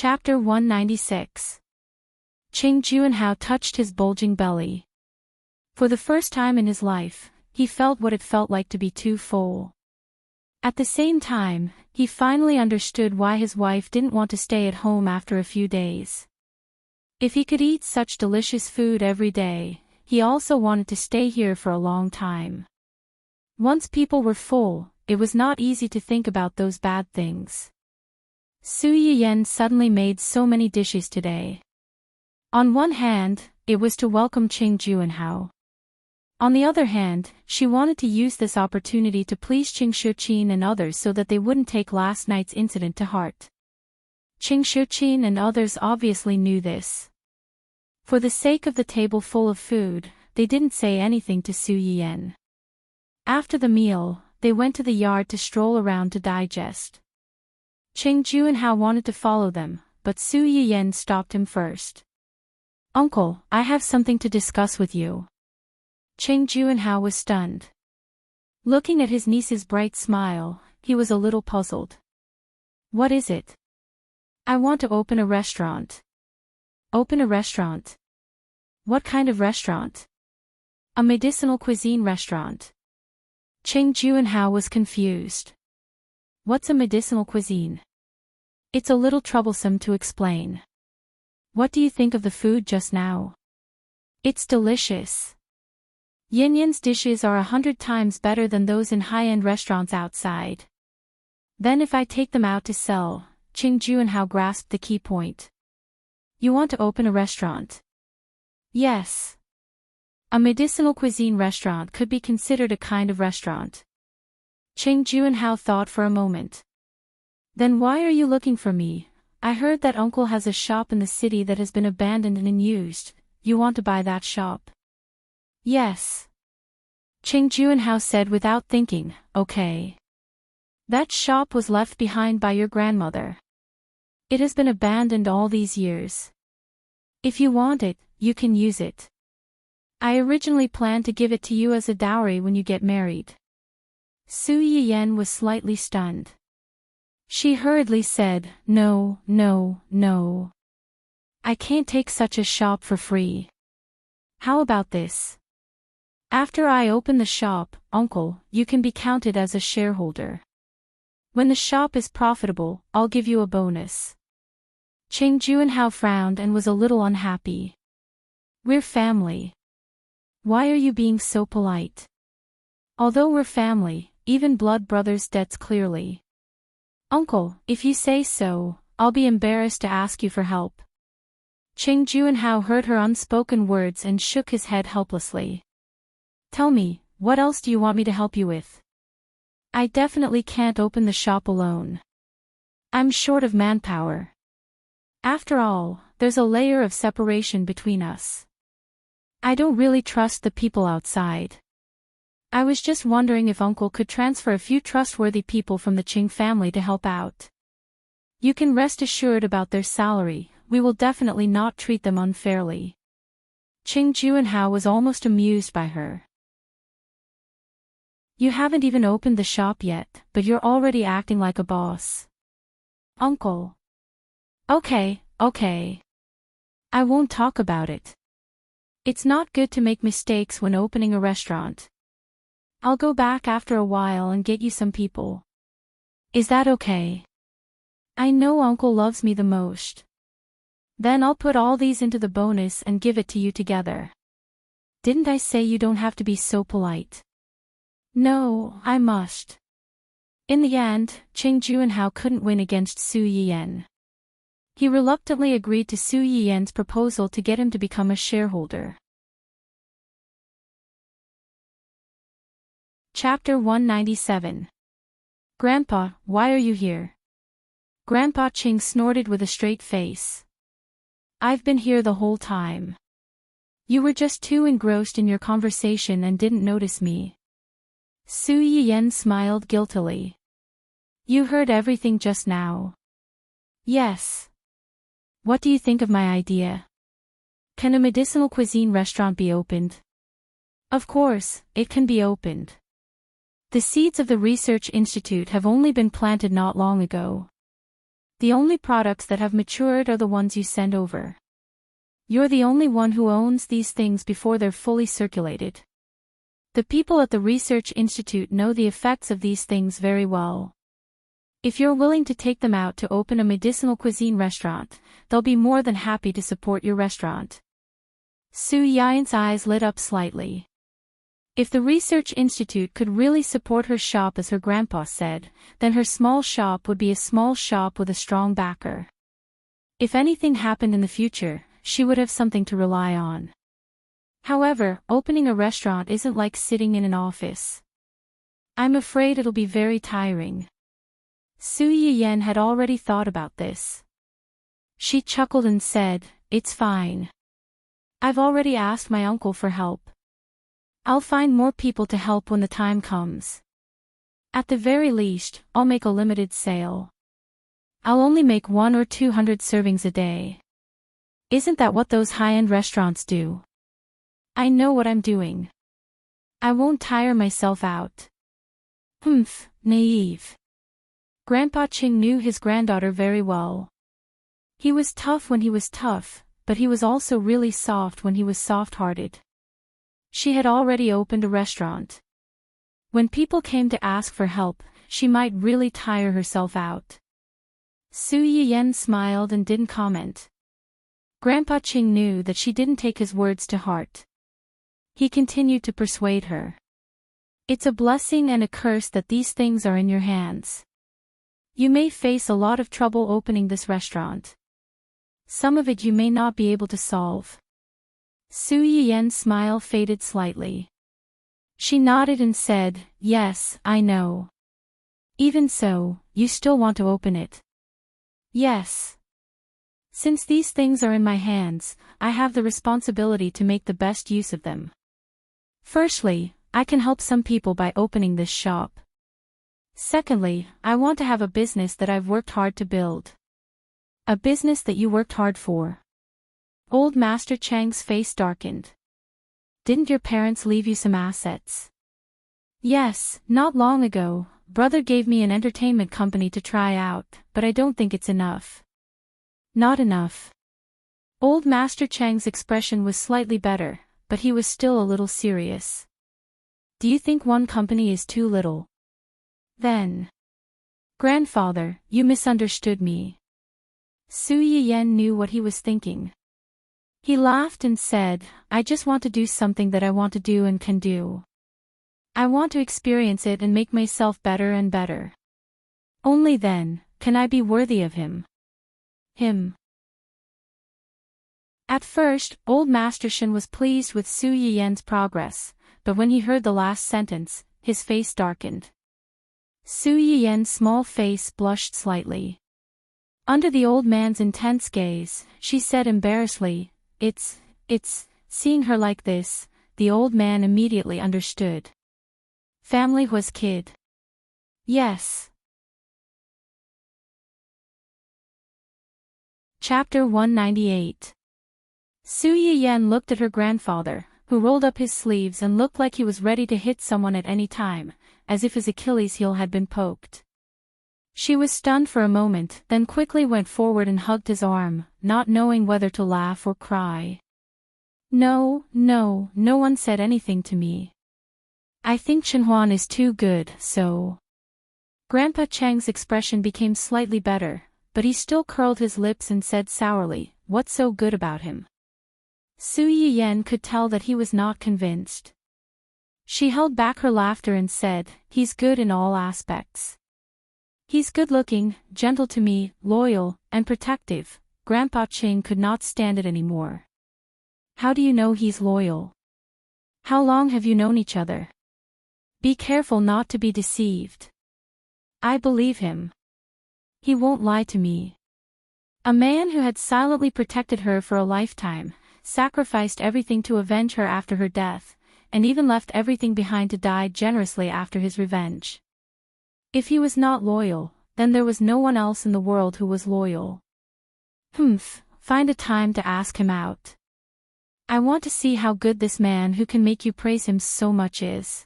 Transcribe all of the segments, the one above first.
Chapter 196. Qing Juanhao touched his bulging belly. For the first time in his life, he felt what it felt like to be too full. At the same time, he finally understood why his wife didn't want to stay at home after a few days. If he could eat such delicious food every day, he also wanted to stay here for a long time. Once people were full, it was not easy to think about those bad things. Su Yiyan suddenly made so many dishes today. On one hand, it was to welcome Qing Juanhao. On the other hand, she wanted to use this opportunity to please Qing Shuqin and others so that they wouldn't take last night's incident to heart. Qing Shuqin and others obviously knew this. For the sake of the table full of food, they didn't say anything to Su Yiyan. After the meal, they went to the yard to stroll around to digest. Qing Juanhao wanted to follow them, but Su Yiyan stopped him first. "Uncle, I have something to discuss with you." Qing Juanhao was stunned. Looking at his niece's bright smile, he was a little puzzled. "What is it?" "I want to open a restaurant." "Open a restaurant? What kind of restaurant?" "A medicinal cuisine restaurant." Qing Juanhao was confused. "What's a medicinal cuisine?" "It's a little troublesome to explain." "What do you think of the food just now?" "It's delicious. Yin Yan's dishes are 100 times better than those in high-end restaurants outside." "Then if I take them out to sell," Qing Juanhao grasped the key point. "You want to open a restaurant?" "Yes. A medicinal cuisine restaurant could be considered a kind of restaurant." Qing Juanhao thought for a moment. "Then why are you looking for me? I heard that uncle has a shop in the city that has been abandoned and unused. You want to buy that shop?" "Yes." Qing Juanhao said without thinking, "Okay. That shop was left behind by your grandmother. It has been abandoned all these years. If you want it, you can use it. I originally planned to give it to you as a dowry when you get married." Su Yiyan was slightly stunned. She hurriedly said, "No, no, no. I can't take such a shop for free. How about this? After I open the shop, uncle, you can be counted as a shareholder. When the shop is profitable, I'll give you a bonus." Qing Juanhao frowned and was a little unhappy. "We're family. Why are you being so polite?" "Although we're family, even blood brothers debts clearly." "Uncle, if you say so, I'll be embarrassed to ask you for help." Qing Juanhao heard her unspoken words and shook his head helplessly. "Tell me, what else do you want me to help you with? I definitely can't open the shop alone. I'm short of manpower. After all, there's a layer of separation between us. I don't really trust the people outside. I was just wondering if uncle could transfer a few trustworthy people from the Qing family to help out. You can rest assured about their salary, we will definitely not treat them unfairly." Qing Juanhao was almost amused by her. "You haven't even opened the shop yet, but you're already acting like a boss." "Uncle." Okay. I won't talk about it. It's not good to make mistakes when opening a restaurant. I'll go back after a while and get you some people. Is that okay? I know uncle loves me the most. Then I'll put all these into the bonus and give it to you together. Didn't I say you don't have to be so polite? No, I must." In the end, Qing Juanhao couldn't win against Su Yiyan. He reluctantly agreed to Su Yiyan's proposal to get him to become a shareholder. Chapter 197. "Grandpa, why are you here?" Grandpa Qing snorted with a straight face. "I've been here the whole time. You were just too engrossed in your conversation and didn't notice me." Su Yiyan smiled guiltily. "You heard everything just now." "Yes." "What do you think of my idea? Can a medicinal cuisine restaurant be opened?" "Of course, it can be opened. The seeds of the research institute have only been planted not long ago. The only products that have matured are the ones you send over. You're the only one who owns these things before they're fully circulated. The people at the Research Institute know the effects of these things very well. If you're willing to take them out to open a medicinal cuisine restaurant, they'll be more than happy to support your restaurant. Su Yan's eyes lit up slightly. If the Research Institute could really support her shop as her grandpa said, then her small shop would be a small shop with a strong backer. If anything happened in the future, she would have something to rely on. However, opening a restaurant isn't like sitting in an office. I'm afraid it'll be very tiring. Su Yan had already thought about this. She chuckled and said, "It's fine. I've already asked my uncle for help. I'll find more people to help when the time comes. At the very least, I'll make a limited sale. I'll only make 100 or 200 servings a day. Isn't that what those high-end restaurants do? I know what I'm doing. I won't tire myself out." Naive. Grandpa Ching knew his granddaughter very well. He was tough when he was tough, but he was also really soft when he was soft-hearted. She had already opened a restaurant. When people came to ask for help, she might really tire herself out. Su Yan smiled and didn't comment. Grandpa Ching knew that she didn't take his words to heart. He continued to persuade her. "It's a blessing and a curse that these things are in your hands. You may face a lot of trouble opening this restaurant. Some of it you may not be able to solve." Su Yan's smile faded slightly. She nodded and said, "Yes, I know. Even so, you still want to open it?" "Yes. Since these things are in my hands, I have the responsibility to make the best use of them. Firstly, I can help some people by opening this shop. Secondly, I want to have a business that I've worked hard to build. A business that you worked hard for." Old Master Chang's face darkened. "Didn't your parents leave you some assets?" "Yes, not long ago. Brother gave me an entertainment company to try out, but I don't think it's enough." "Not enough." Old Master Chang's expression was slightly better, but he was still a little serious. "Do you think one company is too little?" "Then, grandfather, you misunderstood me." Su Yan knew what he was thinking. He laughed and said, "I just want to do something that I want to do and can do. I want to experience it and make myself better and better. Only then, can I be worthy of him." At first, Old Master Shen was pleased with Su Yan's progress, but when he heard the last sentence, his face darkened. Su Yan's small face blushed slightly. Under the old man's intense gaze, she said embarrassedly, It's, seeing her like this, the old man immediately understood. Family was kid. Yes. Chapter 198. Su Yan looked at her grandfather, who rolled up his sleeves and looked like he was ready to hit someone at any time, as if his Achilles heel had been poked. She was stunned for a moment, then quickly went forward and hugged his arm, not knowing whether to laugh or cry. No one said anything to me. I think Chenhuan is too good, so." Grandpa Chang's expression became slightly better, but he still curled his lips and said sourly, "What's so good about him?" Su Yan could tell that he was not convinced. She held back her laughter and said, "He's good in all aspects. He's good-looking, gentle to me, loyal, and protective." Grandpa Ching could not stand it anymore. "How do you know he's loyal? How long have you known each other? Be careful not to be deceived." "I believe him. He won't lie to me." A man who had silently protected her for a lifetime, sacrificed everything to avenge her after her death, and even left everything behind to die generously after his revenge. If he was not loyal, then there was no one else in the world who was loyal. Find a time to ask him out. I want to see how good this man who can make you praise him so much is."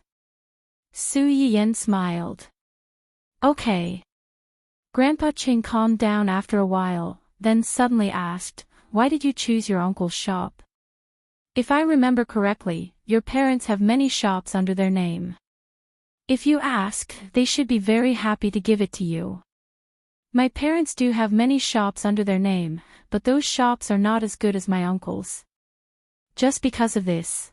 Su Yan smiled. "Okay." Grandpa Ching calmed down after a while, then suddenly asked, "Why did you choose your uncle's shop? If I remember correctly, your parents have many shops under their name. If you ask, they should be very happy to give it to you." "My parents do have many shops under their name, but those shops are not as good as my uncle's." "Just because of this?"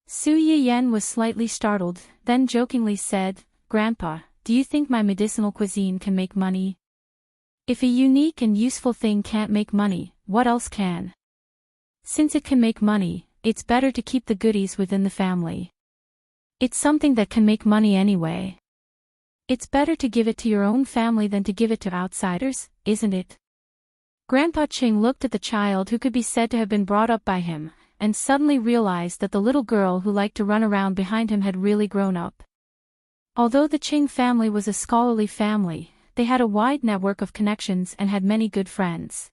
Su Yiyen was slightly startled, then jokingly said, "Grandpa, do you think my medicinal cuisine can make money? If a unique and useful thing can't make money, what else can? Since it can make money, it's better to keep the goodies within the family. It's something that can make money anyway. It's better to give it to your own family than to give it to outsiders, isn't it?" Grandpa Ching looked at the child who could be said to have been brought up by him, and suddenly realized that the little girl who liked to run around behind him had really grown up. Although the Ching family was a scholarly family, they had a wide network of connections and had many good friends.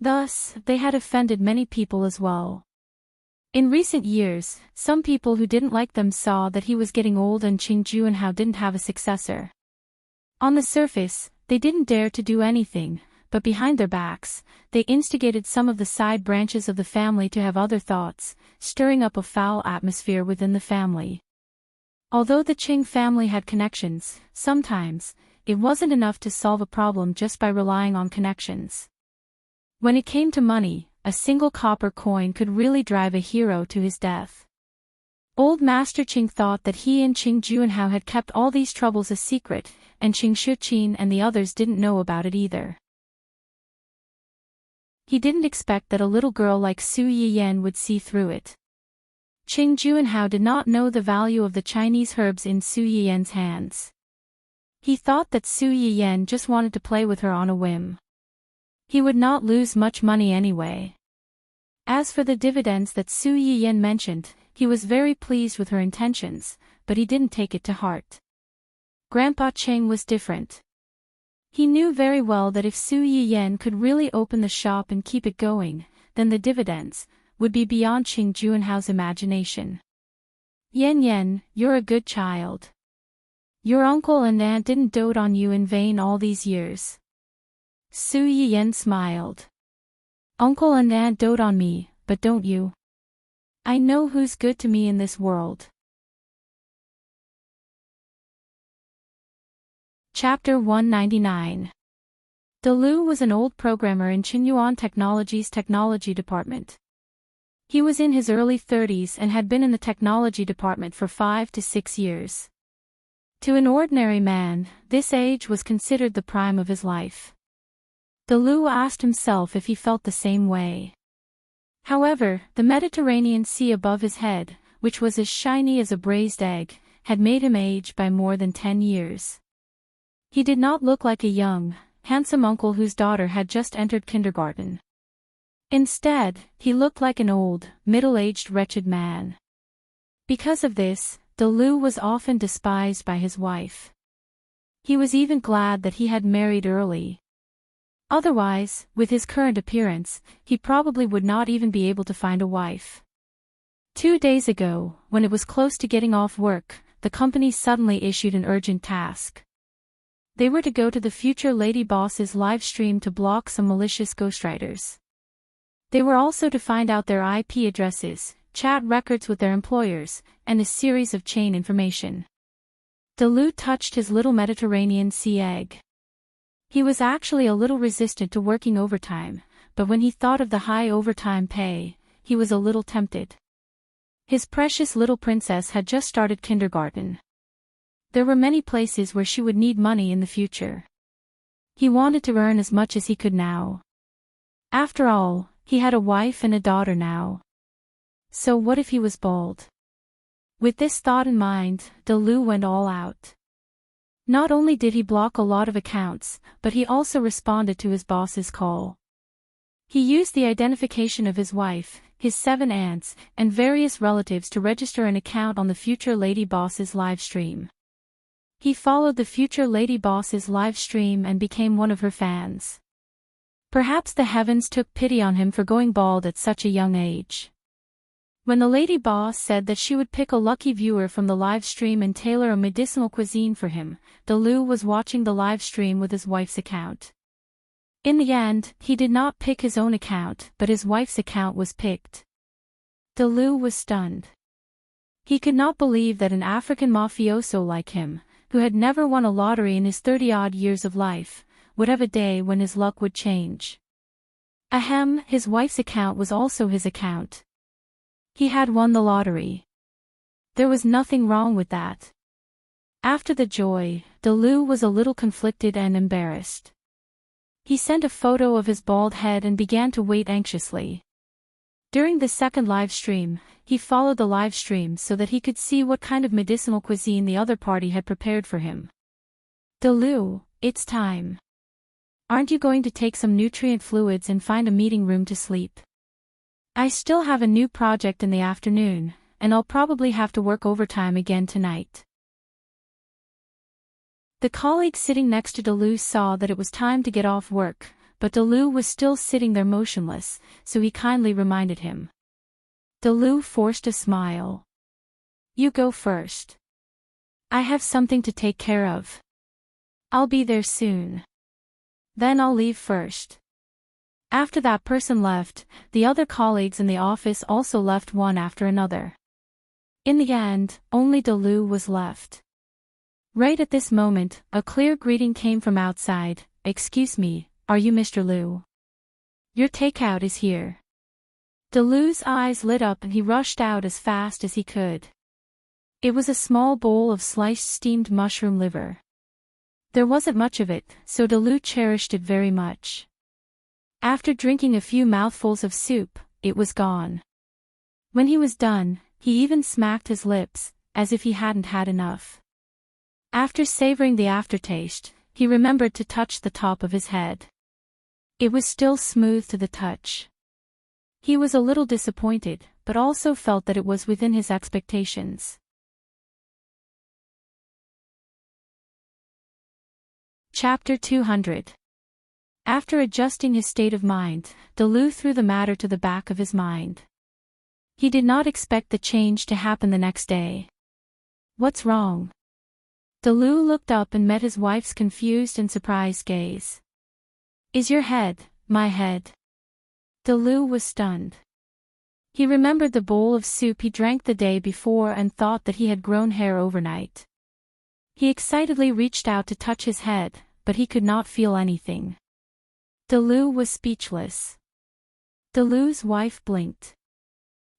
Thus, they had offended many people as well. In recent years, some people who didn't like them saw that he was getting old and Qing Juanhao didn't have a successor. On the surface, they didn't dare to do anything, but behind their backs, they instigated some of the side branches of the family to have other thoughts, stirring up a foul atmosphere within the family. Although the Qing family had connections, sometimes, it wasn't enough to solve a problem just by relying on connections. When it came to money, a single copper coin could really drive a hero to his death. Old Master Qing thought that he and Qing Juanhao had kept all these troubles a secret, and Qing Shuqin and the others didn't know about it either. He didn't expect that a little girl like Su Yiyen would see through it. Qing Juanhao did not know the value of the Chinese herbs in Su Yiyen's hands. He thought that Su Yiyen just wanted to play with her on a whim. He would not lose much money anyway. As for the dividends that Su Yiyen mentioned, he was very pleased with her intentions, but he didn't take it to heart. Grandpa Cheng was different. He knew very well that if Su Yiyen could really open the shop and keep it going, then the dividends would be beyond Qing Juanhao's imagination. "Yen Yen, you're a good child. Your uncle and aunt didn't dote on you in vain all these years." Su Yiyen smiled. "Uncle and aunt dote on me, but don't you? I know who's good to me in this world." Chapter 199. Dalu was an old programmer in Qinyuan Technology's technology department. He was in his early 30s and had been in the technology department for 5 to 6 years. To an ordinary man, this age was considered the prime of his life. Dalu asked himself if he felt the same way. However, the Mediterranean Sea above his head, which was as shiny as a braised egg, had made him age by more than 10 years. He did not look like a young, handsome uncle whose daughter had just entered kindergarten. Instead, he looked like an old, middle-aged wretched man. Because of this, Dalu was often despised by his wife. He was even glad that he had married early. Otherwise, with his current appearance, he probably would not even be able to find a wife. 2 days ago, when it was close to getting off work, the company suddenly issued an urgent task. They were to go to the future lady boss's live stream to block some malicious ghostwriters. They were also to find out their IP addresses, chat records with their employers, and a series of chain information. Dalu touched his little Mediterranean Sea egg. He was actually a little resistant to working overtime, but when he thought of the high overtime pay, he was a little tempted. His precious little princess had just started kindergarten. There were many places where she would need money in the future. He wanted to earn as much as he could now. After all, he had a wife and a daughter now. So what if he was bald? With this thought in mind, Dalu went all out. Not only did he block a lot of accounts, but he also responded to his boss's call. He used the identification of his wife, his 7 aunts, and various relatives to register an account on the future lady boss's live stream. He followed the future lady boss's live stream and became one of her fans. Perhaps the heavens took pity on him for going bald at such a young age. When the lady boss said that she would pick a lucky viewer from the live stream and tailor a medicinal cuisine for him, Dalu was watching the live stream with his wife's account. In the end, he did not pick his own account, but his wife's account was picked. Dalu was stunned. He could not believe that an African mafioso like him, who had never won a lottery in his 30-odd years of life, would have a day when his luck would change. Ahem, his wife's account was also his account. He had won the lottery. There was nothing wrong with that. After the joy, Dalu was a little conflicted and embarrassed. He sent a photo of his bald head and began to wait anxiously. During the second live stream, he followed the live stream so that he could see what kind of medicinal cuisine the other party had prepared for him. Dalu, it's time. Aren't you going to take some nutrient fluids and find a meeting room to sleep? I still have a new project in the afternoon, and I'll probably have to work overtime again tonight. The colleague sitting next to Dalu saw that it was time to get off work, but Dalu was still sitting there motionless, so he kindly reminded him. Dalu forced a smile. You go first. I have something to take care of. I'll be there soon. Then I'll leave first. After that person left, the other colleagues in the office also left one after another. In the end, only Dalu was left. Right at this moment, a clear greeting came from outside. Excuse me, are you Mr. Liu? Your takeout is here. Dalu's eyes lit up and he rushed out as fast as he could. It was a small bowl of sliced steamed mushroom liver. There wasn't much of it, so Dalu cherished it very much. After drinking a few mouthfuls of soup, it was gone. When he was done, he even smacked his lips, as if he hadn't had enough. After savoring the aftertaste, he remembered to touch the top of his head. It was still smooth to the touch. He was a little disappointed, but also felt that it was within his expectations. Chapter 200. After adjusting his state of mind, Dalu threw the matter to the back of his mind. He did not expect the change to happen the next day. What's wrong? Dalu looked up and met his wife's confused and surprised gaze. Is your head my head? Dalu was stunned. He remembered the bowl of soup he drank the day before and thought that he had grown hair overnight. He excitedly reached out to touch his head, but he could not feel anything. Dalu was speechless. Dalu's wife blinked.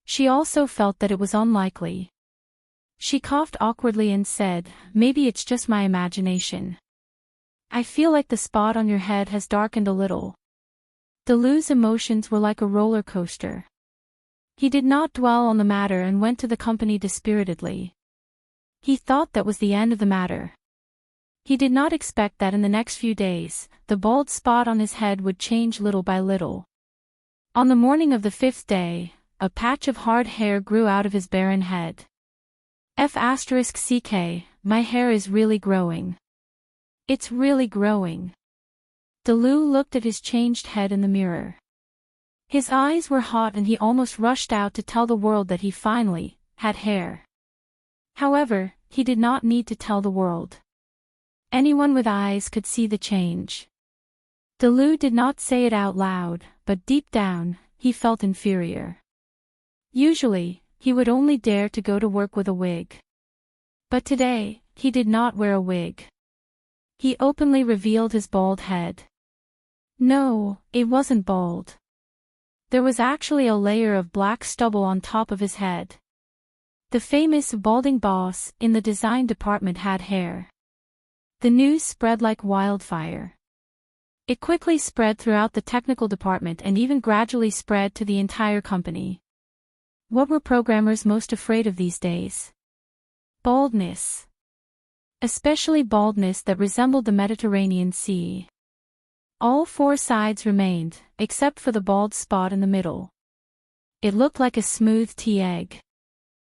She also felt that it was unlikely. She coughed awkwardly and said, maybe it's just my imagination. I feel like the spot on your head has darkened a little. Dalu's emotions were like a roller coaster. He did not dwell on the matter and went to the company dispiritedly. He thought that was the end of the matter. He did not expect that in the next few days, the bald spot on his head would change little by little. On the morning of the 5th day, a patch of hard hair grew out of his barren head. F***ck, my hair is really growing. It's really growing. Dalu looked at his changed head in the mirror. His eyes were hot and he almost rushed out to tell the world that he finally had hair. However, he did not need to tell the world. Anyone with eyes could see the change. Dalu did not say it out loud, but deep down, he felt inferior. Usually, he would only dare to go to work with a wig. But today, he did not wear a wig. He openly revealed his bald head. No, it wasn't bald. There was actually a layer of black stubble on top of his head. The famous balding boss in the design department had hair. The news spread like wildfire. It quickly spread throughout the technical department and even gradually spread to the entire company. What were programmers most afraid of these days? Baldness. Especially baldness that resembled the Mediterranean Sea. All four sides remained, except for the bald spot in the middle. It looked like a smooth tea egg.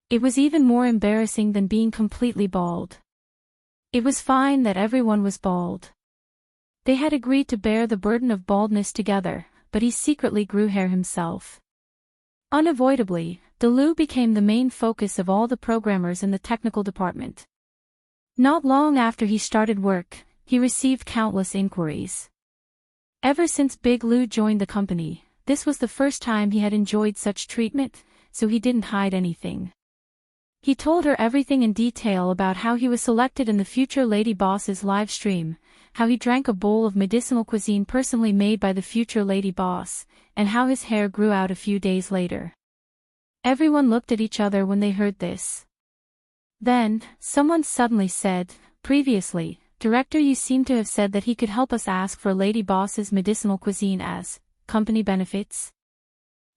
It was even more embarrassing than being completely bald. It was fine that everyone was bald. They had agreed to bear the burden of baldness together, but he secretly grew hair himself. Unavoidably, Delu became the main focus of all the programmers in the technical department. Not long after he started work, he received countless inquiries. Ever since Big Lou joined the company, this was the first time he had enjoyed such treatment, so he didn't hide anything. He told her everything in detail about how he was selected in the future Lady Boss's live stream, how he drank a bowl of medicinal cuisine personally made by the future Lady Boss, and how his hair grew out a few days later. Everyone looked at each other when they heard this. Then, someone suddenly said, "Previously, Director, you seem to have said that he could help us ask for Lady Boss's medicinal cuisine as company benefits."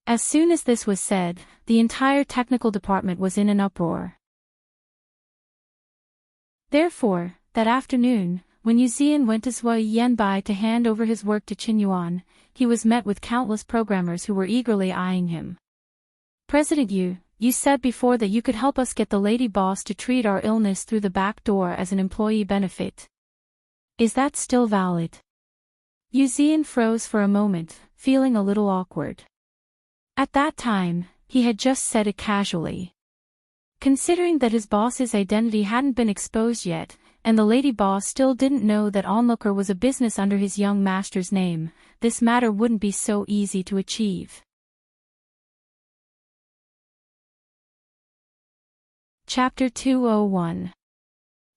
As soon as this was said, the entire technical department was in an uproar. Therefore, that afternoon, when Yu Zian went to Zhuo Yanbai to hand over his work to Qin Yuan, he was met with countless programmers who were eagerly eyeing him. "President Yu, you said before that you could help us get the Lady Boss to treat our illness through the back door as an employee benefit. Is that still valid?" Yu Zian froze for a moment, feeling a little awkward. At that time, he had just said it casually. Considering that his boss's identity hadn't been exposed yet, and the Lady Boss still didn't know that Onlooker was a business under his young master's name, this matter wouldn't be so easy to achieve. Chapter 201.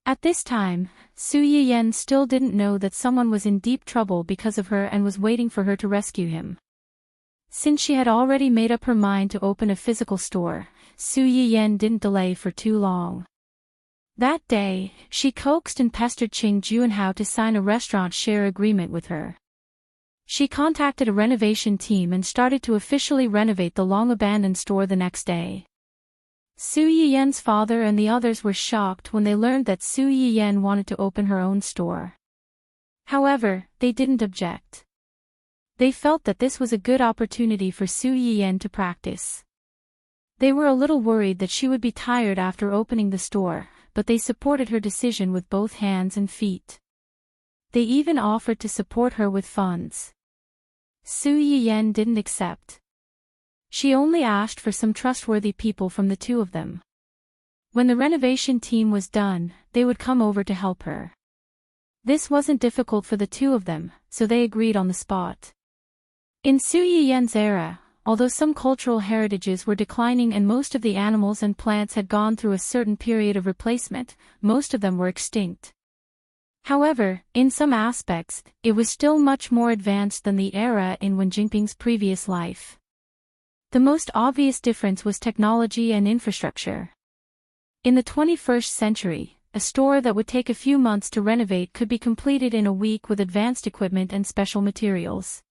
At this time, Su Yiyen still didn't know that someone was in deep trouble because of her and was waiting for her to rescue him. Since she had already made up her mind to open a physical store, Su Yiyen didn't delay for too long. That day, she coaxed and pestered Qing Juanhao to sign a restaurant share agreement with her. She contacted a renovation team and started to officially renovate the long-abandoned store the next day. Su Yiyen's father and the others were shocked when they learned that Su Yiyen wanted to open her own store. However, they didn't object. They felt that this was a good opportunity for Su Yiyen to practice. They were a little worried that she would be tired after opening the store, but they supported her decision with both hands and feet. They even offered to support her with funds. Su Yiyen didn't accept. She only asked for some trustworthy people from the two of them. When the renovation team was done, they would come over to help her. This wasn't difficult for the two of them, so they agreed on the spot. In Su Yiyen's era, although some cultural heritages were declining and most of the animals and plants had gone through a certain period of replacement, most of them were extinct. However, in some aspects, it was still much more advanced than the era in Wen Jingping's previous life. The most obvious difference was technology and infrastructure. In the 21st century, a store that would take a few months to renovate could be completed in a week with advanced equipment and special materials.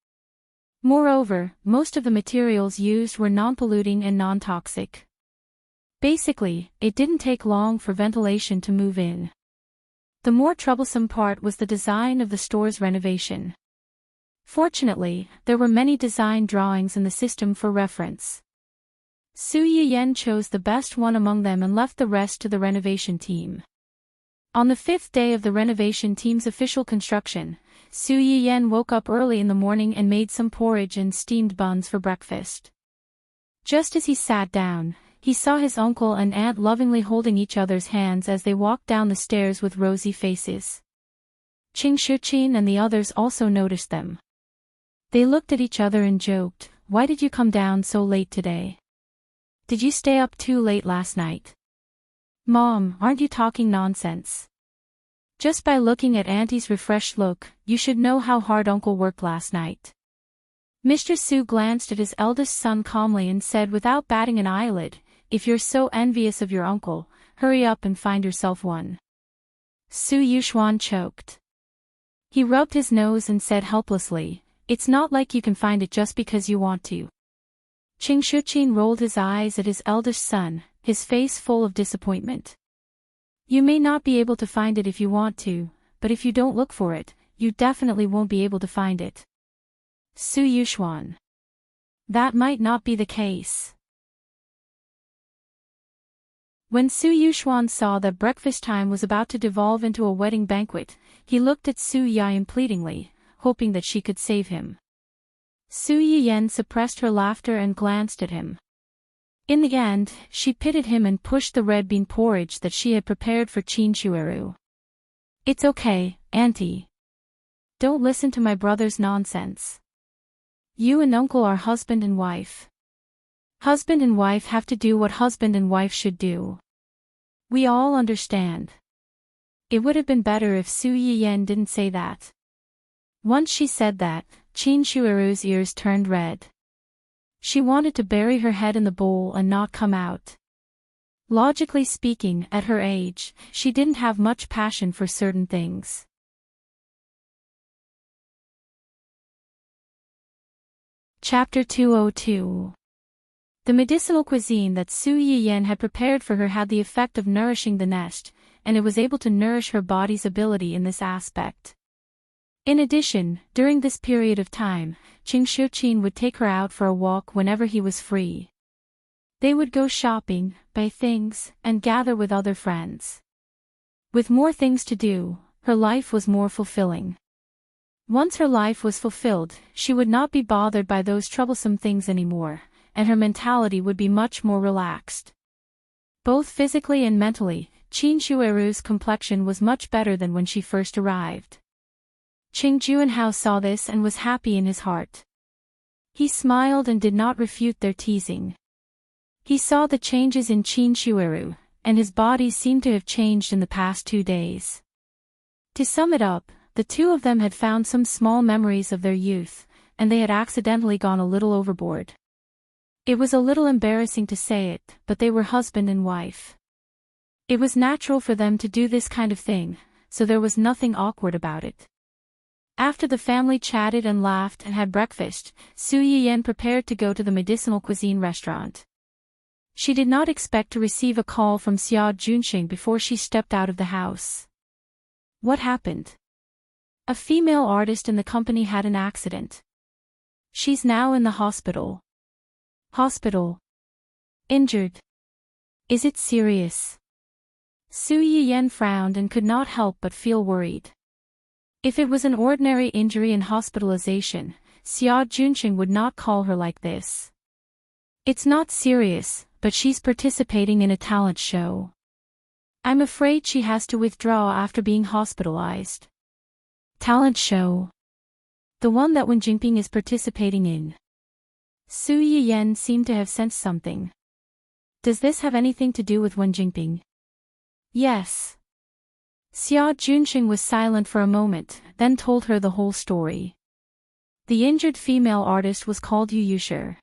Moreover, most of the materials used were non-polluting and non-toxic. Basically, it didn't take long for ventilation to move in. The more troublesome part was the design of the store's renovation. Fortunately, there were many design drawings in the system for reference. Su Yiyen chose the best one among them and left the rest to the renovation team. On the 5th day of the renovation team's official construction, Su Yiyen woke up early in the morning and made some porridge and steamed buns for breakfast. Just as he sat down, he saw his uncle and aunt lovingly holding each other's hands as they walked down the stairs with rosy faces. Qing Shuqin and the others also noticed them. They looked at each other and joked, "Why did you come down so late today? Did you stay up too late last night?" "Mom, aren't you talking nonsense? Just by looking at Auntie's refreshed look, you should know how hard Uncle worked last night." Mr. Su glanced at his eldest son calmly and said without batting an eyelid, "If you're so envious of your uncle, hurry up and find yourself one." Su Yuxuan choked. He rubbed his nose and said helplessly, "It's not like you can find it just because you want to." Qing Shuqin rolled his eyes at his eldest son, his face full of disappointment. "You may not be able to find it if you want to, but if you don't look for it, you definitely won't be able to find it." Su Yuxuan. That might not be the case. When Su Yuxuan saw that breakfast time was about to devolve into a wedding banquet, he looked at Su Yiyen pleadingly, hoping that she could save him. Su Yiyen suppressed her laughter and glanced at him. In the end, she pitied him and pushed the red bean porridge that she had prepared for Chinshueru. "It's okay, Auntie. Don't listen to my brother's nonsense. You and Uncle are husband and wife. Husband and wife have to do what husband and wife should do. We all understand." It would have been better if Su Yiyen didn't say that. Once she said that, Chinshueru's ears turned red. She wanted to bury her head in the bowl and not come out. Logically speaking, at her age, she didn't have much passion for certain things. Chapter 202. The medicinal cuisine that Su Yiyen had prepared for her had the effect of nourishing the nest, and it was able to nourish her body's ability in this aspect. In addition, during this period of time, Qing Shuqin would take her out for a walk whenever he was free. They would go shopping, buy things, and gather with other friends. With more things to do, her life was more fulfilling. Once her life was fulfilled, she would not be bothered by those troublesome things anymore, and her mentality would be much more relaxed. Both physically and mentally, Chinshueru's complexion was much better than when she first arrived. Qing Juanhao saw this and was happy in his heart. He smiled and did not refute their teasing. He saw the changes in Chinshueru, and his body seemed to have changed in the past 2 days. To sum it up, the two of them had found some small memories of their youth, and they had accidentally gone a little overboard. It was a little embarrassing to say it, but they were husband and wife. It was natural for them to do this kind of thing, so there was nothing awkward about it. After the family chatted and laughed and had breakfast, Su Yiyen prepared to go to the medicinal cuisine restaurant. She did not expect to receive a call from Xia Junxing before she stepped out of the house. What happened? A female artist in the company had an accident. She's now in the hospital. Hospital. Injured. Is it serious? Su Yiyen frowned and could not help but feel worried. If it was an ordinary injury and hospitalization, Xia Junxing would not call her like this. It's not serious, but she's participating in a talent show. I'm afraid she has to withdraw after being hospitalized. Talent show. The one that Wen Jingping is participating in. Su Yiyen seemed to have sensed something. Does this have anything to do with Wen Jingping? Yes. Xia Junxing was silent for a moment, then told her the whole story. The injured female artist was called Yu Yushi.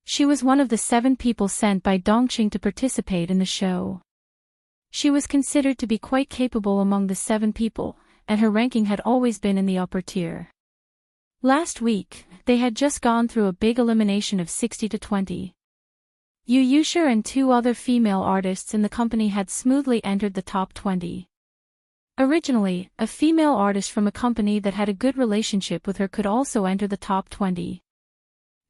She was one of the 7 people sent by Dongqing to participate in the show. She was considered to be quite capable among the 7 people, and her ranking had always been in the upper tier. Last week, they had just gone through a big elimination of 60 to 20. Yu Yushi and 2 other female artists in the company had smoothly entered the top 20. Originally, a female artist from a company that had a good relationship with her could also enter the top 20.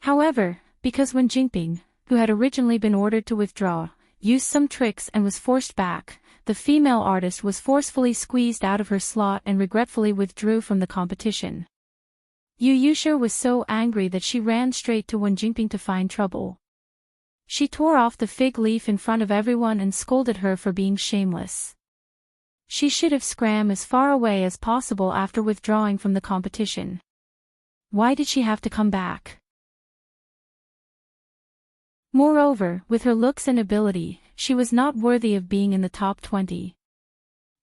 However, because Wen Jingping, who had originally been ordered to withdraw, used some tricks and was forced back, the female artist was forcefully squeezed out of her slot and regretfully withdrew from the competition. Yu Yushi was so angry that she ran straight to Wen Jingping to find trouble. She tore off the fig leaf in front of everyone and scolded her for being shameless. She should have scram as far away as possible after withdrawing from the competition. Why did she have to come back? Moreover, with her looks and ability, she was not worthy of being in the top 20.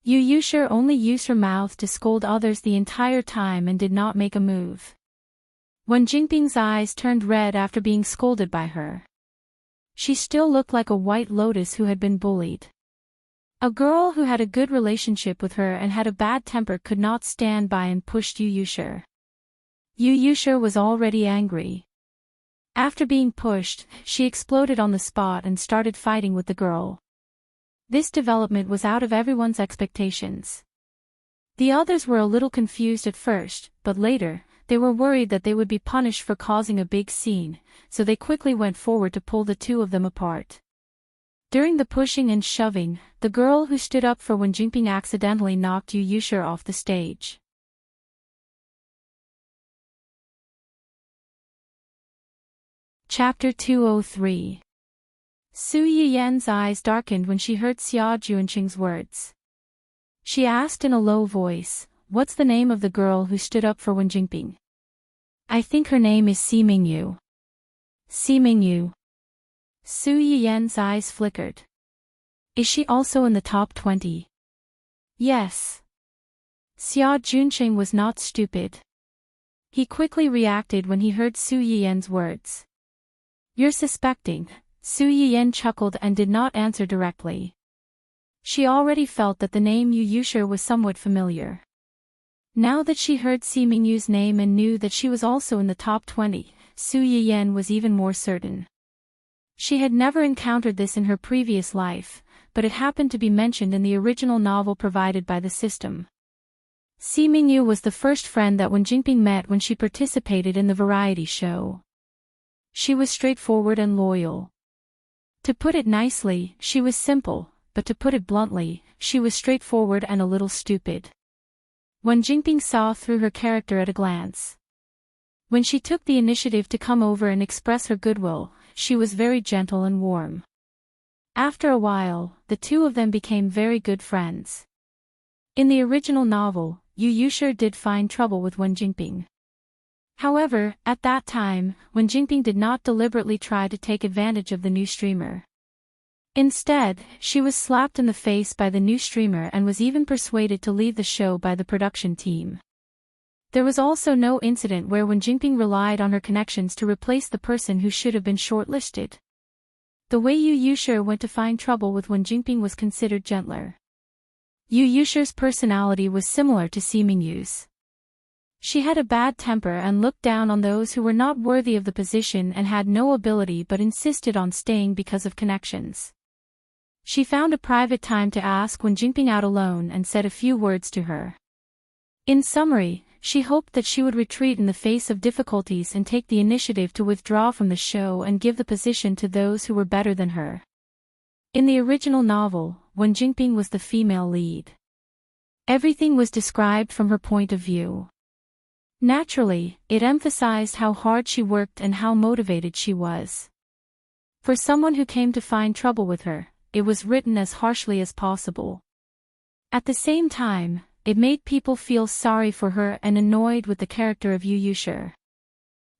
Yu Yushi only used her mouth to scold others the entire time and did not make a move. Wen Jingping's eyes turned red after being scolded by her. She still looked like a white lotus who had been bullied. A girl who had a good relationship with her and had a bad temper could not stand by and pushed Yu Yushi. Yu Yushi was already angry. After being pushed, she exploded on the spot and started fighting with the girl. This development was out of everyone's expectations. The others were a little confused at first, but later, they were worried that they would be punished for causing a big scene, so they quickly went forward to pull the two of them apart. During the pushing and shoving, the girl who stood up for Wen Jingping accidentally knocked Yu Yushi off the stage. Chapter 203. Su Yiyan's eyes darkened when she heard Xia Juanqing's words. She asked in a low voice, "What's the name of the girl who stood up for Wen Jingping?" "I think her name is Si Mingyu." Si Mingyu. Su Yiyan's eyes flickered. "Is she also in the top 20? "Yes." Xia Juanqing was not stupid. He quickly reacted when he heard Su Yiyan's words. "You're suspecting." Su Yiyan chuckled and did not answer directly. She already felt that the name Yu Yushi was somewhat familiar. Now that she heard Si Mingyu's name and knew that she was also in the top 20, Su Yiyan was even more certain. She had never encountered this in her previous life, but it happened to be mentioned in the original novel provided by the system. Si Mingyu was the first friend that Wen Jingping met when she participated in the variety show. She was straightforward and loyal. To put it nicely, she was simple, but to put it bluntly, she was straightforward and a little stupid. Wen Jingping saw through her character at a glance. When she took the initiative to come over and express her goodwill, she was very gentle and warm. After a while, the two of them became very good friends. In the original novel, Yu Yushi did find trouble with Wen Jingping. However, at that time, Wen Jingping did not deliberately try to take advantage of the new streamer. Instead, she was slapped in the face by the new streamer and was even persuaded to leave the show by the production team. There was also no incident where Wen Jingping relied on her connections to replace the person who should have been shortlisted. The way Yu Yushi went to find trouble with Wen Jingping was considered gentler. Yu Yushi's personality was similar to Si Mingyu's. She had a bad temper and looked down on those who were not worthy of the position and had no ability but insisted on staying because of connections. She found a private time to ask Wen Jingping out alone and said a few words to her. In summary, she hoped that she would retreat in the face of difficulties and take the initiative to withdraw from the show and give the position to those who were better than her. In the original novel, Wen Jingping was the female lead. Everything was described from her point of view. Naturally, it emphasized how hard she worked and how motivated she was. For someone who came to find trouble with her, it was written as harshly as possible. At the same time, it made people feel sorry for her and annoyed with the character of Yu Yushi.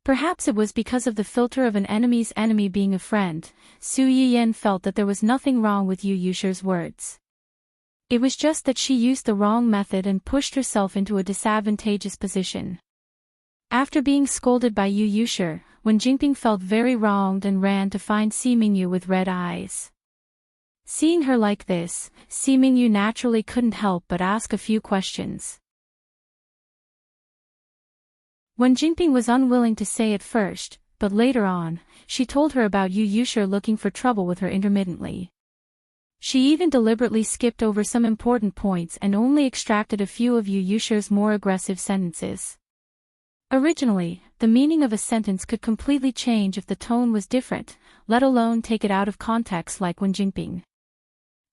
Perhaps it was because of the filter of an enemy's enemy being a friend. Su Yiyan felt that there was nothing wrong with Yu Yushi's words. It was just that she used the wrong method and pushed herself into a disadvantageous position. After being scolded by Yu Yushi, Wen Jingping felt very wronged and ran to find Si Mingyu with red eyes. Seeing her like this, Si Mingyu naturally couldn't help but ask a few questions. Wen Jingping was unwilling to say at first, but later on, she told her about Yu Yushi looking for trouble with her intermittently. She even deliberately skipped over some important points and only extracted a few of Yu Yushi's more aggressive sentences. Originally, the meaning of a sentence could completely change if the tone was different, let alone take it out of context like Wen Jingping.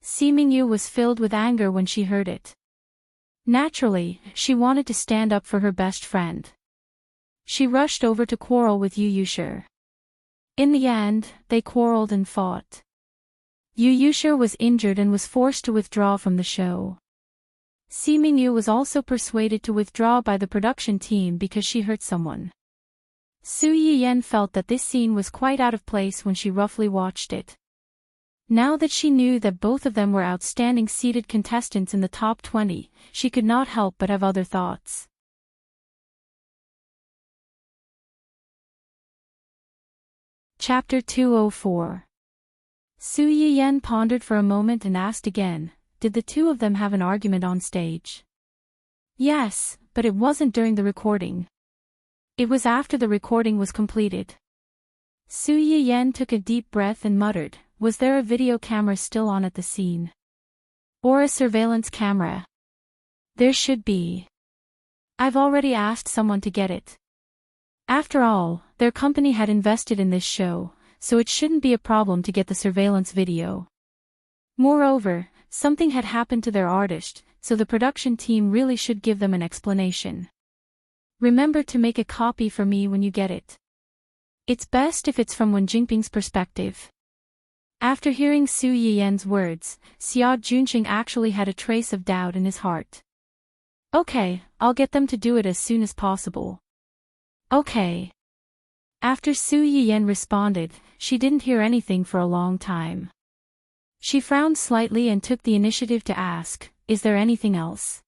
Si Mingyu was filled with anger when she heard it. Naturally, she wanted to stand up for her best friend. She rushed over to quarrel with Yu Yushi. In the end, they quarreled and fought. Yu Yushi was injured and was forced to withdraw from the show. Si Mingyu was also persuaded to withdraw by the production team because she hurt someone. Su Yiyan felt that this scene was quite out of place when she roughly watched it. Now that she knew that both of them were outstanding seeded contestants in the top 20, she could not help but have other thoughts. Chapter 204. Su Yiyan pondered for a moment and asked again, did the two of them have an argument on stage? Yes, but it wasn't during the recording. It was after the recording was completed. Su Yiyan took a deep breath and muttered, was there a video camera still on at the scene? Or a surveillance camera? There should be. I've already asked someone to get it. After all, their company had invested in this show, so it shouldn't be a problem to get the surveillance video. Moreover, something had happened to their artist, so the production team really should give them an explanation. Remember to make a copy for me when you get it. It's best if it's from Wen Jingping's perspective. After hearing Su Yiyen's words, Xia Junqing actually had a trace of doubt in his heart. Okay, I'll get them to do it as soon as possible. Okay. After Su Yiyen responded, she didn't hear anything for a long time. She frowned slightly and took the initiative to ask, is there anything else?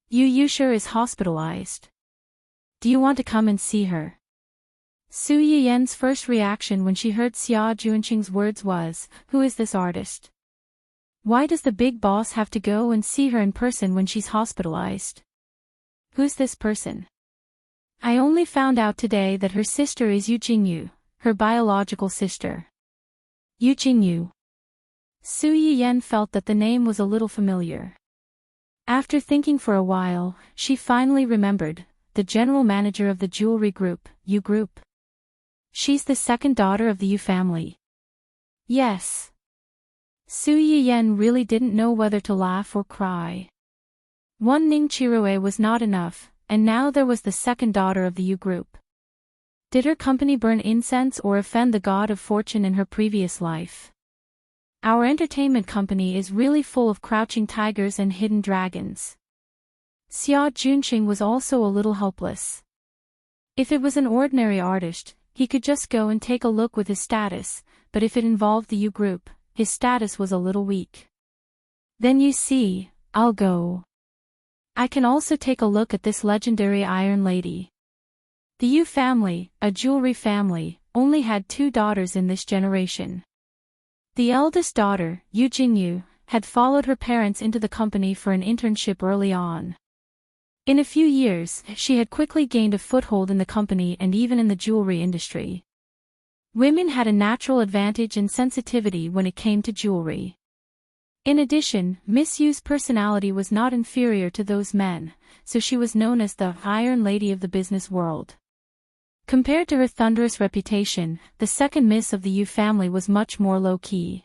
Yu Yushi is hospitalized. Do you want to come and see her? Su Yiyen's first reaction when she heard Xia Junqing's words was, who is this artist? Why does the big boss have to go and see her in person when she's hospitalized? Who's this person? I only found out today that her sister is Yu Jingyu, her biological sister. Yu Jingyu. Su Yiyen felt that the name was a little familiar. After thinking for a while, she finally remembered, the general manager of the jewelry group, Yu Group. She's the second daughter of the Yu family. Yes. Su Yiyen really didn't know whether to laugh or cry. One Ning Chiroe was not enough, and now there was the second daughter of the Yu Group. Did her company burn incense or offend the god of fortune in her previous life? Our entertainment company is really full of crouching tigers and hidden dragons. Xia Junqing was also a little hopeless. If it was an ordinary artist, he could just go and take a look with his status, but if it involved the Yu Group, his status was a little weak. Then you see, I'll go. I can also take a look at this legendary Iron Lady. The Yu family, a jewelry family, only had 2 daughters in this generation. The eldest daughter, Yu Jingyu, had followed her parents into the company for an internship early on. In a few years, she had quickly gained a foothold in the company and even in the jewelry industry. Women had a natural advantage and sensitivity when it came to jewelry. In addition, Miss Yu's personality was not inferior to those men, so she was known as the Iron Lady of the business world. Compared to her thunderous reputation, the second Miss of the Yu family was much more low-key.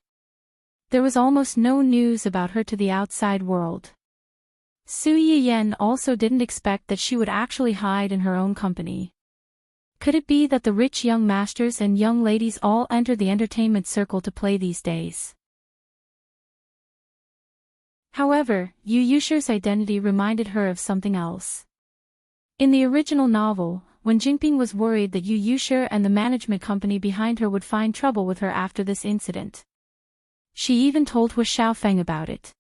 There was almost no news about her to the outside world. Su Yiyen also didn't expect that she would actually hide in her own company. Could it be that the rich young masters and young ladies all enter the entertainment circle to play these days? However, Yu Yushi's identity reminded her of something else. In the original novel, when Jinping was worried that Yu Yushi and the management company behind her would find trouble with her after this incident, she even told Hu Xiaofeng about it.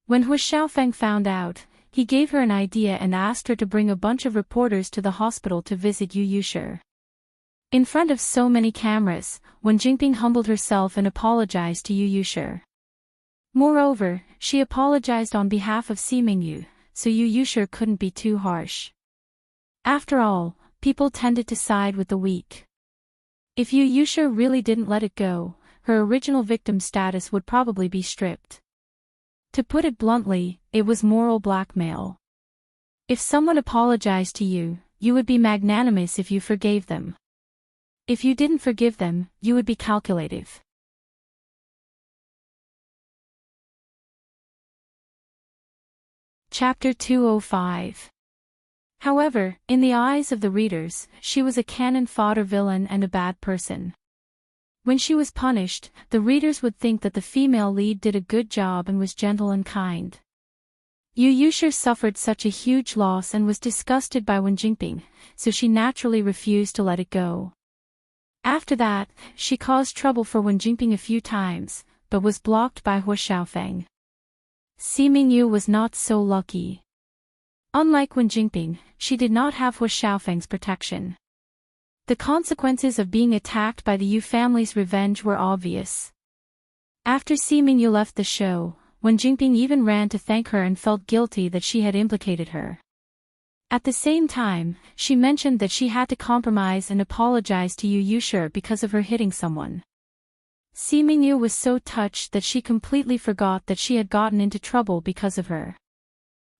When Hu Xiaofeng found out, he gave her an idea and asked her to bring a bunch of reporters to the hospital to visit Yu Yushi. In front of so many cameras, when Jinping humbled herself and apologized to Yu Yushi. Moreover, she apologized on behalf of Simingyu, so Yu Yushi couldn't be too harsh. After all, people tended to side with the weak. If Yu Yushi really didn't let it go, her original victim status would probably be stripped. To put it bluntly, it was moral blackmail. If someone apologized to you, you would be magnanimous if you forgave them. If you didn't forgive them, you would be calculative. Chapter 205. However, in the eyes of the readers, she was a cannon fodder villain and a bad person. When she was punished, the readers would think that the female lead did a good job and was gentle and kind. Yu Yushi suffered such a huge loss and was disgusted by Wen Jinping, so she naturally refused to let it go. After that, she caused trouble for Wen Jinping a few times, but was blocked by Hu Xiaofeng. Simingyu was not so lucky. Unlike Wen Jinping, she did not have Hu Xiaofeng's protection. The consequences of being attacked by the Yu family's revenge were obvious. After Simingyu left the show, Wen Jinping even ran to thank her and felt guilty that she had implicated her. At the same time, she mentioned that she had to compromise and apologize to Yu Yushi because of her hitting someone. Simingyu was so touched that she completely forgot that she had gotten into trouble because of her.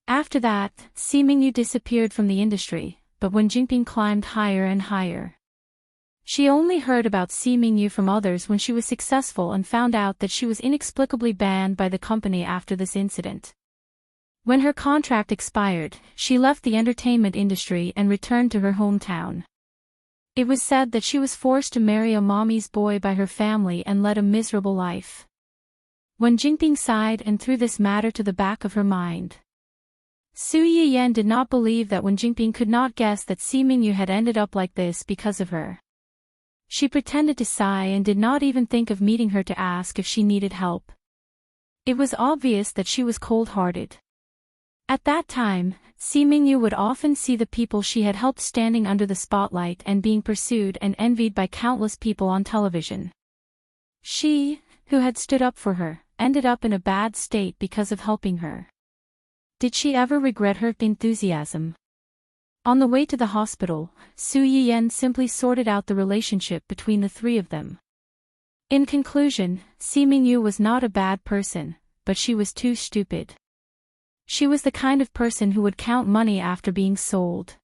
After that, Simingyu disappeared from the industry, but when Jinping climbed higher and higher. She only heard about Simingyu from others when she was successful and found out that she was inexplicably banned by the company after this incident. When her contract expired, she left the entertainment industry and returned to her hometown. It was said that she was forced to marry a mommy's boy by her family and led a miserable life. Wen Jingping sighed and threw this matter to the back of her mind. Su Yiyan did not believe that Wen Jingping could not guess that Si Mingyu had ended up like this because of her. She pretended to sigh and did not even think of meeting her to ask if she needed help. It was obvious that she was cold-hearted. At that time, Si Mingyu would often see the people she had helped standing under the spotlight and being pursued and envied by countless people on television. She, who had stood up for her, ended up in a bad state because of helping her. Did she ever regret her enthusiasm? On the way to the hospital, Su Yiyan simply sorted out the relationship between the three of them. In conclusion, Si Mingyu was not a bad person, but she was too stupid. She was the kind of person who would count money after being sold.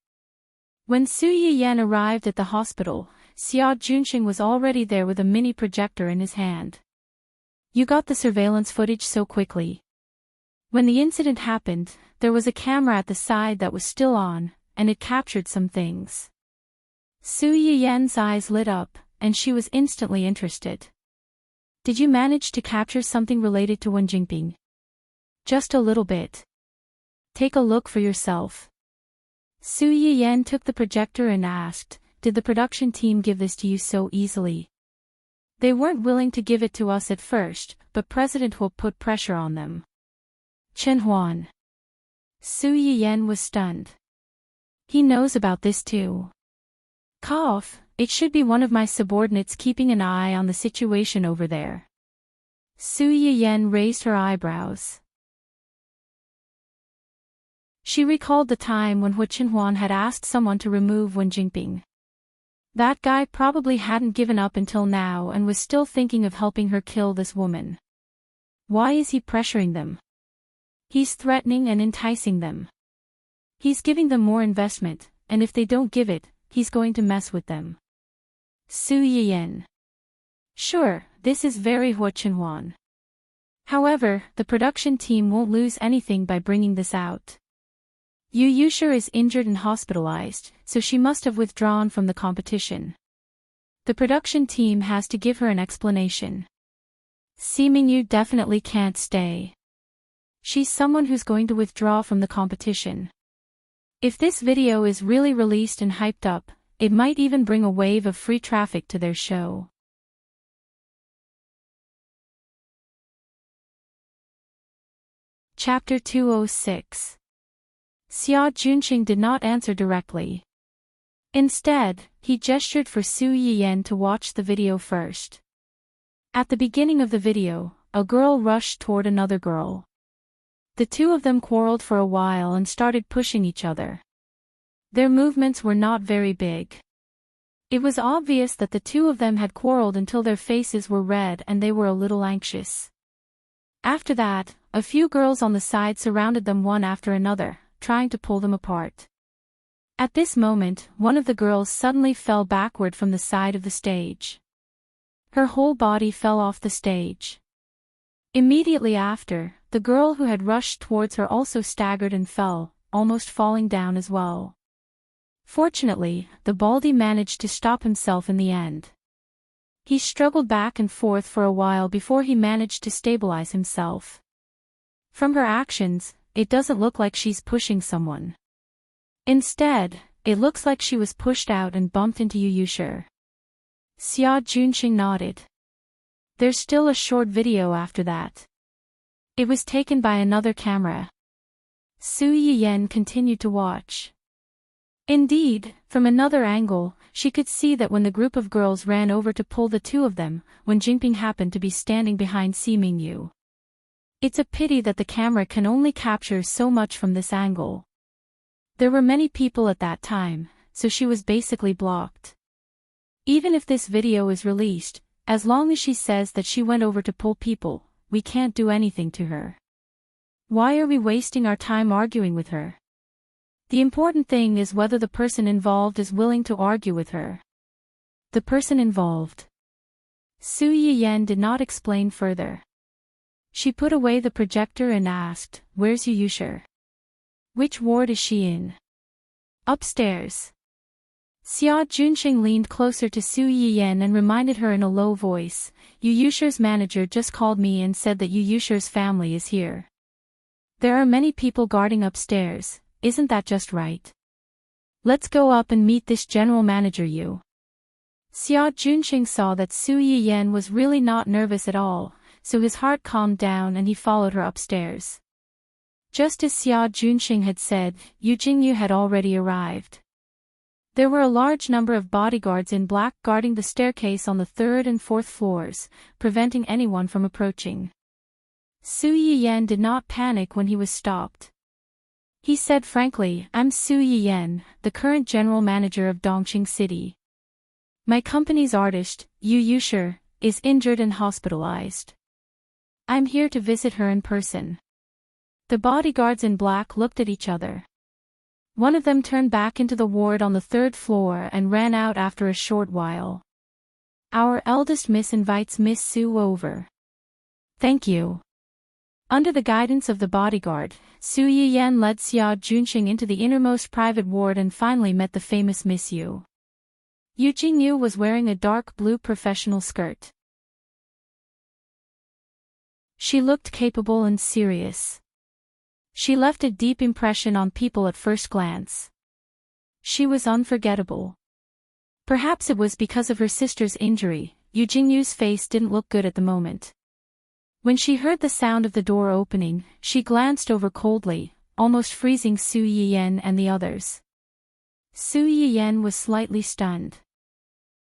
When Su Yiyan arrived at the hospital, Xia Junxing was already there with a mini projector in his hand. You got the surveillance footage so quickly. When the incident happened, there was a camera at the side that was still on, and it captured some things. Su Yiyan's eyes lit up, and she was instantly interested. Did you manage to capture something related to Wen Jingping? Just a little bit. Take a look for yourself. Su Yiyan took the projector and asked, did the production team give this to you so easily? They weren't willing to give it to us at first, but President Hu put pressure on them. Chen Huan. Su Yiyan was stunned. He knows about this too. Cough, it should be one of my subordinates keeping an eye on the situation over there. Su Yiyan raised her eyebrows. She recalled the time when Hu Chenhuan had asked someone to remove Wen Jingping. That guy probably hadn't given up until now and was still thinking of helping her kill this woman. Why is he pressuring them? He's threatening and enticing them. He's giving them more investment, and if they don't give it, he's going to mess with them. Su Yiyan. Sure, this is very Hu Chenhuan. However, the production team won't lose anything by bringing this out. Yu Yushir is injured and hospitalized, so she must have withdrawn from the competition. The production team has to give her an explanation. Si Mingyu definitely can't stay. She's someone who's going to withdraw from the competition. If this video is really released and hyped up, it might even bring a wave of free traffic to their show. Chapter 206. Xia Junxing did not answer directly. Instead, he gestured for Su Yiyan to watch the video first. At the beginning of the video, a girl rushed toward another girl. The two of them quarreled for a while and started pushing each other. Their movements were not very big. It was obvious that the two of them had quarreled until their faces were red and they were a little anxious. After that, a few girls on the side surrounded them one after another, trying to pull them apart. At this moment, one of the girls suddenly fell backward from the side of the stage. Her whole body fell off the stage. Immediately after, the girl who had rushed towards her also staggered and fell, almost falling down as well. Fortunately, the baldy managed to stop himself in the end. He struggled back and forth for a while before he managed to stabilize himself. From her actions, it doesn't look like she's pushing someone. Instead, it looks like she was pushed out and bumped into Yu Yushir. Xia Junxing nodded. There's still a short video after that. It was taken by another camera. Su Yiyan continued to watch. Indeed, from another angle, she could see that when the group of girls ran over to pull the two of them, Wen Jingping happened to be standing behind Si Mingyu. It's a pity that the camera can only capture so much from this angle. There were many people at that time, so she was basically blocked. Even if this video is released, as long as she says that she went over to pull people, we can't do anything to her. Why are we wasting our time arguing with her? The important thing is whether the person involved is willing to argue with her. The person involved. Su Yiyan did not explain further. She put away the projector and asked, "Where's Yu Yushir? Which ward is she in?" "Upstairs." Xia Junxing leaned closer to Su Yiyan and reminded her in a low voice, Yu Yusher's manager just called me and said that Yu Yusher's family is here. There are many people guarding upstairs, isn't that just right? Let's go up and meet this general manager Yu. Xia Junxing saw that Su Yiyan was really not nervous at all, so his heart calmed down and he followed her upstairs. Just as Xia Junxing had said, Yu Jingyu had already arrived. There were a large number of bodyguards in black guarding the staircase on the 3rd and 4th floors, preventing anyone from approaching. Su Yiyan did not panic when he was stopped. He said frankly, I'm Su Yiyan, the current general manager of Dongqing City. My company's artist, Yu Yusher, is injured and hospitalized. I'm here to visit her in person. The bodyguards in black looked at each other. One of them turned back into the ward on the 3rd floor and ran out after a short while. Our eldest miss invites Miss Su over. Thank you. Under the guidance of the bodyguard, Su Yiyan led Xia Junxing into the innermost private ward and finally met the famous Miss Yu. Yu Jingyu was wearing a dark blue professional skirt. She looked capable and serious. She left a deep impression on people at first glance. She was unforgettable. Perhaps it was because of her sister's injury, Yu Jingyu's face didn't look good at the moment. When she heard the sound of the door opening, she glanced over coldly, almost freezing Su Yiyan and the others. Su Yiyan was slightly stunned.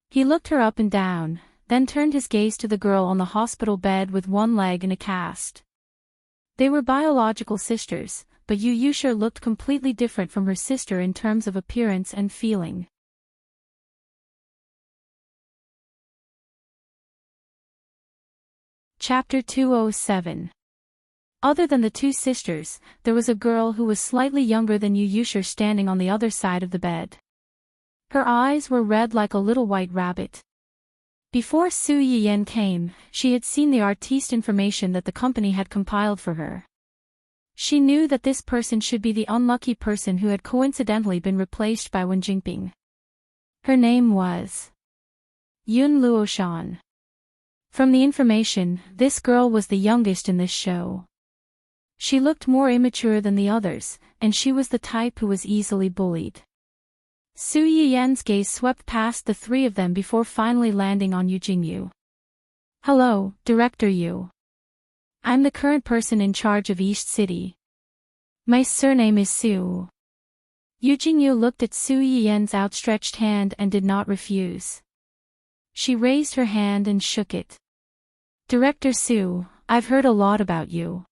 He looked her up and down, then turned his gaze to the girl on the hospital bed with one leg in a cast. They were biological sisters, but Yu Yusher looked completely different from her sister in terms of appearance and feeling. Chapter 207. Other than the two sisters, there was a girl who was slightly younger than Yu Yusher standing on the other side of the bed. Her eyes were red like a little white rabbit. Before Su Yiyan came, she had seen the artiste information that the company had compiled for her. She knew that this person should be the unlucky person who had coincidentally been replaced by Wen Jingping. Her name was Yun Luoshan. From the information, this girl was the youngest in this show. She looked more immature than the others, and she was the type who was easily bullied. Su Yiyan's gaze swept past the three of them before finally landing on Yu Jingyu. Hello, Director Yu. I'm the current person in charge of East City. My surname is Su. Yu Jingyu looked at Su Yiyan's outstretched hand and did not refuse. She raised her hand and shook it. Director Su, I've heard a lot about you.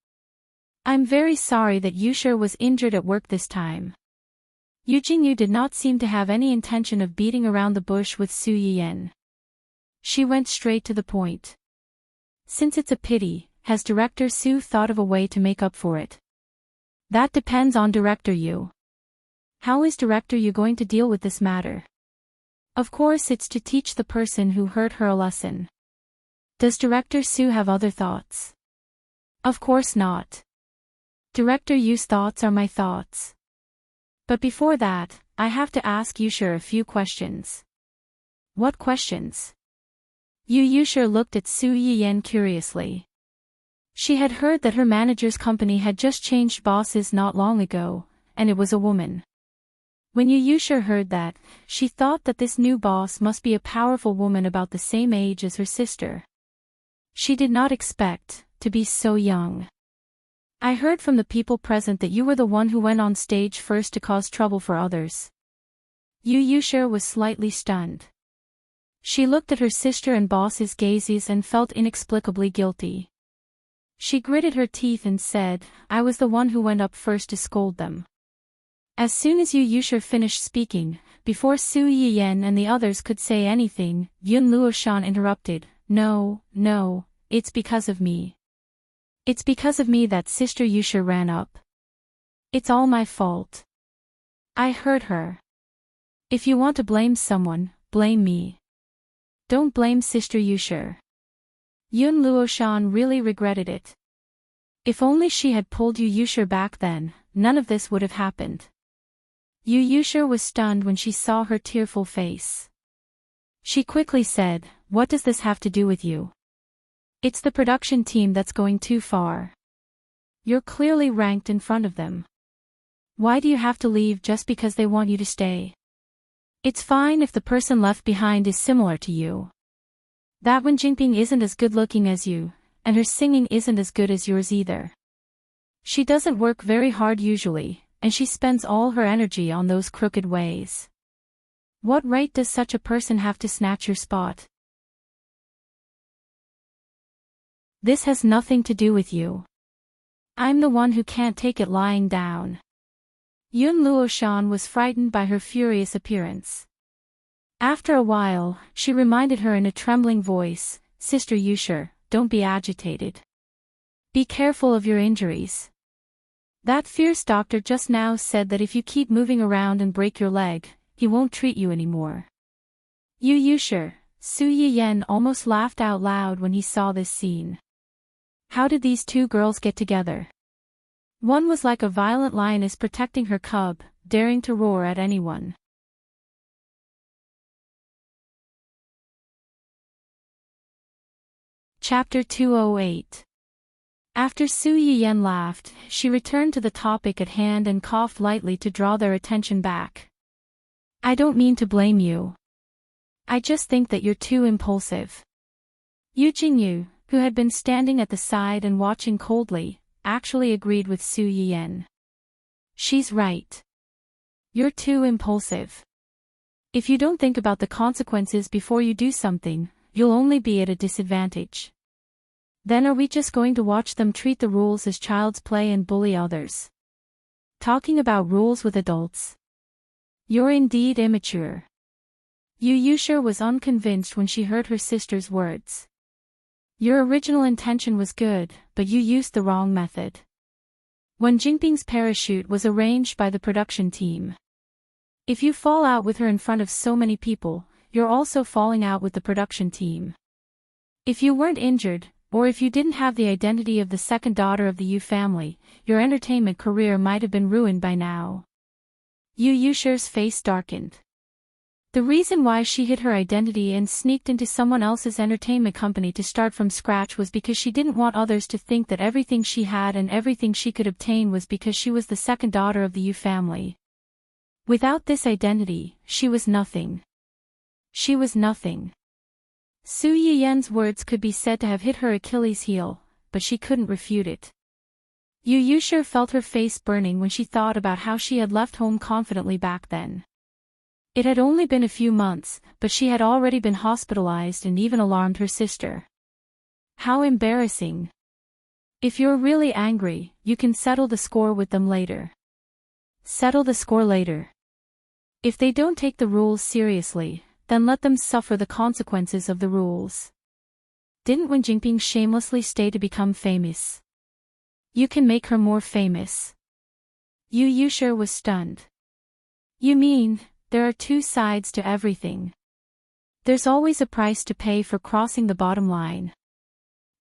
I'm very sorry that Yusher was injured at work this time. Yu Jingyu did not seem to have any intention of beating around the bush with Su Yiyan. She went straight to the point. Since it's a pity, has Director Su thought of a way to make up for it? That depends on Director Yu. How is Director Yu going to deal with this matter? Of course it's to teach the person who hurt her a lesson. Does Director Su have other thoughts? Of course not. Director Yu's thoughts are my thoughts. But before that, I have to ask Yusher a few questions. What questions? Yu Yusher looked at Su Yiyan curiously. She had heard that her manager's company had just changed bosses not long ago, and it was a woman. When Yu Yusher heard that, she thought that this new boss must be a powerful woman about the same age as her sister. She did not expect to be so young. I heard from the people present that you were the one who went on stage first to cause trouble for others. Yu Yusher was slightly stunned. She looked at her sister and boss's gazes and felt inexplicably guilty. She gritted her teeth and said, I was the one who went up first to scold them. As soon as Yu Yusher finished speaking, before Su Yiyan and the others could say anything, Yun Luoshan interrupted, No, it's because of me. It's because of me that Sister Yusher ran up. It's all my fault. I hurt her. If you want to blame someone, blame me. Don't blame Sister Yusher. Yun Luoshan really regretted it. If only she had pulled Yu Yusher back then, none of this would have happened. Yu Yusher was stunned when she saw her tearful face. She quickly said, "What does this have to do with you? It's the production team that's going too far. You're clearly ranked in front of them. Why do you have to leave just because they want you to stay? It's fine if the person left behind is similar to you. That Wen Jinping isn't as good looking as you, and her singing isn't as good as yours either. She doesn't work very hard usually, and she spends all her energy on those crooked ways. What right does such a person have to snatch your spot? This has nothing to do with you. I'm the one who can't take it lying down." Yun Luoshan was frightened by her furious appearance. After a while, she reminded her in a trembling voice, "Sister Yusher, don't be agitated. Be careful of your injuries. That fierce doctor just now said that if you keep moving around and break your leg, he won't treat you anymore." Yu Yusher, Su Yiyen almost laughed out loud when he saw this scene. How did these two girls get together? One was like a violent lioness protecting her cub, daring to roar at anyone. Chapter 208. After Su Yiyen laughed, she returned to the topic at hand and coughed lightly to draw their attention back. "I don't mean to blame you. I just think that you're too impulsive." Yu Jingyu, who had been standing at the side and watching coldly, actually agreed with Su Yiyen. "She's right. You're too impulsive. If you don't think about the consequences before you do something, you'll only be at a disadvantage. Then are we just going to watch them treat the rules as child's play and bully others? Talking about rules with adults. You're indeed immature." Yu Yusher was unconvinced when she heard her sister's words. "Your original intention was good, but you used the wrong method. Wen Jinping's parachute was arranged by the production team. If you fall out with her in front of so many people, you're also falling out with the production team. If you weren't injured, or if you didn't have the identity of the second daughter of the Yu family, your entertainment career might have been ruined by now." Yu Yusher's face darkened. The reason why she hid her identity and sneaked into someone else's entertainment company to start from scratch was because she didn't want others to think that everything she had and everything she could obtain was because she was the second daughter of the Yu family. Without this identity, she was nothing. She was nothing. Su Yiyen's words could be said to have hit her Achilles' heel, but she couldn't refute it. Yu Yusher felt her face burning when she thought about how she had left home confidently back then. It had only been a few months, but she had already been hospitalized and even alarmed her sister. How embarrassing. If you're really angry, you can settle the score with them later. Settle the score later. If they don't take the rules seriously, then let them suffer the consequences of the rules. Didn't Wen Jinping shamelessly stay to become famous? You can make her more famous. Yu Yusher was stunned. You mean, there are two sides to everything. There's always a price to pay for crossing the bottom line.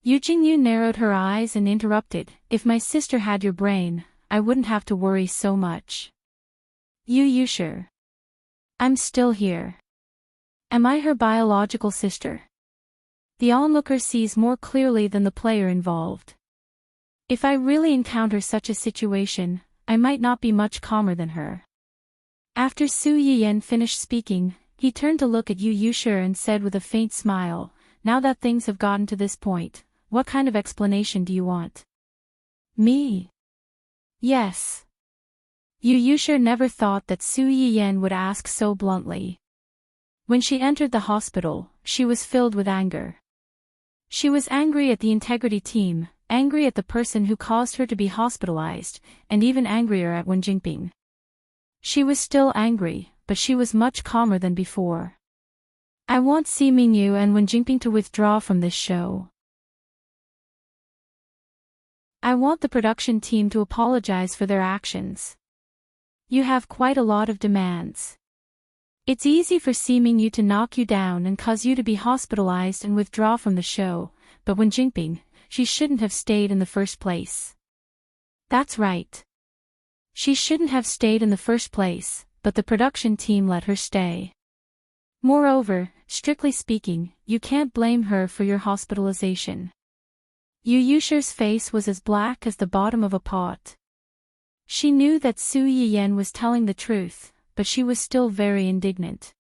Yu Jingyu narrowed her eyes and interrupted, "If my sister had your brain, I wouldn't have to worry so much." Yu Yusher. I'm still here. Am I her biological sister? The onlooker sees more clearly than the player involved. If I really encounter such a situation, I might not be much calmer than her. After Su Yiyen finished speaking, he turned to look at Yu Yusher and said with a faint smile, "Now that things have gotten to this point, what kind of explanation do you want?" Me? Yes. Yu Yusher never thought that Su Yiyen would ask so bluntly. When she entered the hospital, she was filled with anger. She was angry at the integrity team, angry at the person who caused her to be hospitalized, and even angrier at Wen Jinping. She was still angry, but she was much calmer than before. I want Si Mingyu and Wen Jinping to withdraw from this show. I want the production team to apologize for their actions. You have quite a lot of demands. It's easy for Si Mingyu to knock you down and cause you to be hospitalized and withdraw from the show, but Wen Jinping, she shouldn't have stayed in the first place. That's right. She shouldn't have stayed in the first place, but the production team let her stay. Moreover, strictly speaking, you can't blame her for your hospitalization. Yu Yusher's face was as black as the bottom of a pot. She knew that Su Yiyan was telling the truth, but she was still very indignant.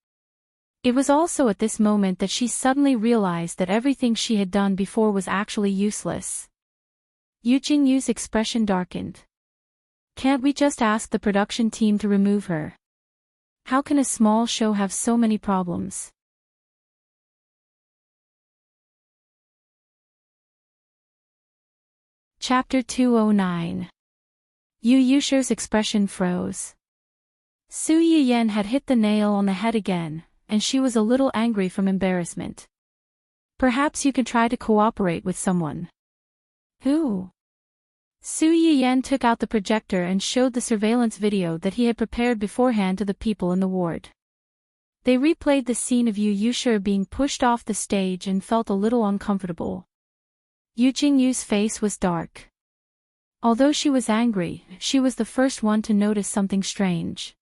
It was also at this moment that she suddenly realized that everything she had done before was actually useless. Yu Jingyu's expression darkened. Can't we just ask the production team to remove her? How can a small show have so many problems? Chapter 209. Yu Yusher's expression froze. Su Yiyan had hit the nail on the head again, and she was a little angry from embarrassment. Perhaps you can try to cooperate with someone. Who? Su Yiyan took out the projector and showed the surveillance video that he had prepared beforehand to the people in the ward. They replayed the scene of Yu Yusher being pushed off the stage and felt a little uncomfortable. Yu Jingyu's face was dark. Although she was angry, she was the first one to notice something strange.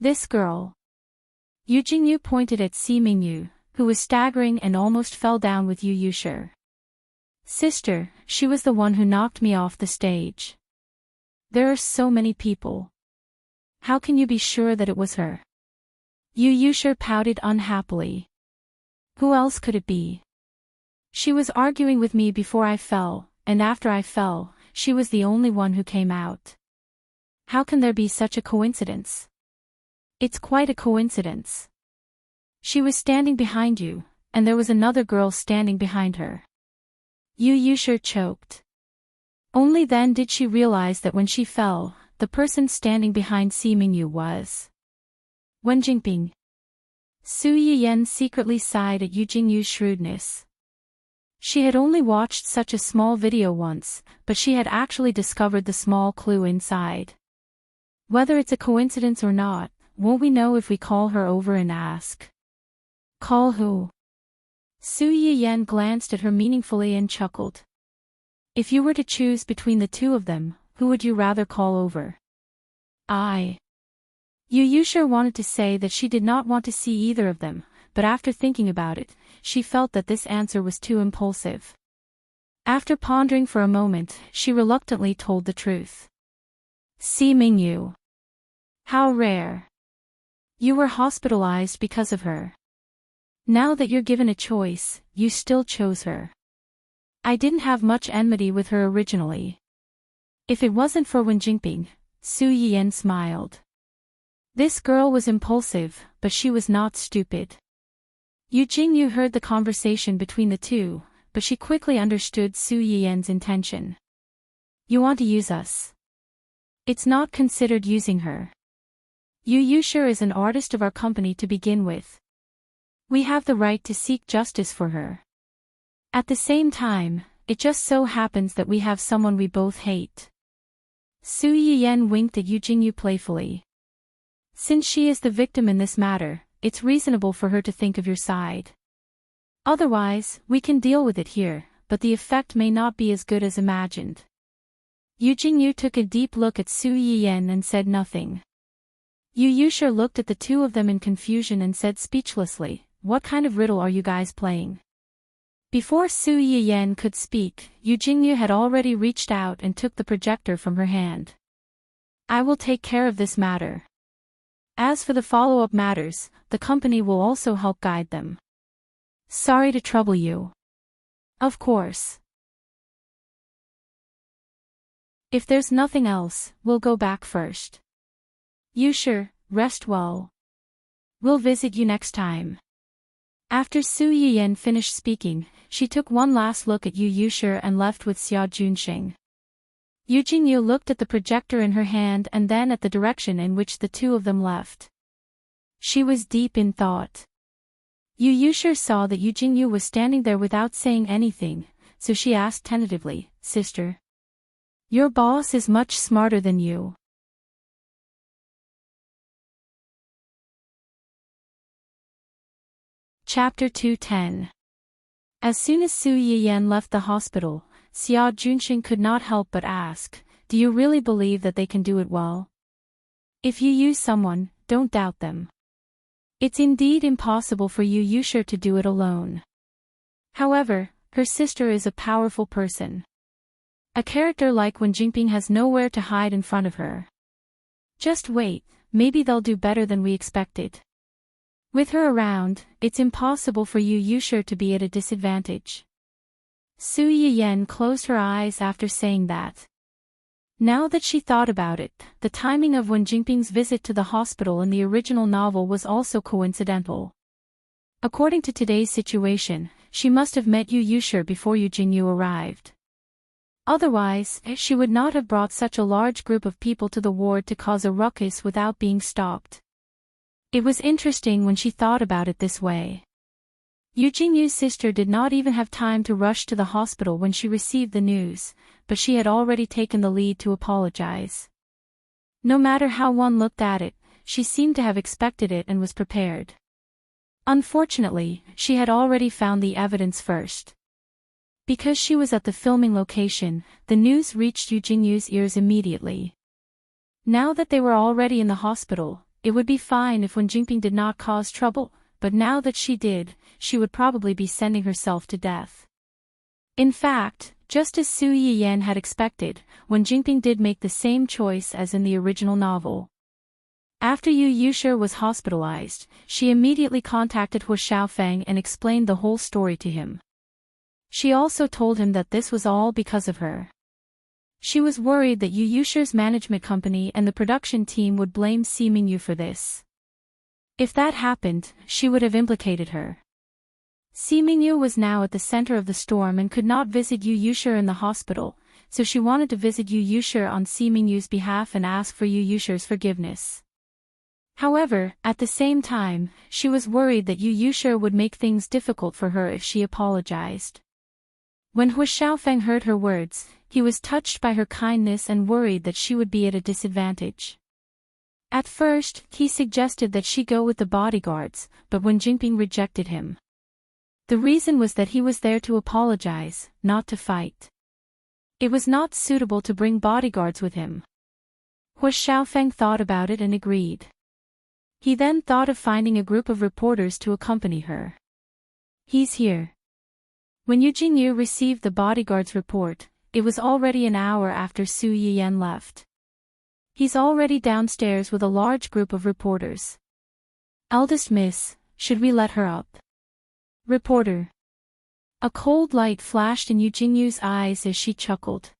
This girl. Yu Jingyu pointed at Si Mingyu, who was staggering and almost fell down with Yu Yusher. Sister, she was the one who knocked me off the stage. There are so many people. How can you be sure that it was her? Yu Yusher pouted unhappily. Who else could it be? She was arguing with me before I fell, and after I fell, she was the only one who came out. How can there be such a coincidence? It's quite a coincidence. She was standing behind you, and there was another girl standing behind her. Yu Yusher choked. Only then did she realize that when she fell, the person standing behind Si Mingyu was Wen Jingping. Su Yiyan secretly sighed at Yu Jingyu's shrewdness. She had only watched such a small video once, but she had actually discovered the small clue inside. Whether it's a coincidence or not, won't we know if we call her over and ask? Call who? Su Yiyan glanced at her meaningfully and chuckled. If you were to choose between the two of them, who would you rather call over? I. Yu Yusher wanted to say that she did not want to see either of them, but after thinking about it, she felt that this answer was too impulsive. After pondering for a moment, she reluctantly told the truth. Si Mingyu. How rare. You were hospitalized because of her. Now that you're given a choice, you still chose her. I didn't have much enmity with her originally. If it wasn't for Wen Jingping, Su Yiyan smiled. This girl was impulsive, but she was not stupid. Yu Jingyu heard the conversation between the two, but she quickly understood Su Yiyan's intention. You want to use us. It's not considered using her. Yu Yusher is an artist of our company to begin with. We have the right to seek justice for her. At the same time, it just so happens that we have someone we both hate. Su Yiyan winked at Yu Jingyu playfully. Since she is the victim in this matter, it's reasonable for her to think of your side. Otherwise, we can deal with it here, but the effect may not be as good as imagined. Yu Jingyu took a deep look at Su Yiyan and said nothing. Yu Yusher looked at the two of them in confusion and said speechlessly, "What kind of riddle are you guys playing?" Before Su Yiyan could speak, Yu Jingyu had already reached out and took the projector from her hand. I will take care of this matter. As for the follow-up matters, the company will also help guide them. Sorry to trouble you. Of course. If there's nothing else, we'll go back first. Yusher, rest well. We'll visit you next time. After Su Yiyan finished speaking, she took one last look at Yu Yusher and left with Xia Junxing. Yu Jingyu looked at the projector in her hand and then at the direction in which the two of them left. She was deep in thought. Yu Yusher saw that Yu Jingyu was standing there without saying anything, so she asked tentatively, Sister. Your boss is much smarter than you. Chapter 210. As soon as Su Yiyan left the hospital, Xia Junxing could not help but ask, do you really believe that they can do it well? If you use someone, don't doubt them. It's indeed impossible for Yu Yushir to do it alone. However, her sister is a powerful person. A character like Wen Jingping has nowhere to hide in front of her. Just wait, maybe they'll do better than we expected. With her around, it's impossible for Yu Yushir to be at a disadvantage. Su Yiyen closed her eyes after saying that. Now that she thought about it, the timing of Wen Jingping's visit to the hospital in the original novel was also coincidental. According to today's situation, she must have met Yu Yushir before Yu Jingyu arrived. Otherwise, she would not have brought such a large group of people to the ward to cause a ruckus without being stopped. It was interesting when she thought about it this way. Yu Jingyu's sister did not even have time to rush to the hospital when she received the news, but she had already taken the lead to apologize. No matter how one looked at it, she seemed to have expected it and was prepared. Unfortunately, she had already found the evidence first. Because she was at the filming location, the news reached Yu Jingyu's ears immediately. Now that they were already in the hospital, it would be fine if Wen Jingping did not cause trouble, but now that she did, she would probably be sending herself to death. In fact, just as Su Yiyen had expected, Wen Jingping did make the same choice as in the original novel. After Yu Yushir was hospitalized, she immediately contacted Hu Xiaofeng and explained the whole story to him. She also told him that this was all because of her. She was worried that Yu Yushir's management company and the production team would blame Si Mingyu for this. If that happened, she would have implicated her. Si Mingyu was now at the center of the storm and could not visit Yu Yushir in the hospital, so she wanted to visit Yu Yushir on Si Mingyu's behalf and ask for Yu Yushir's forgiveness. However, at the same time, she was worried that Yu Yushir would make things difficult for her if she apologized. When Hu Xiaofeng heard her words, he was touched by her kindness and worried that she would be at a disadvantage. At first, he suggested that she go with the bodyguards, but Wen Jingping rejected him. The reason was that he was there to apologize, not to fight. It was not suitable to bring bodyguards with him. Hu Xiaofeng thought about it and agreed. He then thought of finding a group of reporters to accompany her. He's here. When Yu Jingyu received the bodyguard's report, it was already an hour after Su Yiyen left. He's already downstairs with a large group of reporters. Eldest miss, should we let her up? Reporter. A cold light flashed in Yu Jingyu's eyes as she chuckled.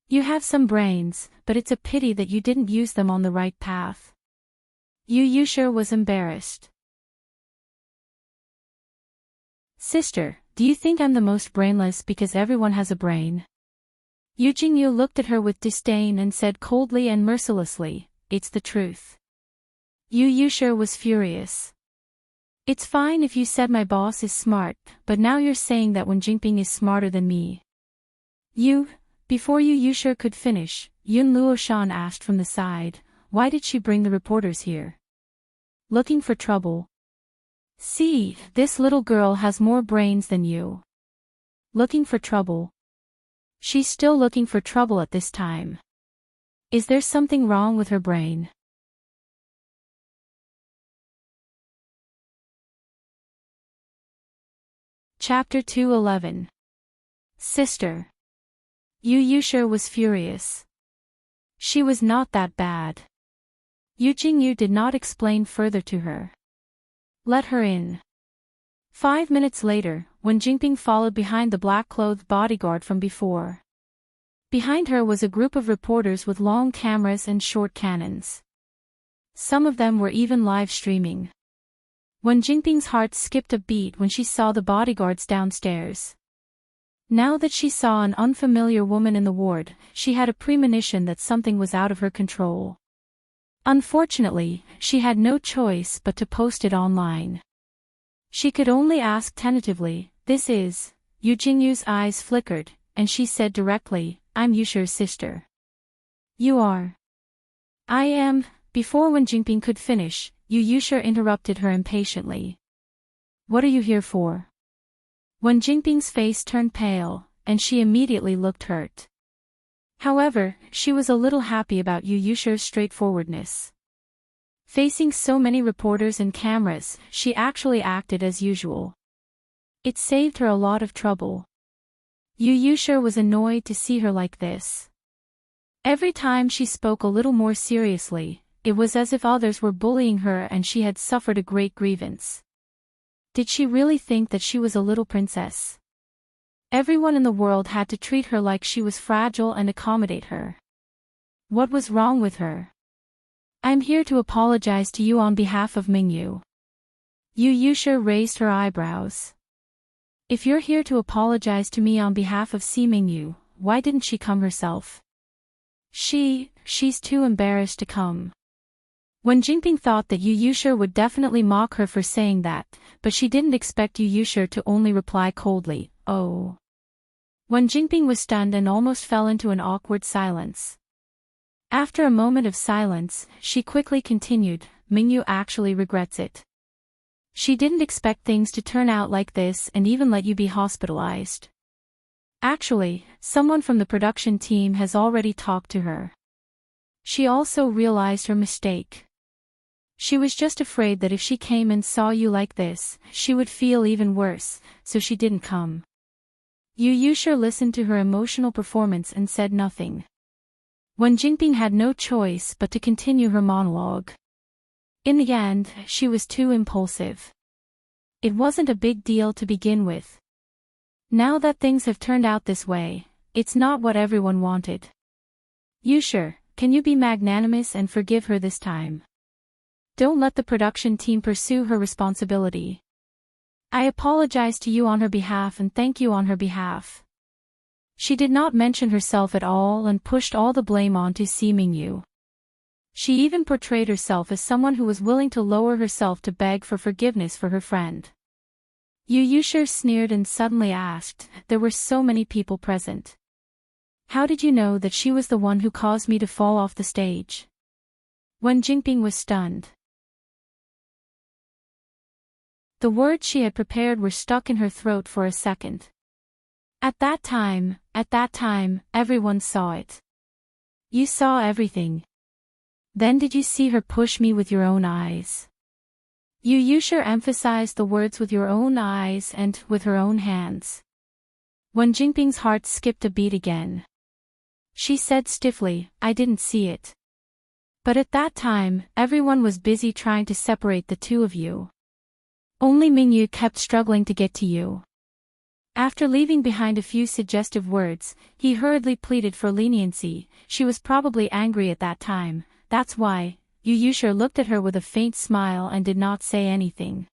You have some brains, but it's a pity that you didn't use them on the right path. Yu Yushir was embarrassed. Sister, do you think I'm the most brainless because everyone has a brain? Yu Jingyu looked at her with disdain and said coldly and mercilessly, it's the truth. Yu Yushir was furious. It's fine if you said my boss is smart, but now you're saying that Wen Jingping is smarter than me. Before Yu Yushir could finish, Yun Luoshan asked from the side, why did she bring the reporters here? Looking for trouble. See, this little girl has more brains than you. Looking for trouble. She's still looking for trouble at this time. Is there something wrong with her brain? Chapter 211. Sister. Yu Yushir was furious. She was not that bad. Yu Jingyu did not explain further to her. Let her in. 5 minutes later, Wen Jingping followed behind the black-clothed bodyguard from before. Behind her was a group of reporters with long cameras and short cannons. Some of them were even live streaming. Wen Jingping's heart skipped a beat when she saw the bodyguards downstairs. Now that she saw an unfamiliar woman in the ward, she had a premonition that something was out of her control. Unfortunately, she had no choice but to post it online. She could only ask tentatively, this is? Yu Jingyu's eyes flickered, and she said directly, I'm Yushir's sister. You are? I am. Before Wen Jingping could finish, Yu Yushir interrupted her impatiently. What are you here for? Wen Jingping's face turned pale, and she immediately looked hurt. However, she was a little happy about Yu Yushir's straightforwardness. Facing so many reporters and cameras, she actually acted as usual. It saved her a lot of trouble. Yu Yushir was annoyed to see her like this. Every time she spoke a little more seriously, it was as if others were bullying her and she had suffered a great grievance. Did she really think that she was a little princess? Everyone in the world had to treat her like she was fragile and accommodate her. What was wrong with her? I'm here to apologize to you on behalf of Mingyu. Yu Yushir raised her eyebrows. If you're here to apologize to me on behalf of Si Mingyu, why didn't she come herself? She's too embarrassed to come. Wen Jingping thought that Yu Yushir would definitely mock her for saying that, but she didn't expect Yu Yushir to only reply coldly, oh. Wen Jingping was stunned and almost fell into an awkward silence. After a moment of silence, she quickly continued, Mingyu actually regrets it. She didn't expect things to turn out like this and even let you be hospitalized. Actually, someone from the production team has already talked to her. She also realized her mistake. She was just afraid that if she came and saw you like this, she would feel even worse, so she didn't come. Yu Yushir listened to her emotional performance and said nothing. Wen Jingping had no choice but to continue her monologue. In the end, she was too impulsive. It wasn't a big deal to begin with. Now that things have turned out this way, it's not what everyone wanted. Yushir, can you be magnanimous and forgive her this time? Don't let the production team pursue her responsibility. I apologize to you on her behalf and thank you on her behalf. She did not mention herself at all and pushed all the blame onto Si Mingyu. She even portrayed herself as someone who was willing to lower herself to beg for forgiveness for her friend. Yu Yushir sneered and suddenly asked, there were so many people present. How did you know that she was the one who caused me to fall off the stage? Wen Jingping was stunned. The words she had prepared were stuck in her throat for a second. At that time, everyone saw it. You saw everything. Then did you see her push me with your own eyes? Yu Yushir emphasized the words with your own eyes and with her own hands. Wen Jingping's heart skipped a beat again. She said stiffly, I didn't see it. But at that time, everyone was busy trying to separate the two of you. Only Mingyu kept struggling to get to you. After leaving behind a few suggestive words, he hurriedly pleaded for leniency. She was probably angry at that time, that's why. Yu Yushir looked at her with a faint smile and did not say anything.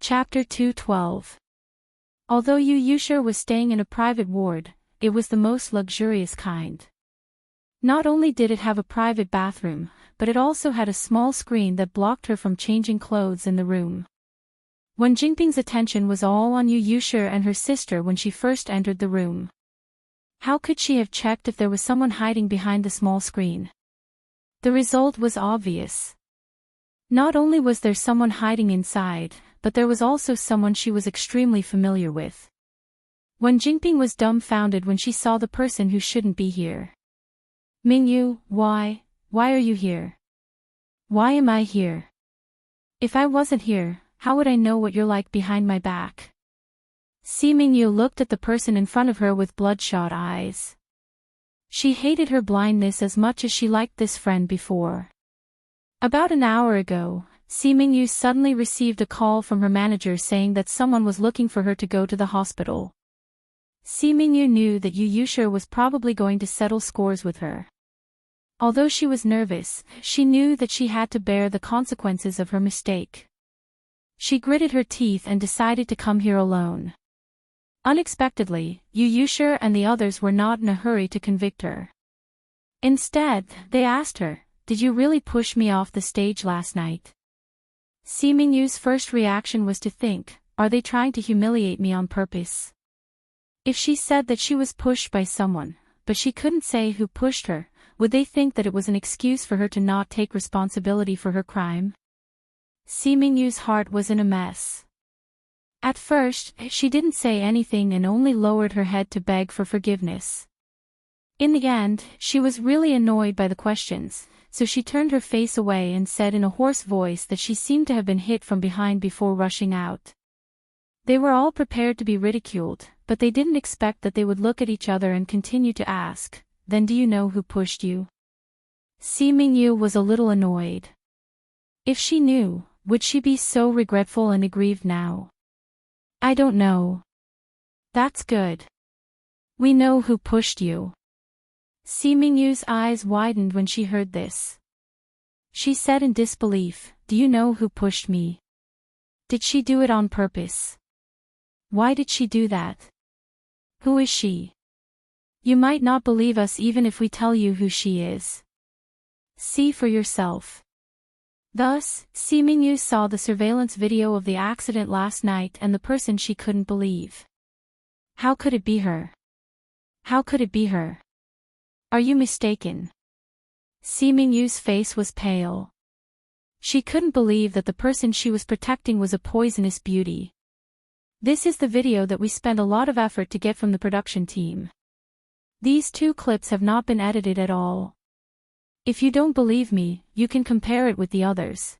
Chapter 212. Although Yu Yushir was staying in a private ward, it was the most luxurious kind. Not only did it have a private bathroom, but it also had a small screen that blocked her from changing clothes in the room. Wen Jingping's attention was all on Yu Yushir and her sister when she first entered the room. How could she have checked if there was someone hiding behind the small screen? The result was obvious. Not only was there someone hiding inside, but there was also someone she was extremely familiar with. Wen Jingping was dumbfounded when she saw the person who shouldn't be here. Mingyu, why are you here? Why am I here? If I wasn't here, how would I know what you're like behind my back? Si Mingyu looked at the person in front of her with bloodshot eyes. She hated her blindness as much as she liked this friend before. About an hour ago, Si Mingyu suddenly received a call from her manager saying that someone was looking for her to go to the hospital. Si Mingyu knew that Yu Yushir was probably going to settle scores with her. Although she was nervous, she knew that she had to bear the consequences of her mistake. She gritted her teeth and decided to come here alone. Unexpectedly, Yu Yushir and the others were not in a hurry to convict her. Instead, they asked her, did you really push me off the stage last night? Si Mingyu's first reaction was to think, are they trying to humiliate me on purpose? If she said that she was pushed by someone, but she couldn't say who pushed her, would they think that it was an excuse for her to not take responsibility for her crime? Si Mingyu's heart was in a mess. At first, she didn't say anything and only lowered her head to beg for forgiveness. In the end, she was really annoyed by the questions, so she turned her face away and said in a hoarse voice that she seemed to have been hit from behind before rushing out. They were all prepared to be ridiculed, but they didn't expect that they would look at each other and continue to ask, "Then do you know who pushed you?" Si Mingyu was a little annoyed. If she knew, would she be so regretful and aggrieved now? "I don't know." "That's good. We know who pushed you." Si Mingyu's eyes widened when she heard this. She said in disbelief, "Do you know who pushed me? Did she do it on purpose? Why did she do that? Who is she? You might not believe us even if we tell you who she is. See for yourself." Thus, Si Mingyu saw the surveillance video of the accident last night and the person she couldn't believe. How could it be her? How could it be her? Are you mistaken? Si Mingyu's face was pale. She couldn't believe that the person she was protecting was a poisonous beauty. This is the video that we spent a lot of effort to get from the production team. These 2 clips have not been edited at all. If you don't believe me, you can compare it with the others.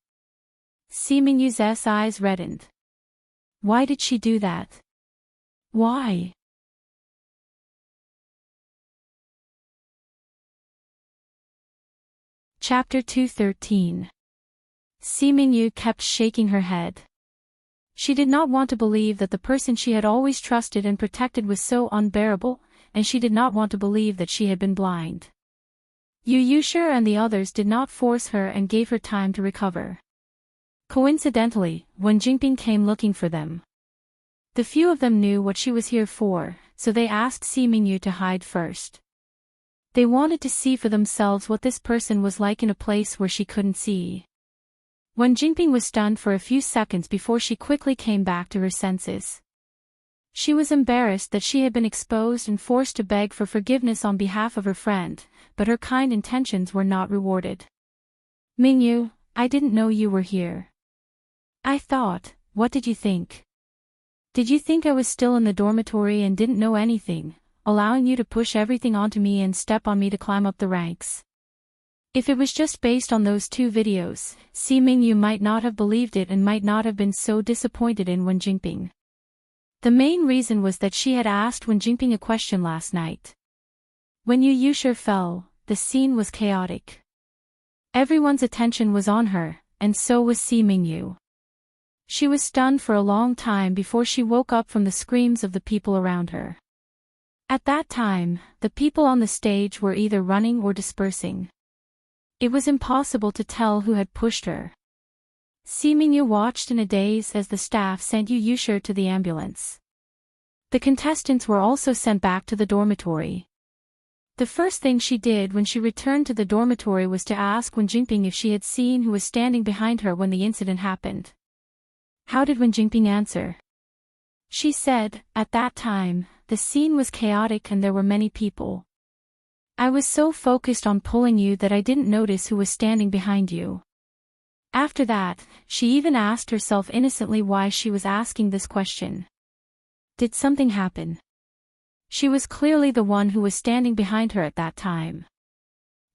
Si Mingyu's eyes reddened. Why did she do that? Why? Chapter 213. Si Mingyu kept shaking her head. She did not want to believe that the person she had always trusted and protected was so unbearable, and she did not want to believe that she had been blind. Yu Yushir and the others did not force her and gave her time to recover. Coincidentally, when Jinping came looking for them, the few of them knew what she was here for, so they asked Si Mingyu to hide first. They wanted to see for themselves what this person was like in a place where she couldn't see. When Jinping was stunned for a few seconds before she quickly came back to her senses. She was embarrassed that she had been exposed and forced to beg for forgiveness on behalf of her friend, but her kind intentions were not rewarded. "Mingyu, I didn't know you were here. I thought, what did you think? Did you think I was still in the dormitory and didn't know anything, allowing you to push everything onto me and step on me to climb up the ranks?" If it was just based on those 2 videos, Si Mingyu might not have believed it and might not have been so disappointed in Wen Jinping. The main reason was that she had asked Wen Jinping a question last night. When Yu Yushir fell, the scene was chaotic. Everyone's attention was on her, and so was Si Mingyu. She was stunned for a long time before she woke up from the screams of the people around her. At that time, the people on the stage were either running or dispersing. It was impossible to tell who had pushed her. Si Mingyu watched in a daze as the staff sent Yu Yushir to the ambulance. The contestants were also sent back to the dormitory. The first thing she did when she returned to the dormitory was to ask Wen Jinping if she had seen who was standing behind her when the incident happened. How did Wen Jinping answer? She said, "At that time, the scene was chaotic and there were many people. I was so focused on pulling you that I didn't notice who was standing behind you." After that, she even asked herself innocently why she was asking this question. Did something happen? She was clearly the one who was standing behind her at that time.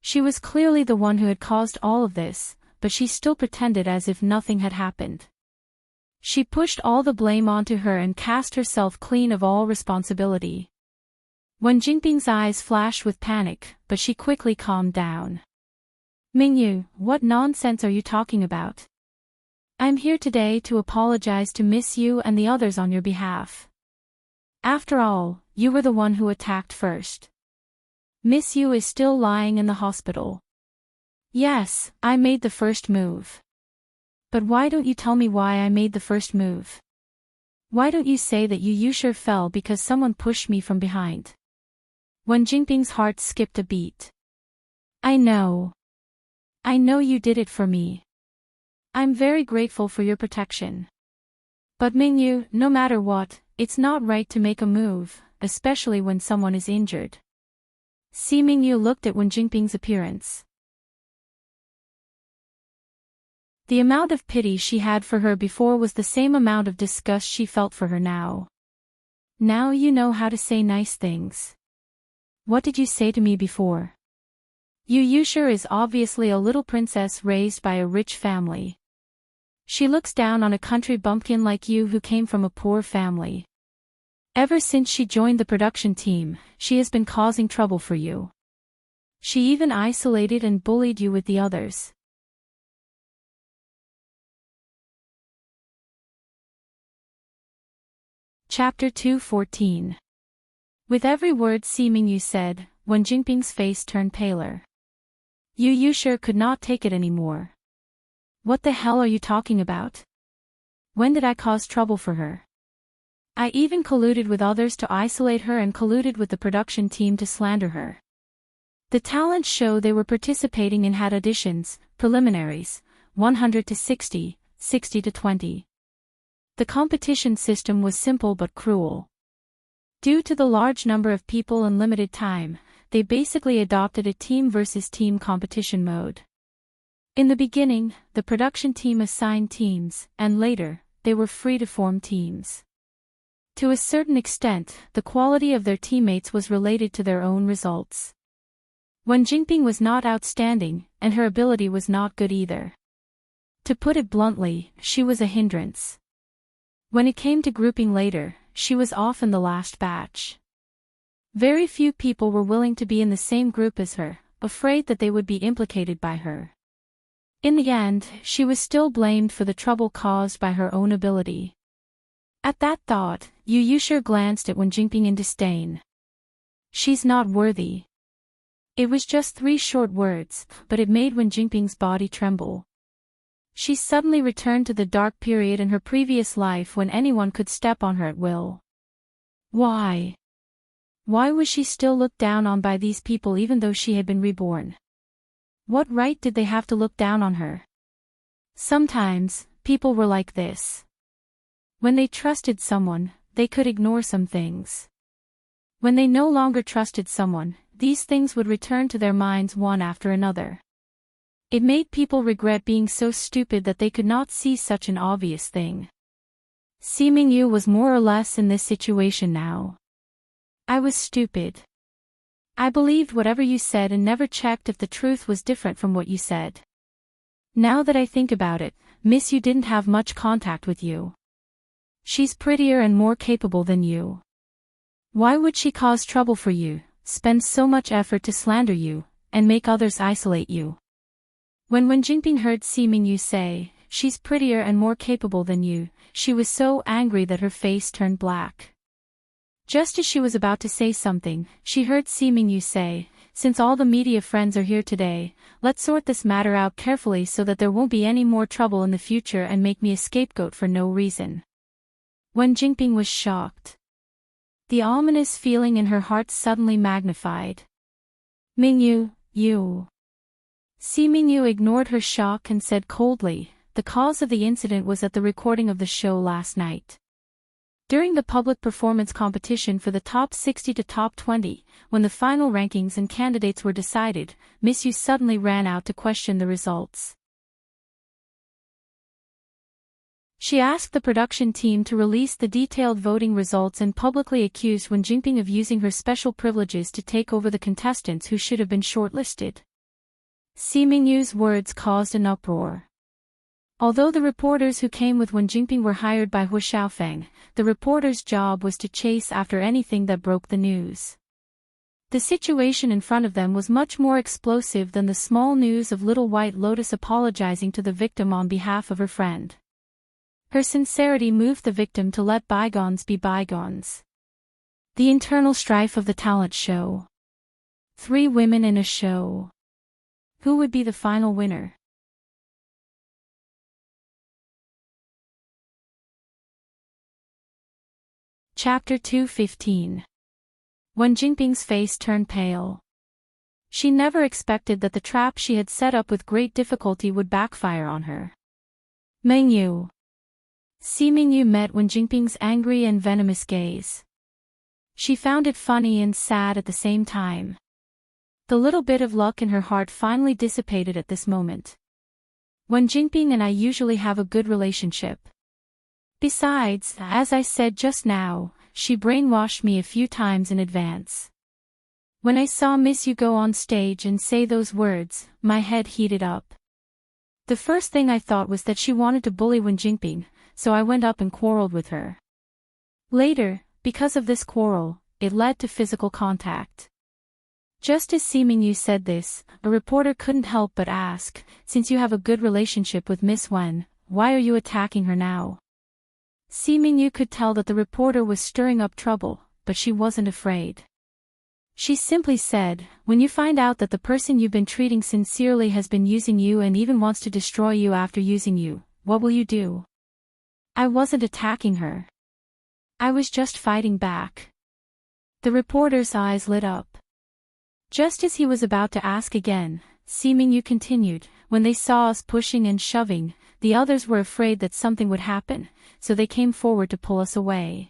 She was clearly the one who had caused all of this, but she still pretended as if nothing had happened. She pushed all the blame onto her and cast herself clean of all responsibility. Wen Jinping's eyes flashed with panic, but she quickly calmed down. "Mingyu, what nonsense are you talking about? I'm here today to apologize to Miss Yu and the others on your behalf. After all, you were the one who attacked first. Miss Yu is still lying in the hospital. Yes, I made the first move. But why don't you tell me why I made the first move? Why don't you say that Yu Yushir fell because someone pushed me from behind?" Wen Jinping's heart skipped a beat. I know you did it for me. I'm very grateful for your protection. But Mingyu, no matter what, it's not right to make a move, especially when someone is injured." Si Mingyu looked at Wen Jinping's appearance. The amount of pity she had for her before was the same amount of disgust she felt for her now. "Now you know how to say nice things. What did you say to me before? Yu Yushir is obviously a little princess raised by a rich family. She looks down on a country bumpkin like you who came from a poor family. Ever since she joined the production team, she has been causing trouble for you. She even isolated and bullied you with the others. Chapter 2:14. With every word Siming Yu said, Wen Jingping's face turned paler. Yu Yushir could not take it anymore. What the hell are you talking about? When did I cause trouble for her? I even colluded with others to isolate her and colluded with the production team to slander her. The talent show they were participating in had auditions, preliminaries, 100 to 60, 60 to 20. The competition system was simple but cruel. Due to the large number of people and limited time, they basically adopted a team versus team competition mode. In the beginning, the production team assigned teams, and later, they were free to form teams. To a certain extent, the quality of their teammates was related to their own results. Wen Jingping was not outstanding, and her ability was not good either. To put it bluntly, she was a hindrance. When it came to grouping later, she was often the last batch. Very few people were willing to be in the same group as her, afraid that they would be implicated by her. In the end, she was still blamed for the trouble caused by her own ability. At that thought, Yu Yushir glanced at Wen Jingping in disdain. She's not worthy. It was just 3 short words, but it made Wen Jingping's body tremble. She suddenly returned to the dark period in her previous life when anyone could step on her at will. Why? Why was she still looked down on by these people even though she had been reborn? What right did they have to look down on her? Sometimes, people were like this. When they trusted someone, they could ignore some things. When they no longer trusted someone, these things would return to their minds one after another. It made people regret being so stupid that they could not see such an obvious thing. Siming Yu was more or less in this situation now. I was stupid. I believed whatever you said and never checked if the truth was different from what you said. Now that I think about it, Miss Yu didn't have much contact with you. She's prettier and more capable than you. Why would she cause trouble for you, spend so much effort to slander you, and make others isolate you? When Wen Jingping heard Siming Yu say, she's prettier and more capable than you, she was so angry that her face turned black. Just as she was about to say something, she heard Siming Yu say, since all the media friends are here today, let's sort this matter out carefully so that there won't be any more trouble in the future and make me a scapegoat for no reason. Wen Jingping was shocked. The ominous feeling in her heart suddenly magnified. Mingyu, you. Siming Yu ignored her shock and said coldly, the cause of the incident was at the recording of the show last night. During the public performance competition for the top 60 to top 20, when the final rankings and candidates were decided, Miss Yu suddenly ran out to question the results. She asked the production team to release the detailed voting results and publicly accused Wen Jingping of using her special privileges to take over the contestants who should have been shortlisted. Siming Yu's words caused an uproar. Although the reporters who came with Wen Jingping were hired by Hu Xiaofeng, the reporters' job was to chase after anything that broke the news. The situation in front of them was much more explosive than the small news of Little White Lotus apologizing to the victim on behalf of her friend. Her sincerity moved the victim to let bygones be bygones. The internal strife of the talent show. 3 women in a show. Who would be the final winner? Chapter 2:15. Wen Jingping's face turned pale. She never expected that the trap she had set up with great difficulty would backfire on her. Mengyu. Siming Yu met Wen Jingping's angry and venomous gaze. She found it funny and sad at the same time. The little bit of luck in her heart finally dissipated at this moment. Wen Jingping and I usually have a good relationship. Besides, as I said just now, she brainwashed me a few times in advance. When I saw Miss Yu go on stage and say those words, my head heated up. The first thing I thought was that she wanted to bully Wen Jinping, so I went up and quarreled with her. Later, because of this quarrel, it led to physical contact. Just as Siming Yu said this, a reporter couldn't help but ask, since you have a good relationship with Miss Wen, why are you attacking her now? Siming Yu could tell that the reporter was stirring up trouble, but she wasn't afraid. She simply said, when you find out that the person you've been treating sincerely has been using you and even wants to destroy you after using you, what will you do? I wasn't attacking her. I was just fighting back. The reporter's eyes lit up. Just as he was about to ask again, Siming Yu continued, when they saw us pushing and shoving, the others were afraid that something would happen, so they came forward to pull us away.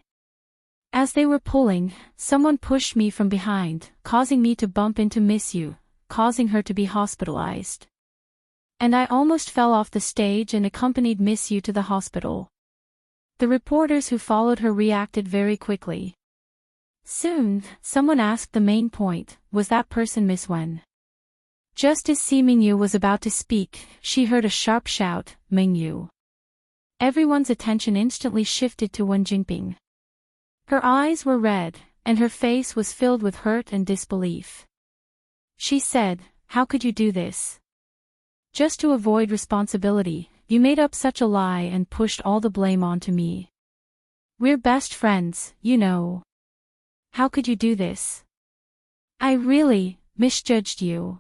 As they were pulling, someone pushed me from behind, causing me to bump into Miss Yu, causing her to be hospitalized. And I almost fell off the stage and accompanied Miss Yu to the hospital. The reporters who followed her reacted very quickly. Soon, someone asked the main point, was that person Miss Wen? Just as Siming Yu was about to speak, she heard a sharp shout, Ming Yu. Everyone's attention instantly shifted to Wen Jinping. Her eyes were red, and her face was filled with hurt and disbelief. She said, how could you do this? Just to avoid responsibility, you made up such a lie and pushed all the blame onto me. We're best friends, you know. How could you do this? I really misjudged you.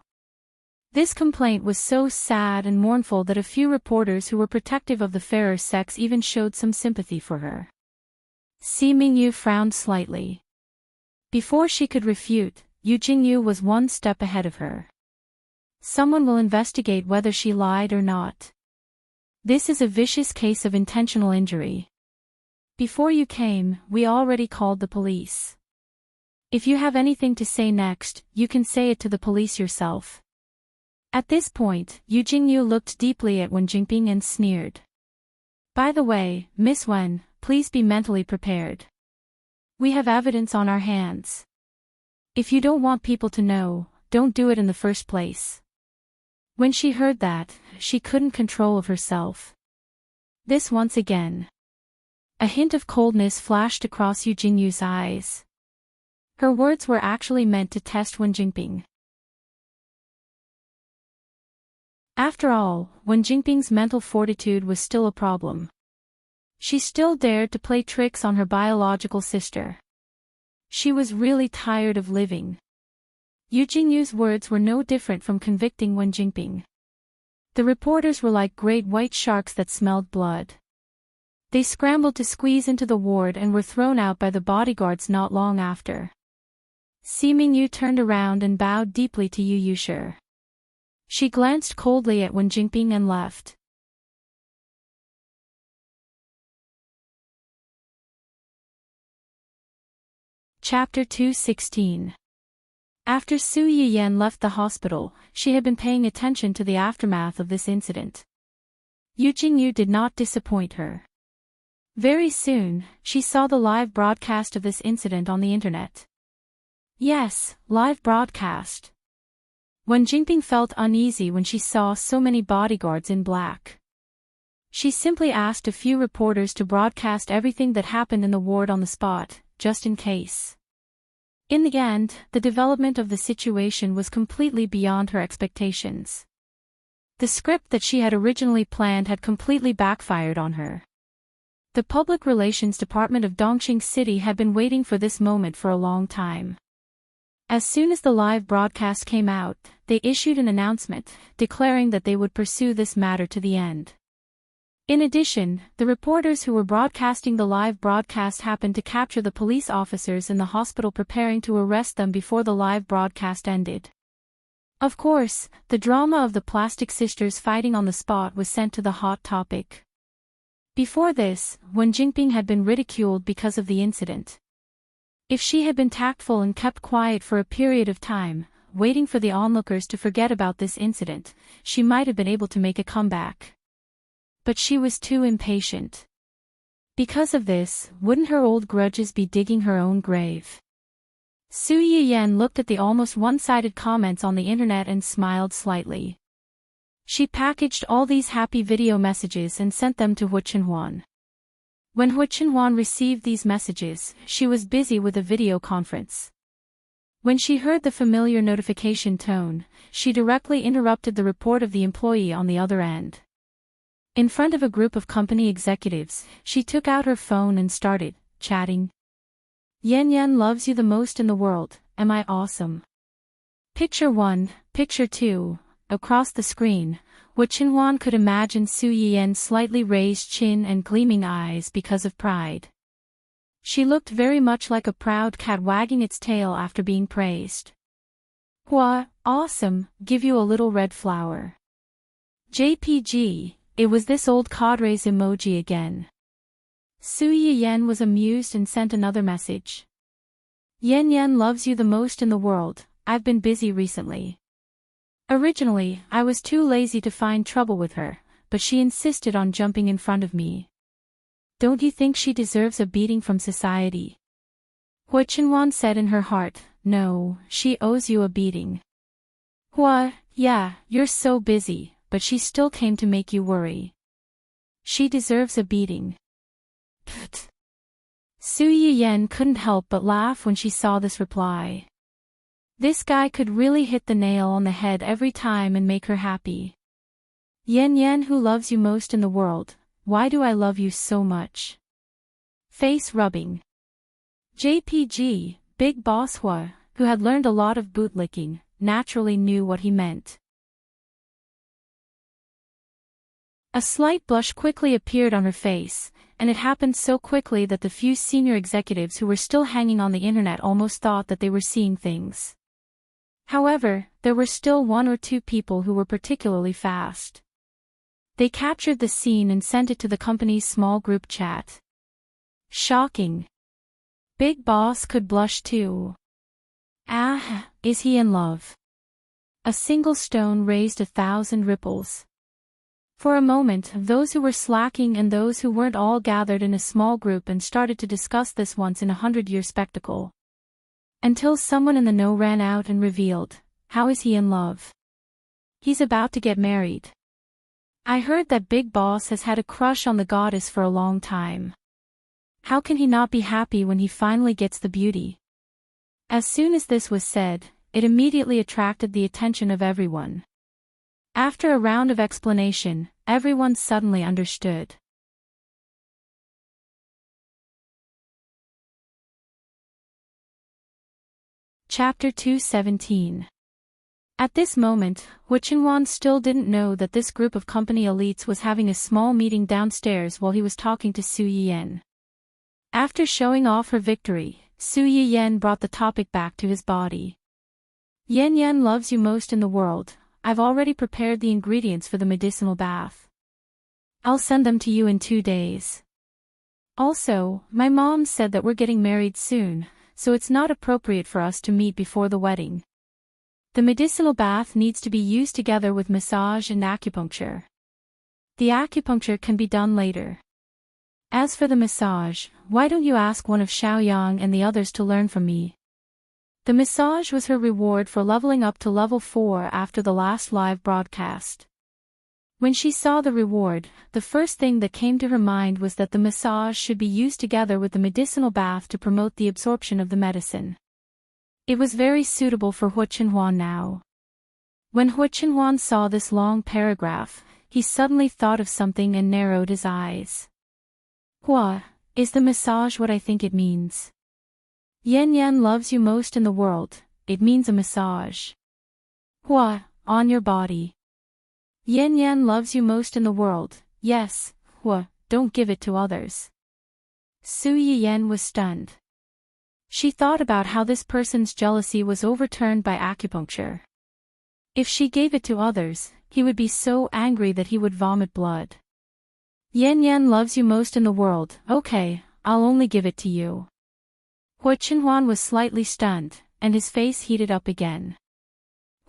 This complaint was so sad and mournful that a few reporters who were protective of the fairer sex even showed some sympathy for her. Siming Yu frowned slightly. Before she could refute, Yu Jingyu was one step ahead of her. Someone will investigate whether she lied or not. This is a vicious case of intentional injury. Before you came, we already called the police. If you have anything to say next, you can say it to the police yourself. At this point, Yu Jingyu looked deeply at Wen Jinping and sneered. By the way, Miss Wen, please be mentally prepared. We have evidence on our hands. If you don't want people to know, don't do it in the first place. When she heard that, she couldn't control of herself. This once again. A hint of coldness flashed across Yu Jingyu's eyes. Her words were actually meant to test Wen Jinping. After all, Wen Jinping's mental fortitude was still a problem. She still dared to play tricks on her biological sister. She was really tired of living. Yu Jingyu's words were no different from convicting Wen Jinping. The reporters were like great white sharks that smelled blood. They scrambled to squeeze into the ward and were thrown out by the bodyguards not long after. Siming Yu turned around and bowed deeply to Yu Yushi. She glanced coldly at Wen Jinping and left. Chapter 216. After Su Yiyan left the hospital, she had been paying attention to the aftermath of this incident. Yu Jingyu did not disappoint her. Very soon, she saw the live broadcast of this incident on the internet. Yes, live broadcast. Wen Jinping felt uneasy when she saw so many bodyguards in black. She simply asked a few reporters to broadcast everything that happened in the ward on the spot, just in case. In the end, the development of the situation was completely beyond her expectations. The script that she had originally planned had completely backfired on her. The Public Relations Department of Dongqing City had been waiting for this moment for a long time. As soon as the live broadcast came out, they issued an announcement, declaring that they would pursue this matter to the end. In addition, the reporters who were broadcasting the live broadcast happened to capture the police officers in the hospital preparing to arrest them before the live broadcast ended. Of course, the drama of the plastic sisters fighting on the spot was sent to the hot topic. Before this, Wen Jinping had been ridiculed because of the incident. If she had been tactful and kept quiet for a period of time, waiting for the onlookers to forget about this incident, she might have been able to make a comeback. But she was too impatient. Because of this, wouldn't her old grudges be digging her own grave? Su Yiyan looked at the almost one-sided comments on the internet and smiled slightly. She packaged all these happy video messages and sent them to Hu Chenhuan. When Hu Chenhuan received these messages, she was busy with a video conference. When she heard the familiar notification tone, she directly interrupted the report of the employee on the other end. In front of a group of company executives, she took out her phone and started chatting. Yan Yan loves you the most in the world, am I awesome? Picture 1, Picture 2, across the screen, Hu Chenhuan could imagine Su Yiyan's slightly raised chin and gleaming eyes because of pride. She looked very much like a proud cat wagging its tail after being praised. Hua, awesome, give you a little red flower. JPG, it was this old cadre's emoji again. Su Yiyan was amused and sent another message. Yan Yan loves you the most in the world, I've been busy recently. Originally, I was too lazy to find trouble with her, but she insisted on jumping in front of me. Don't you think she deserves a beating from society? Hu Chenhuan said in her heart, no, she owes you a beating. Hua, yeah, you're so busy, but she still came to make you worry. She deserves a beating. Su Yiyan couldn't help but laugh when she saw this reply. This guy could really hit the nail on the head every time and make her happy. Yan Yan, who loves you most in the world, why do I love you so much? Face rubbing. JPG, Big Boss Hua, who had learned a lot of bootlicking, naturally knew what he meant. A slight blush quickly appeared on her face, and it happened so quickly that the few senior executives who were still hanging on the internet almost thought that they were seeing things. However, there were still 1 or 2 people who were particularly fast. They captured the scene and sent it to the company's small group chat. Shocking. Big Boss could blush too. Ah, is he in love? A single stone raised 1,000 ripples. For a moment, those who were slacking and those who weren't all gathered in a small group and started to discuss this once-in-a-100-year spectacle. Until someone in the know ran out and revealed, how is he in love? He's about to get married. I heard that Big Boss has had a crush on the goddess for a long time. How can he not be happy when he finally gets the beauty? As soon as this was said, it immediately attracted the attention of everyone. After a round of explanation, everyone suddenly understood. Chapter 217. At this moment, Hu Chenhuan still didn't know that this group of company elites was having a small meeting downstairs while he was talking to Su Yiyan. After showing off her victory, Su Yiyan brought the topic back to his body. Yan Yan loves you most in the world. I've already prepared the ingredients for the medicinal bath. I'll send them to you in 2 days. Also, my mom said that we're getting married soon, so it's not appropriate for us to meet before the wedding. The medicinal bath needs to be used together with massage and acupuncture. The acupuncture can be done later. As for the massage, why don't you ask one of Xiaoyang and the others to learn from me? The massage was her reward for leveling up to level 4 after the last live broadcast. When she saw the reward, the first thing that came to her mind was that the massage should be used together with the medicinal bath to promote the absorption of the medicine. It was very suitable for Hu Chenhuan now. When Hu Chenhuan saw this long paragraph, he suddenly thought of something and narrowed his eyes. Hua, is the massage what I think it means? Yan Yan loves you most in the world, it means a massage. Hua, on your body. Yan Yan loves you most in the world, yes, Hua, don't give it to others. Su Yiyan was stunned. She thought about how this person's jealousy was overturned by acupuncture. If she gave it to others, he would be so angry that he would vomit blood. Yan Yan loves you most in the world, okay, I'll only give it to you. Hu Chenhuan was slightly stunned, and his face heated up again.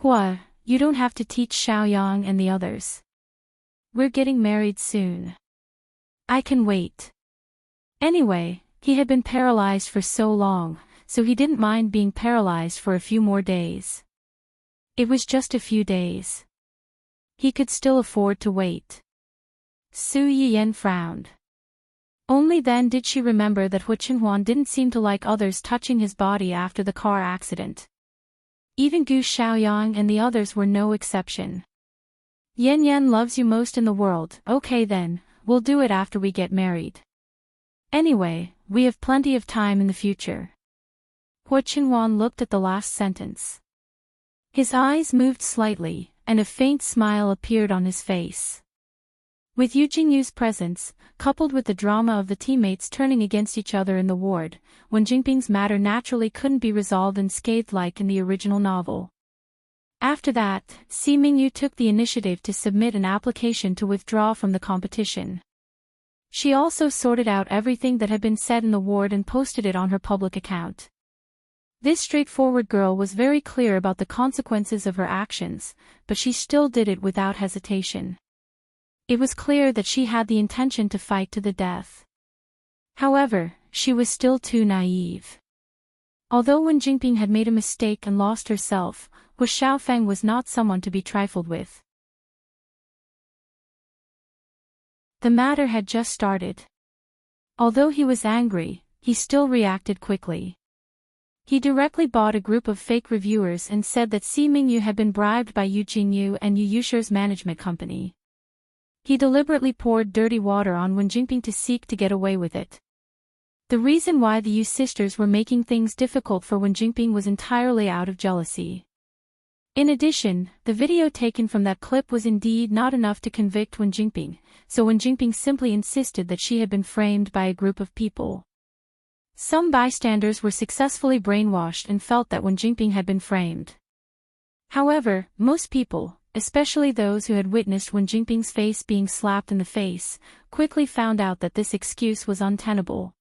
Hua, you don't have to teach Xiaoyang and the others. We're getting married soon. I can wait. Anyway, he had been paralyzed for so long, so he didn't mind being paralyzed for a few more days. It was just a few days. He could still afford to wait. Su Yiyan frowned. Only then did she remember that Hu Qinhuan didn't seem to like others touching his body after the car accident. Even Gu Xiaoyang and the others were no exception. Yan Yan loves you most in the world. Okay then, we'll do it after we get married. Anyway, we have plenty of time in the future. Hu Qinhuan looked at the last sentence. His eyes moved slightly, and a faint smile appeared on his face. With Yu Jingyu's presence, coupled with the drama of the teammates turning against each other in the ward, Wen Jinping's matter naturally couldn't be resolved unscathed like in the original novel. After that, Si Mingyu took the initiative to submit an application to withdraw from the competition. She also sorted out everything that had been said in the ward and posted it on her public account. This straightforward girl was very clear about the consequences of her actions, but she still did it without hesitation. It was clear that she had the intention to fight to the death. However, she was still too naive. Although Wen Jinping had made a mistake and lost herself, Hu Xiaofeng was not someone to be trifled with. The matter had just started. Although he was angry, he still reacted quickly. He directly bought a group of fake reviewers and said that Si Mingyu had been bribed by Yu Jingyu and Yu Yusher's management company. He deliberately poured dirty water on Wen Jinping to seek to get away with it. The reason why the Yu sisters were making things difficult for Wen Jinping was entirely out of jealousy. In addition, the video taken from that clip was indeed not enough to convict Wen Jinping, so Wen Jinping simply insisted that she had been framed by a group of people. Some bystanders were successfully brainwashed and felt that Wen Jinping had been framed. However, most people, especially those who had witnessed Wen Jinping's face being slapped in the face, quickly found out that this excuse was untenable.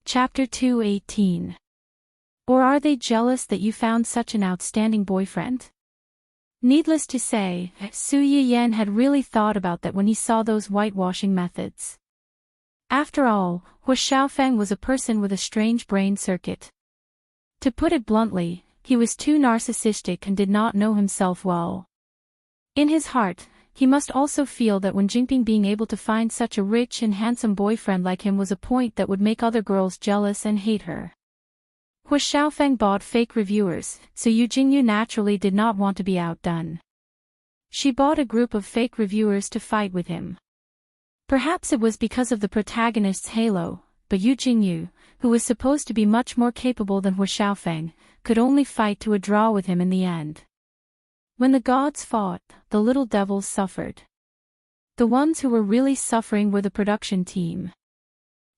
Chapter 218. Or are they jealous that you found such an outstanding boyfriend? Needless to say, Su Yiyan had really thought about that when he saw those whitewashing methods. After all, Hu Xiaofeng was a person with a strange brain circuit. To put it bluntly, he was too narcissistic and did not know himself well. In his heart, he must also feel that Wen Jinping being able to find such a rich and handsome boyfriend like him was a point that would make other girls jealous and hate her. Hu Xiaofeng bought fake reviewers, so Yu Jingyu naturally did not want to be outdone. She bought a group of fake reviewers to fight with him. Perhaps it was because of the protagonist's halo, but Yu Jingyu, who was supposed to be much more capable than Hu Xiaofeng, could only fight to a draw with him in the end. When the gods fought, the little devils suffered. The ones who were really suffering were the production team.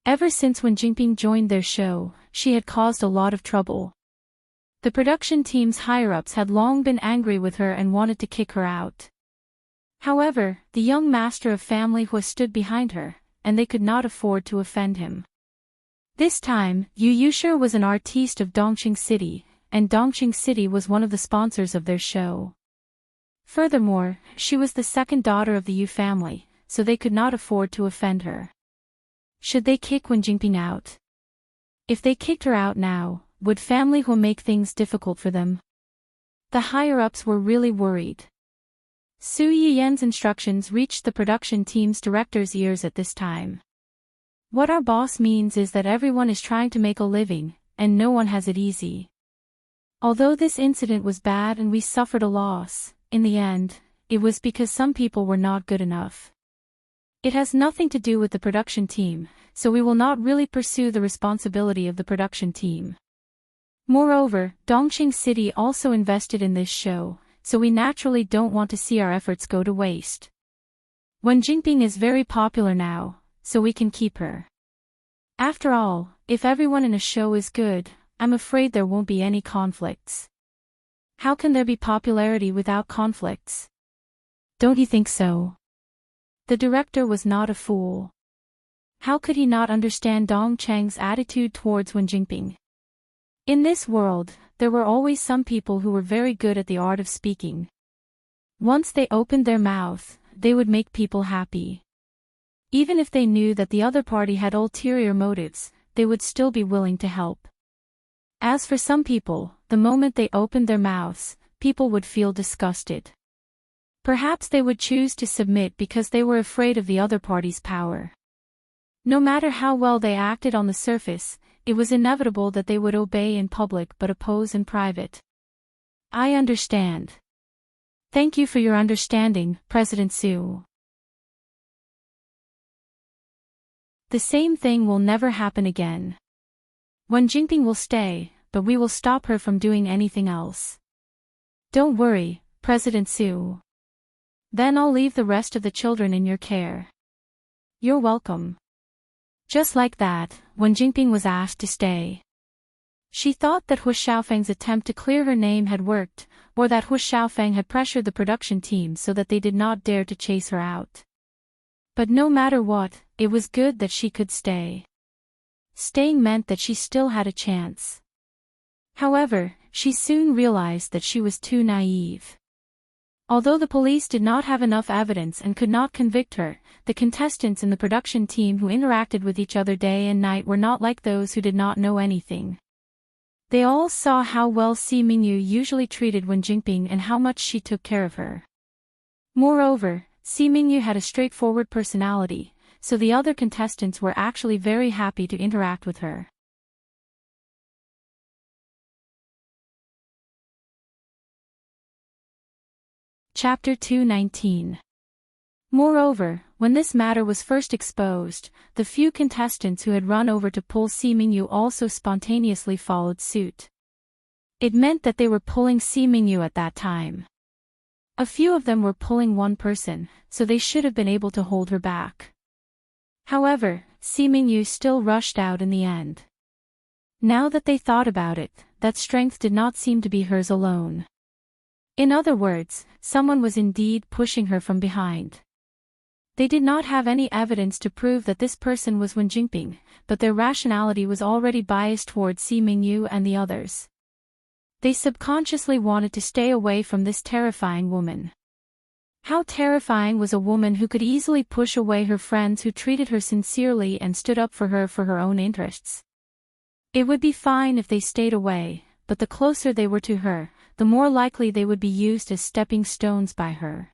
Ever since Wen Jinping joined their show, she had caused a lot of trouble. The production team's higher-ups had long been angry with her and wanted to kick her out. However, the young master of family Hu stood behind her, and they could not afford to offend him. This time, Yu Yusher was an artiste of Dongqing City, and Dongqing City was one of the sponsors of their show. Furthermore, she was the second daughter of the Yu family, so they could not afford to offend her. Should they kick Wen Jinping out? If they kicked her out now, would family Hu make things difficult for them? The higher-ups were really worried. Su Yiyan's instructions reached the production team's director's ears at this time. What our boss means is that everyone is trying to make a living, and no one has it easy. Although this incident was bad and we suffered a loss, in the end, it was because some people were not good enough. It has nothing to do with the production team, so we will not really pursue the responsibility of the production team. Moreover, Dongqing City also invested in this show, so we naturally don't want to see our efforts go to waste. Wen Jinping is very popular now, so we can keep her. After all, if everyone in a show is good, I'm afraid there won't be any conflicts. How can there be popularity without conflicts? Don't you think so? The director was not a fool. How could he not understand Dong Cheng's attitude towards Wen Jinping? In this world, there were always some people who were very good at the art of speaking. Once they opened their mouth, they would make people happy. Even if they knew that the other party had ulterior motives, they would still be willing to help. As for some people, the moment they opened their mouths, people would feel disgusted. Perhaps they would choose to submit because they were afraid of the other party's power. No matter how well they acted on the surface, it was inevitable that they would obey in public but oppose in private. I understand. Thank you for your understanding, President Su. The same thing will never happen again. Wen Jingping will stay, but we will stop her from doing anything else. Don't worry, President Su. Then I'll leave the rest of the children in your care. You're welcome. Just like that, Wen Jingping was asked to stay. She thought that Hu Xiaofeng's attempt to clear her name had worked, or that Hu Xiaofeng had pressured the production team so that they did not dare to chase her out. But no matter what, it was good that she could stay. Staying meant that she still had a chance. However, she soon realized that she was too naive. Although the police did not have enough evidence and could not convict her, the contestants in the production team who interacted with each other day and night were not like those who did not know anything. They all saw how well Si Mingyu usually treated Wen Jingping and how much she took care of her. Moreover, Si Mingyu had a straightforward personality, so the other contestants were actually very happy to interact with her. Chapter 219. Moreover, when this matter was first exposed, the few contestants who had run over to pull Si Mingyu also spontaneously followed suit. It meant that they were pulling Si Mingyu at that time. A few of them were pulling one person, so they should have been able to hold her back. However, Si Mingyu still rushed out in the end. Now that they thought about it, that strength did not seem to be hers alone. In other words, someone was indeed pushing her from behind. They did not have any evidence to prove that this person was Wen Jingping, but their rationality was already biased towards Si Mingyu and the others. They subconsciously wanted to stay away from this terrifying woman. How terrifying was a woman who could easily push away her friends who treated her sincerely and stood up for her own interests. It would be fine if they stayed away, but the closer they were to her, the more likely they would be used as stepping stones by her.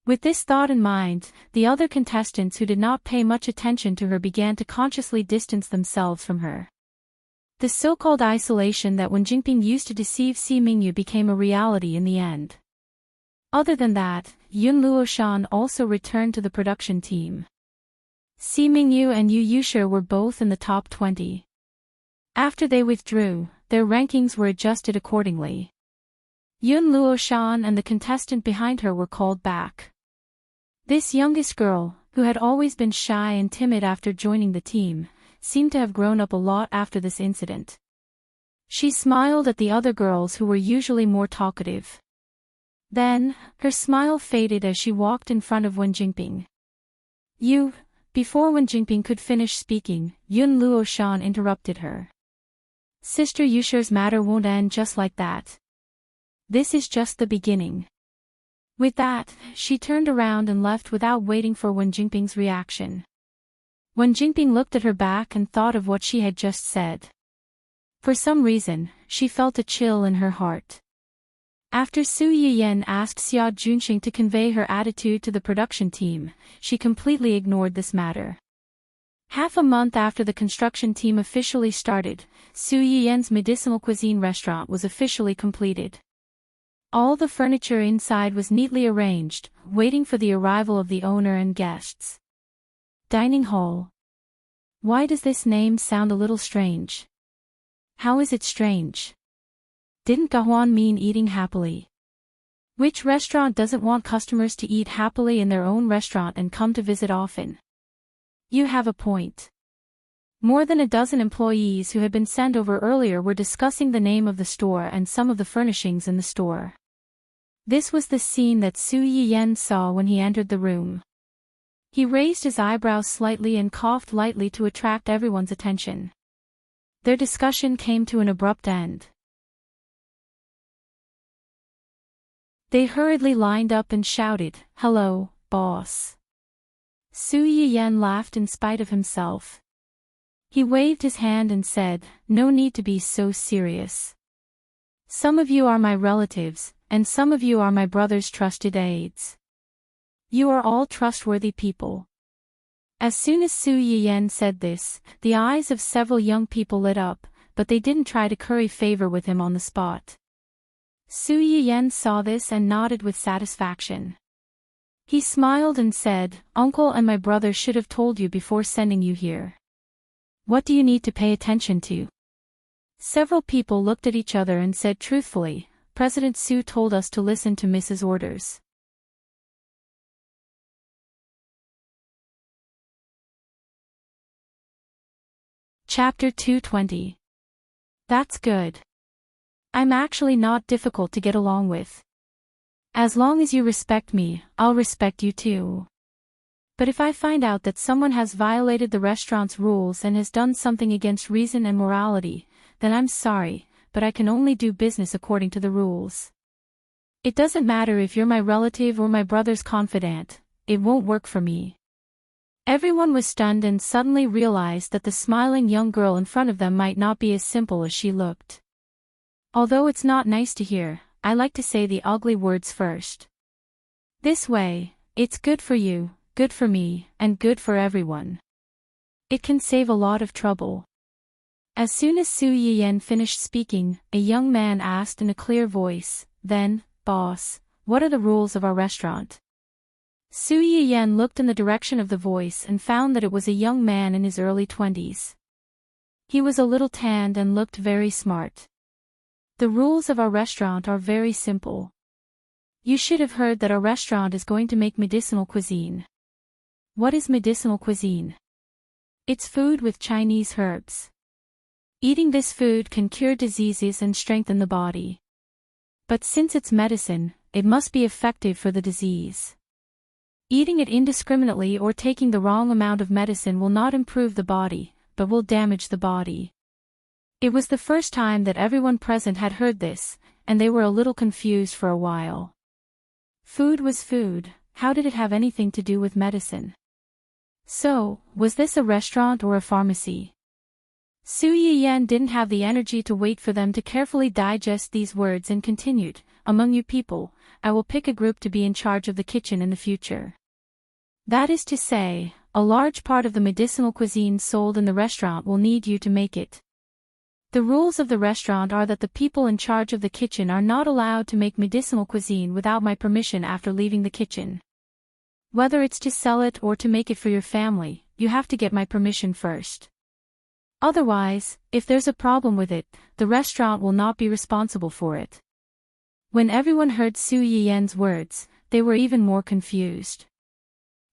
With this thought in mind, the other contestants who did not pay much attention to her began to consciously distance themselves from her. The so-called isolation that Wen Jingping used to deceive Si Mingyu became a reality in the end. Other than that, Yun Luoshan also returned to the production team. Si Mingyu and Yu Yushi were both in the top 20. After they withdrew, their rankings were adjusted accordingly. Yun Luoshan and the contestant behind her were called back. This youngest girl, who had always been shy and timid after joining the team, seemed to have grown up a lot after this incident. She smiled at the other girls who were usually more talkative. Then, her smile faded as she walked in front of Wen Jingping. Before Wen Jingping could finish speaking, Yun Luoshan interrupted her. Sister Yushi's matter won't end just like that. This is just the beginning. With that, she turned around and left without waiting for Wen Jingping's reaction. Wen Jingping looked at her back and thought of what she had just said. For some reason, she felt a chill in her heart. After Su Yiyan asked Xia Junxing to convey her attitude to the production team, she completely ignored this matter. Half a month after the construction team officially started, Su Yiyan's medicinal cuisine restaurant was officially completed. All the furniture inside was neatly arranged, waiting for the arrival of the owner and guests. Dining hall. Why does this name sound a little strange? How is it strange? Didn't Gahuan mean eating happily? Which restaurant doesn't want customers to eat happily in their own restaurant and come to visit often? You have a point. More than a dozen employees who had been sent over earlier were discussing the name of the store and some of the furnishings in the store. This was the scene that Su Yiyan saw when he entered the room. He raised his eyebrows slightly and coughed lightly to attract everyone's attention. Their discussion came to an abrupt end. They hurriedly lined up and shouted, "Hello, boss." Su Yiyan laughed in spite of himself. He waved his hand and said, "No need to be so serious. Some of you are my relatives, and some of you are my brother's trusted aides. You are all trustworthy people." As soon as Su Yiyan said this, the eyes of several young people lit up, but they didn't try to curry favor with him on the spot. Su Yiyan saw this and nodded with satisfaction. He smiled and said, "Uncle and my brother should have told you before sending you here. What do you need to pay attention to?" Several people looked at each other and said truthfully, "President Su told us to listen to Mrs. Orders." Chapter 220. That's good. I'm actually not difficult to get along with. As long as you respect me, I'll respect you too. But if I find out that someone has violated the restaurant's rules and has done something against reason and morality, then I'm sorry, but I can only do business according to the rules. It doesn't matter if you're my relative or my brother's confidant, it won't work for me. Everyone was stunned and suddenly realized that the smiling young girl in front of them might not be as simple as she looked. Although it's not nice to hear, I like to say the ugly words first. This way, it's good for you, good for me, and good for everyone. It can save a lot of trouble. As soon as Su Yiyan finished speaking, a young man asked in a clear voice, "Then, boss, what are the rules of our restaurant?" Su Yiyan looked in the direction of the voice and found that it was a young man in his early 20s. He was a little tanned and looked very smart. "The rules of our restaurant are very simple. You should have heard that our restaurant is going to make medicinal cuisine." What is medicinal cuisine? It's food with Chinese herbs. Eating this food can cure diseases and strengthen the body. But since it's medicine, it must be effective for the disease. Eating it indiscriminately or taking the wrong amount of medicine will not improve the body, but will damage the body. It was the first time that everyone present had heard this, and they were a little confused for a while. Food was food, how did it have anything to do with medicine? So, was this a restaurant or a pharmacy? Su Yiyan didn't have the energy to wait for them to carefully digest these words and continued, "Among you people, I will pick a group to be in charge of the kitchen in the future. That is to say, a large part of the medicinal cuisine sold in the restaurant will need you to make it. The rules of the restaurant are that the people in charge of the kitchen are not allowed to make medicinal cuisine without my permission after leaving the kitchen. Whether it's to sell it or to make it for your family, you have to get my permission first. Otherwise, if there's a problem with it, the restaurant will not be responsible for it." When everyone heard Su Yiyan's words, they were even more confused.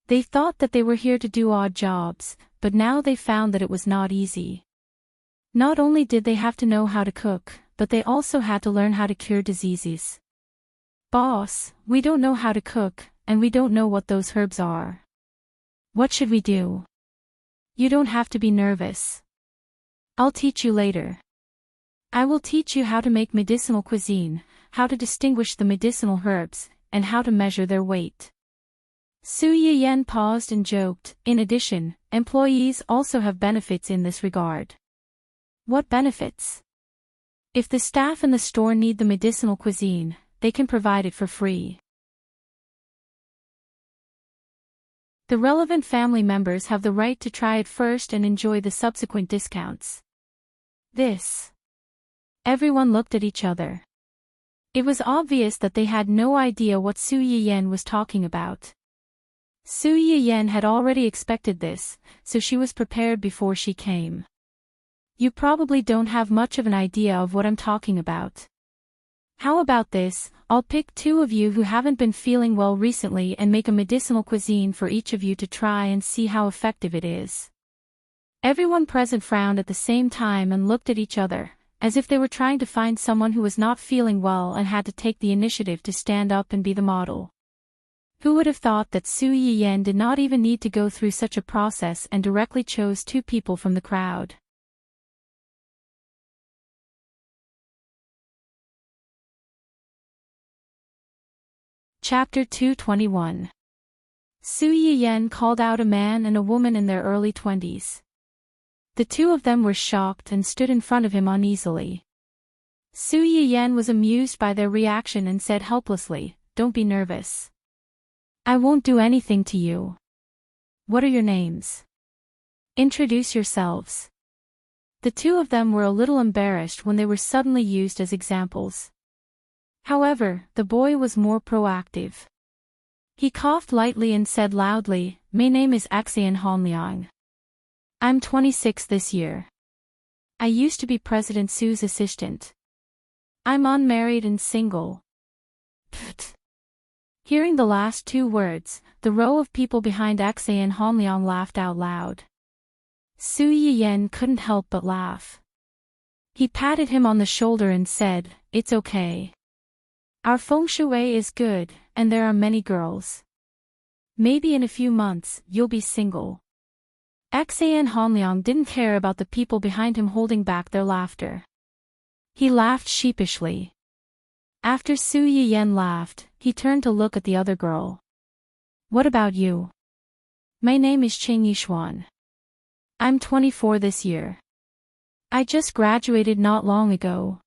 They thought that they were here to do odd jobs, but now they found that it was not easy. Not only did they have to know how to cook, but they also had to learn how to cure diseases. "Boss, we don't know how to cook, and we don't know what those herbs are. What should we do?" "You don't have to be nervous. I'll teach you later. I will teach you how to make medicinal cuisine, how to distinguish the medicinal herbs, and how to measure their weight." Su Yiyan paused and joked, "In addition, employees also have benefits in this regard." "What benefits?" "If the staff in the store need the medicinal cuisine, they can provide it for free. The relevant family members have the right to try it first and enjoy the subsequent discounts." This. Everyone looked at each other. It was obvious that they had no idea what Su Yiyan was talking about. Su Yiyan had already expected this, so she was prepared before she came. "You probably don't have much of an idea of what I'm talking about. How about this, I'll pick 2 of you who haven't been feeling well recently and make a medicinal cuisine for each of you to try and see how effective it is." Everyone present frowned at the same time and looked at each other, as if they were trying to find someone who was not feeling well and had to take the initiative to stand up and be the model. Who would have thought that Su Yiyan did not even need to go through such a process and directly chose 2 people from the crowd? Chapter 221. Su Yiyen called out a man and a woman in their early 20s. The two of them were shocked and stood in front of him uneasily. Su Yiyen was amused by their reaction and said helplessly, "Don't be nervous. I won't do anything to you. What are your names? Introduce yourselves." The two of them were a little embarrassed when they were suddenly used as examples. However, the boy was more proactive. He coughed lightly and said loudly, "My name is Axian Honliang. I'm 26 this year. I used to be President Su's assistant. I'm unmarried and single." Pfft. Hearing the last two words, the row of people behind Axian Honliang laughed out loud. Su Yiyen couldn't help but laugh. He patted him on the shoulder and said, "It's okay. Our feng shui is good, and there are many girls. Maybe in a few months, you'll be single." Axian Honliang didn't care about the people behind him holding back their laughter. He laughed sheepishly. After Su Yiyen laughed, he turned to look at the other girl. "What about you?" "My name is Cheng Yishuan. I'm 24 this year. I just graduated not long ago.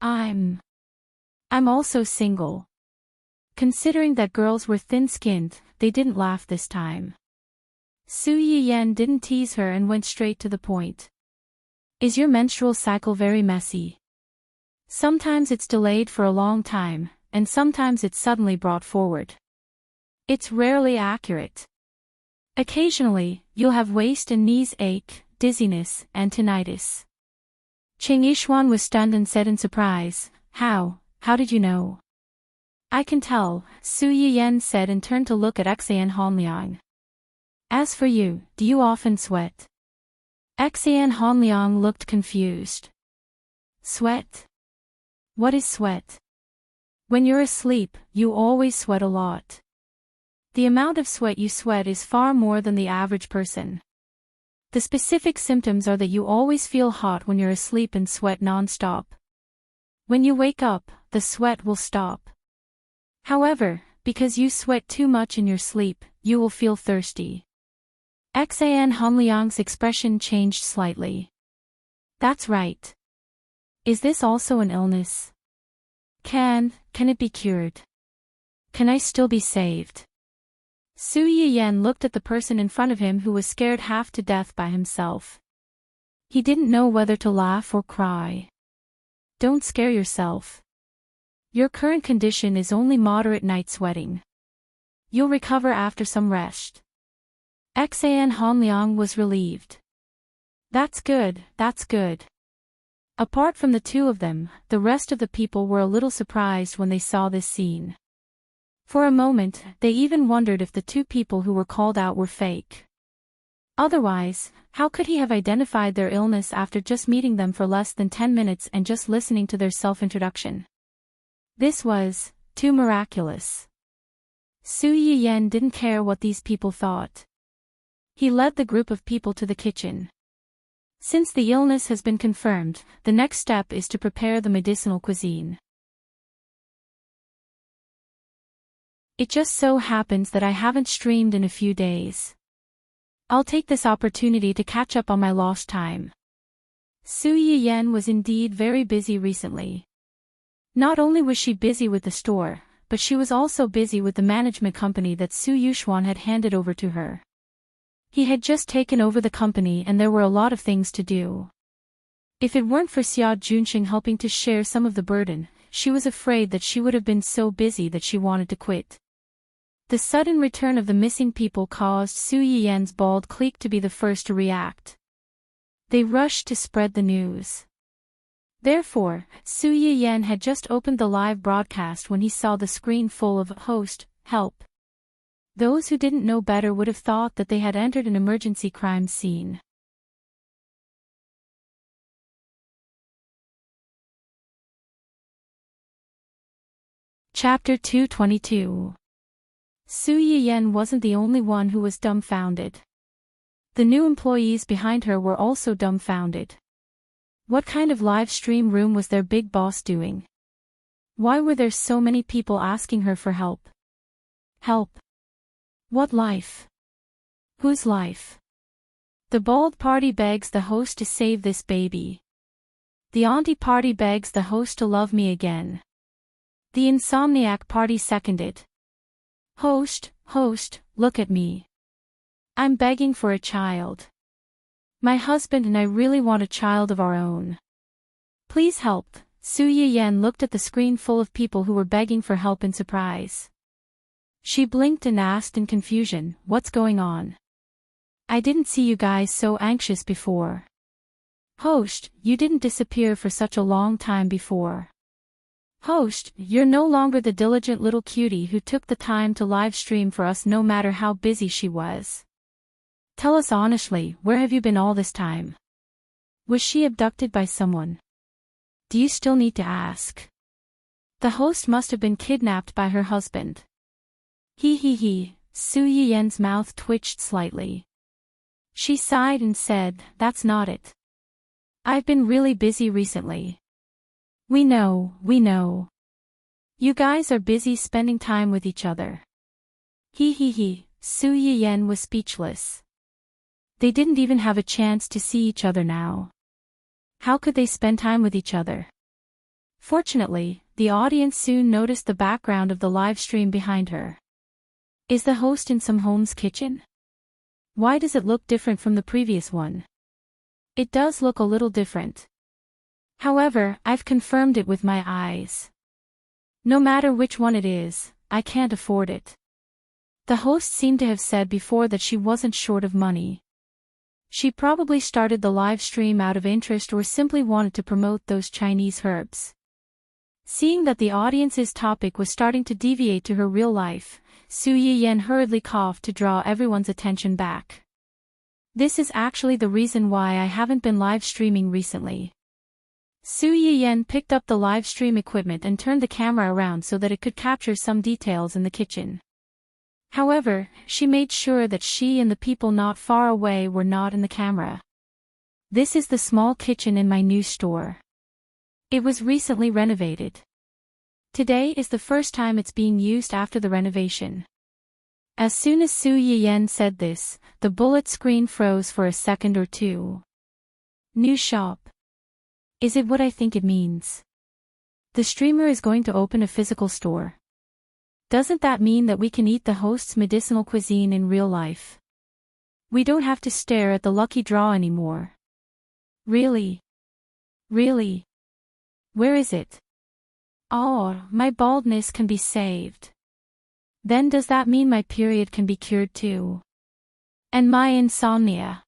I'm also single." Considering that girls were thin-skinned, they didn't laugh this time. Su Yiyen didn't tease her and went straight to the point. "Is your menstrual cycle very messy? Sometimes it's delayed for a long time, and sometimes it's suddenly brought forward. It's rarely accurate. Occasionally, you'll have waist and knees ache, dizziness, and tinnitus." Cheng Yishuan was stunned and said in surprise, How did you know?" "I can tell," Su Yiyen said and turned to look at Axian Honliang. "As for you, do you often sweat?" Axian Honliang looked confused. "Sweat? What is sweat?" "When you're asleep, you always sweat a lot. The amount of sweat you sweat is far more than the average person. The specific symptoms are that you always feel hot when you're asleep and sweat non-stop. When you wake up, the sweat will stop. However, because you sweat too much in your sleep, you will feel thirsty." Axian Honliang's expression changed slightly. "That's right. Is this also an illness? Can it be cured? Can I still be saved?" Su Yiyen looked at the person in front of him who was scared half to death by himself. He didn't know whether to laugh or cry. "Don't scare yourself. Your current condition is only moderate night sweating. You'll recover after some rest." Axian Honliang was relieved. That's good. Apart from the two of them, the rest of the people were a little surprised when they saw this scene. For a moment, they even wondered if the two people who were called out were fake. Otherwise, how could he have identified their illness after just meeting them for less than 10 minutes and just listening to their self-introduction? This was too miraculous. Su Yiyen didn't care what these people thought. He led the group of people to the kitchen. Since the illness has been confirmed, the next step is to prepare the medicinal cuisine. It just so happens that I haven't streamed in a few days. I'll take this opportunity to catch up on my lost time. Su Yiyen was indeed very busy recently. Not only was she busy with the store, but she was also busy with the management company that Su Yushuan had handed over to her. He had just taken over the company and there were a lot of things to do. If it weren't for Xia Junxing helping to share some of the burden, she was afraid that she would have been so busy that she wanted to quit. The sudden return of the missing people caused Su Yiyen's bald clique to be the first to react. They rushed to spread the news. Therefore, Su Yiyen had just opened the live broadcast when he saw the screen full of "Host, help." Those who didn't know better would have thought that they had entered an emergency crime scene. Chapter 222. Su Yiyen wasn't the only one who was dumbfounded. The new employees behind her were also dumbfounded. What kind of live stream room was their big boss doing? Why were there so many people asking her for help? Help. What life? Whose life? The bald party begs the host to save this baby. The auntie party begs the host to love me again. The insomniac party seconded. Host, look at me. I'm begging for a child. My husband and I really want a child of our own. Please help. Su Yiyan looked at the screen full of people who were begging for help in surprise. She blinked and asked in confusion, "What's going on? I didn't see you guys so anxious before." Host, you didn't disappear for such a long time before. Host, you're no longer the diligent little cutie who took the time to live stream for us no matter how busy she was. Tell us honestly, where have you been all this time? Was she abducted by someone? Do you still need to ask? The host must have been kidnapped by her husband. He. Su Yiyan's mouth twitched slightly. She sighed and said, "That's not it. I've been really busy recently." We know. You guys are busy spending time with each other. He. Su Yiyan was speechless. They didn't even have a chance to see each other now. How could they spend time with each other? Fortunately, the audience soon noticed the background of the live stream behind her. Is the host in some home's kitchen? Why does it look different from the previous one? It does look a little different. However, I've confirmed it with my eyes. No matter which one it is, I can't afford it. The host seemed to have said before that she wasn't short of money. She probably started the live stream out of interest or simply wanted to promote those Chinese herbs. Seeing that the audience's topic was starting to deviate to her real life, Su Yiyan hurriedly coughed to draw everyone's attention back. This is actually the reason why I haven't been live streaming recently. Su Yiyan picked up the live stream equipment and turned the camera around so that it could capture some details in the kitchen. However, she made sure that she and the people not far away were not in the camera. This is the small kitchen in my new store. It was recently renovated. Today is the first time it's being used after the renovation. As soon as Su Yiyan said this, the bullet screen froze for a second or two. New shop. Is it what I think it means? The streamer is going to open a physical store. Doesn't that mean that we can eat the host's medicinal cuisine in real life? We don't have to stare at the lucky draw anymore. Really? Where is it? Oh, my baldness can be saved. Then does that mean my period can be cured too? And my insomnia?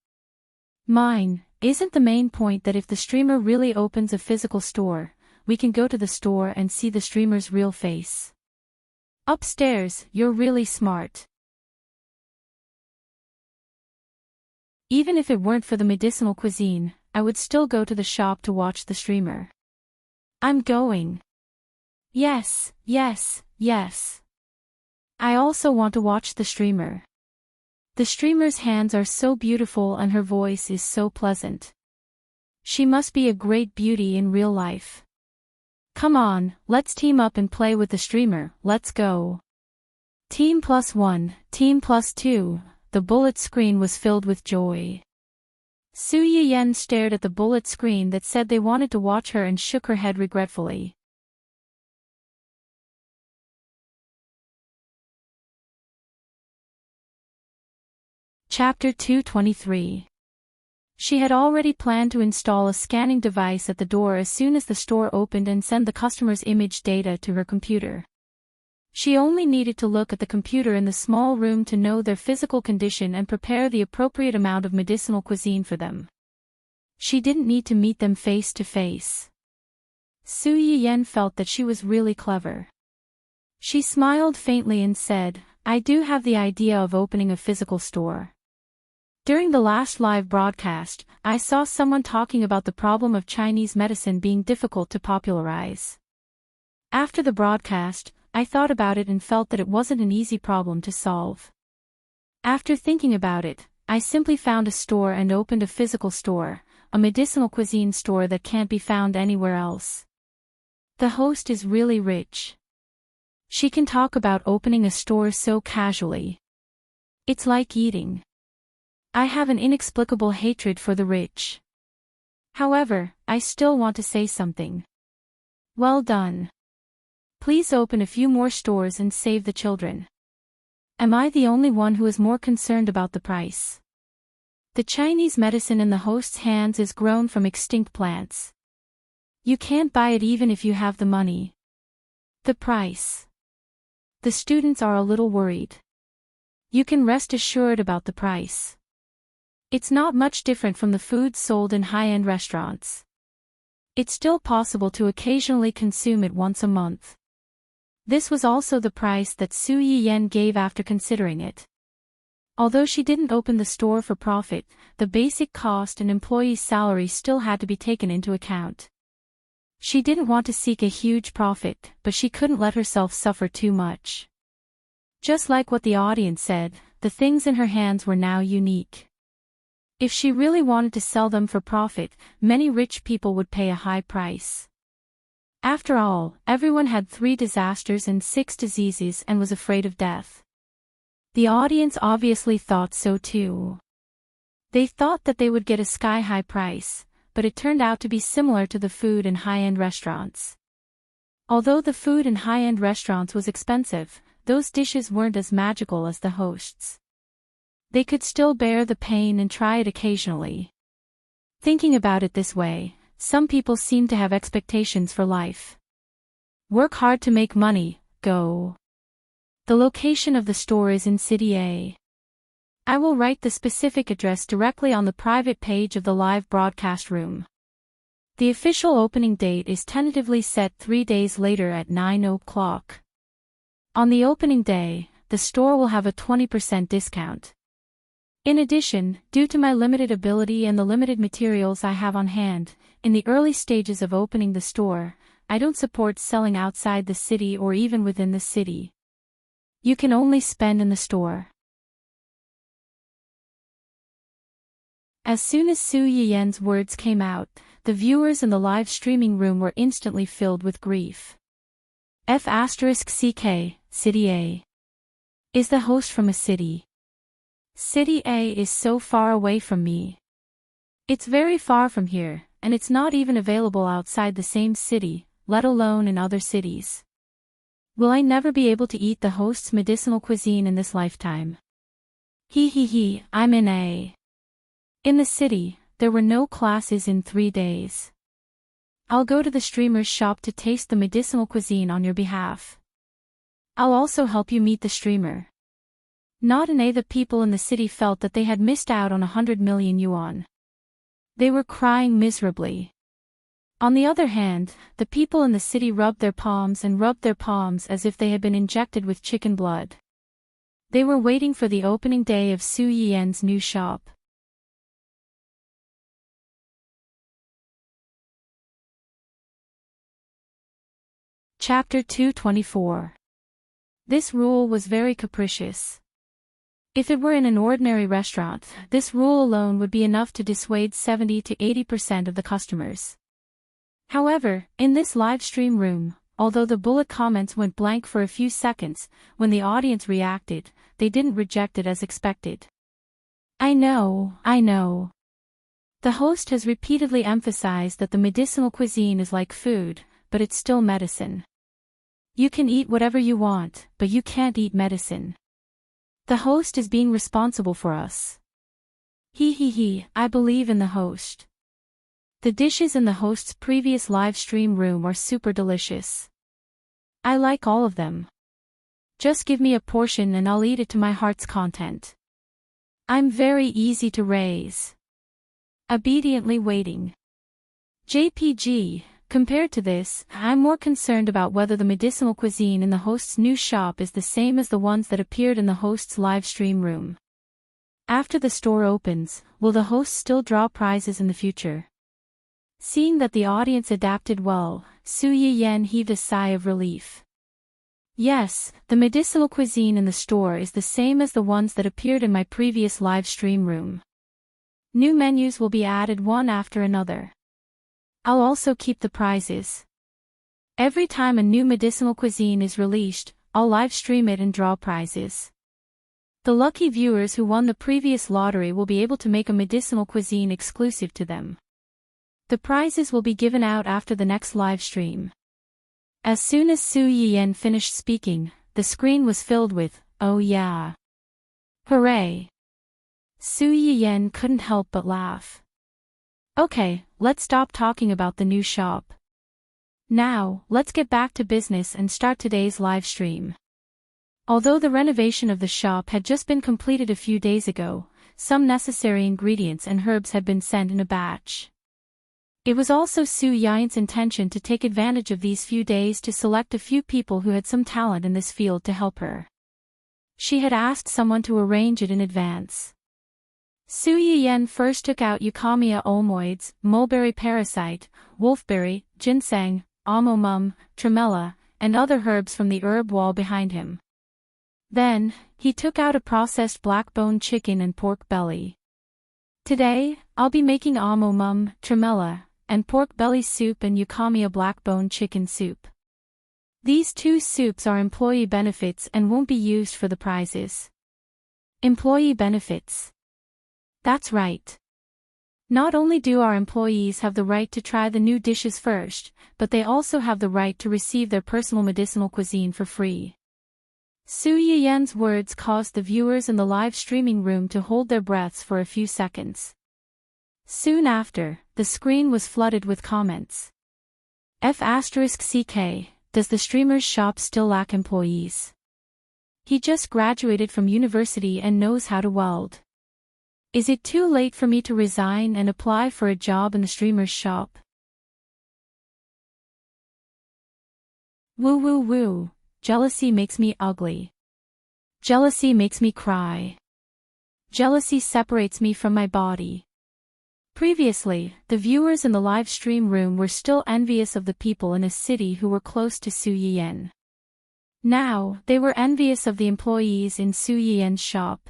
Mine. Isn't the main point that if the streamer really opens a physical store, we can go to the store and see the streamer's real face? Upstairs, you're really smart. Even if it weren't for the medicinal cuisine, I would still go to the shop to watch the streamer. I'm going. Yes. I also want to watch the streamer. The streamer's hands are so beautiful and her voice is so pleasant. She must be a great beauty in real life. Come on, let's team up and play with the streamer, let's go. Team +1, Team +2, the bullet screen was filled with joy. Su Yiyan stared at the bullet screen that said they wanted to watch her and shook her head regretfully. Chapter 223. She had already planned to install a scanning device at the door as soon as the store opened and send the customer's image data to her computer. She only needed to look at the computer in the small room to know their physical condition and prepare the appropriate amount of medicinal cuisine for them. She didn't need to meet them face to face. Su Yiyan felt that she was really clever. She smiled faintly and said, "I do have the idea of opening a physical store." During the last live broadcast, I saw someone talking about the problem of Chinese medicine being difficult to popularize. After the broadcast, I thought about it and felt that it wasn't an easy problem to solve. After thinking about it, I simply found a store and opened a physical store, a medicinal cuisine store that can't be found anywhere else. The host is really rich. She can talk about opening a store so casually. It's like eating. I have an inexplicable hatred for the rich. However, I still want to say something. Well done. Please open a few more stores and save the children. Am I the only one who is more concerned about the price? The Chinese medicine in the host's hands is grown from extinct plants. You can't buy it even if you have the money. The price. The students are a little worried. You can rest assured about the price. It's not much different from the food sold in high-end restaurants. It's still possible to occasionally consume it once a month. This was also the price that Su Yiyan gave after considering it. Although she didn't open the store for profit, the basic cost and employee's salary still had to be taken into account. She didn't want to seek a huge profit, but she couldn't let herself suffer too much. Just like what the audience said, the things in her hands were now unique. If she really wanted to sell them for profit, many rich people would pay a high price. After all, everyone had 3 disasters and 6 diseases and was afraid of death. The audience obviously thought so too. They thought that they would get a sky-high price, but it turned out to be similar to the food in high-end restaurants. Although the food in high-end restaurants was expensive, those dishes weren't as magical as the host's. They could still bear the pain and try it occasionally. Thinking about it this way, some people seem to have expectations for life. Work hard to make money, go. The location of the store is in City A. I will write the specific address directly on the private page of the live broadcast room. The official opening date is tentatively set 3 days later at 9 o'clock. On the opening day, the store will have a 20% discount. In addition, due to my limited ability and the limited materials I have on hand, in the early stages of opening the store, I don't support selling outside the city or even within the city. You can only spend in the store. As soon as Su Yiyan's words came out, the viewers in the live streaming room were instantly filled with grief. F***CK, City A. Is the host from a city? City A is so far away from me. It's very far from here, and it's not even available outside the same city, let alone in other cities. Will I never be able to eat the host's medicinal cuisine in this lifetime? I'm in A. In the city, there were no classes in 3 days. I'll go to the streamer's shop to taste the medicinal cuisine on your behalf. I'll also help you meet the streamer. Not in A. The people in the city felt that they had missed out on 100 million yuan. They were crying miserably. On the other hand, the people in the city rubbed their palms as if they had been injected with chicken blood. They were waiting for the opening day of Su Yiyan's new shop. Chapter 224. This rule was very capricious. If it were in an ordinary restaurant, this rule alone would be enough to dissuade 70 to 80% of the customers. However, in this live stream room, although the bullet comments went blank for a few seconds, when the audience reacted, they didn't reject it as expected. I know. The host has repeatedly emphasized that the medicinal cuisine is like food, but it's still medicine. You can eat whatever you want, but you can't eat medicine. The host is being responsible for us. I believe in the host. The dishes in the host's previous live stream room are super delicious. I like all of them. Just give me a portion and I'll eat it to my heart's content. I'm very easy to raise. Obediently waiting. JPG. Compared to this, I'm more concerned about whether the medicinal cuisine in the host's new shop is the same as the ones that appeared in the host's live stream room. After the store opens, will the host still draw prizes in the future? Seeing that the audience adapted well, Su Yiyan heaved a sigh of relief. Yes, the medicinal cuisine in the store is the same as the ones that appeared in my previous live stream room. New menus will be added one after another. I'll also keep the prizes. Every time a new medicinal cuisine is released, I'll live stream it and draw prizes. The lucky viewers who won the previous lottery will be able to make a medicinal cuisine exclusive to them. The prizes will be given out after the next live stream. As soon as Su Yiyan finished speaking, the screen was filled with, "Oh yeah. Hooray." Su Yiyan couldn't help but laugh. Okay, let's stop talking about the new shop. Now, let's get back to business and start today's live stream. Although the renovation of the shop had just been completed a few days ago, some necessary ingredients and herbs had been sent in a batch. It was also Su Yian's intention to take advantage of these few days to select a few people who had some talent in this field to help her. She had asked someone to arrange it in advance. Su Yiyan first took out Euchomia ulmoides, mulberry parasite, wolfberry, ginseng, amomum, tremella, and other herbs from the herb wall behind him. Then, he took out a processed black-bone chicken and pork belly. Today, I'll be making amomum, tremella, and pork belly soup and Euchomia black-bone chicken soup. These two soups are employee benefits and won't be used for the prizes. Employee benefits. That's right. Not only do our employees have the right to try the new dishes first, but they also have the right to receive their personal medicinal cuisine for free. Su Yiyan's words caused the viewers in the live streaming room to hold their breaths for a few seconds. Soon after, the screen was flooded with comments. F***CK, does the streamer's shop still lack employees? He just graduated from university and knows how to weld. Is it too late for me to resign and apply for a job in the streamer's shop? Woo woo woo. Jealousy makes me ugly. Jealousy makes me cry. Jealousy separates me from my body. Previously, the viewers in the live stream room were still envious of the people in a city who were close to Su Yiyan. Now, they were envious of the employees in Su Yiyan's shop.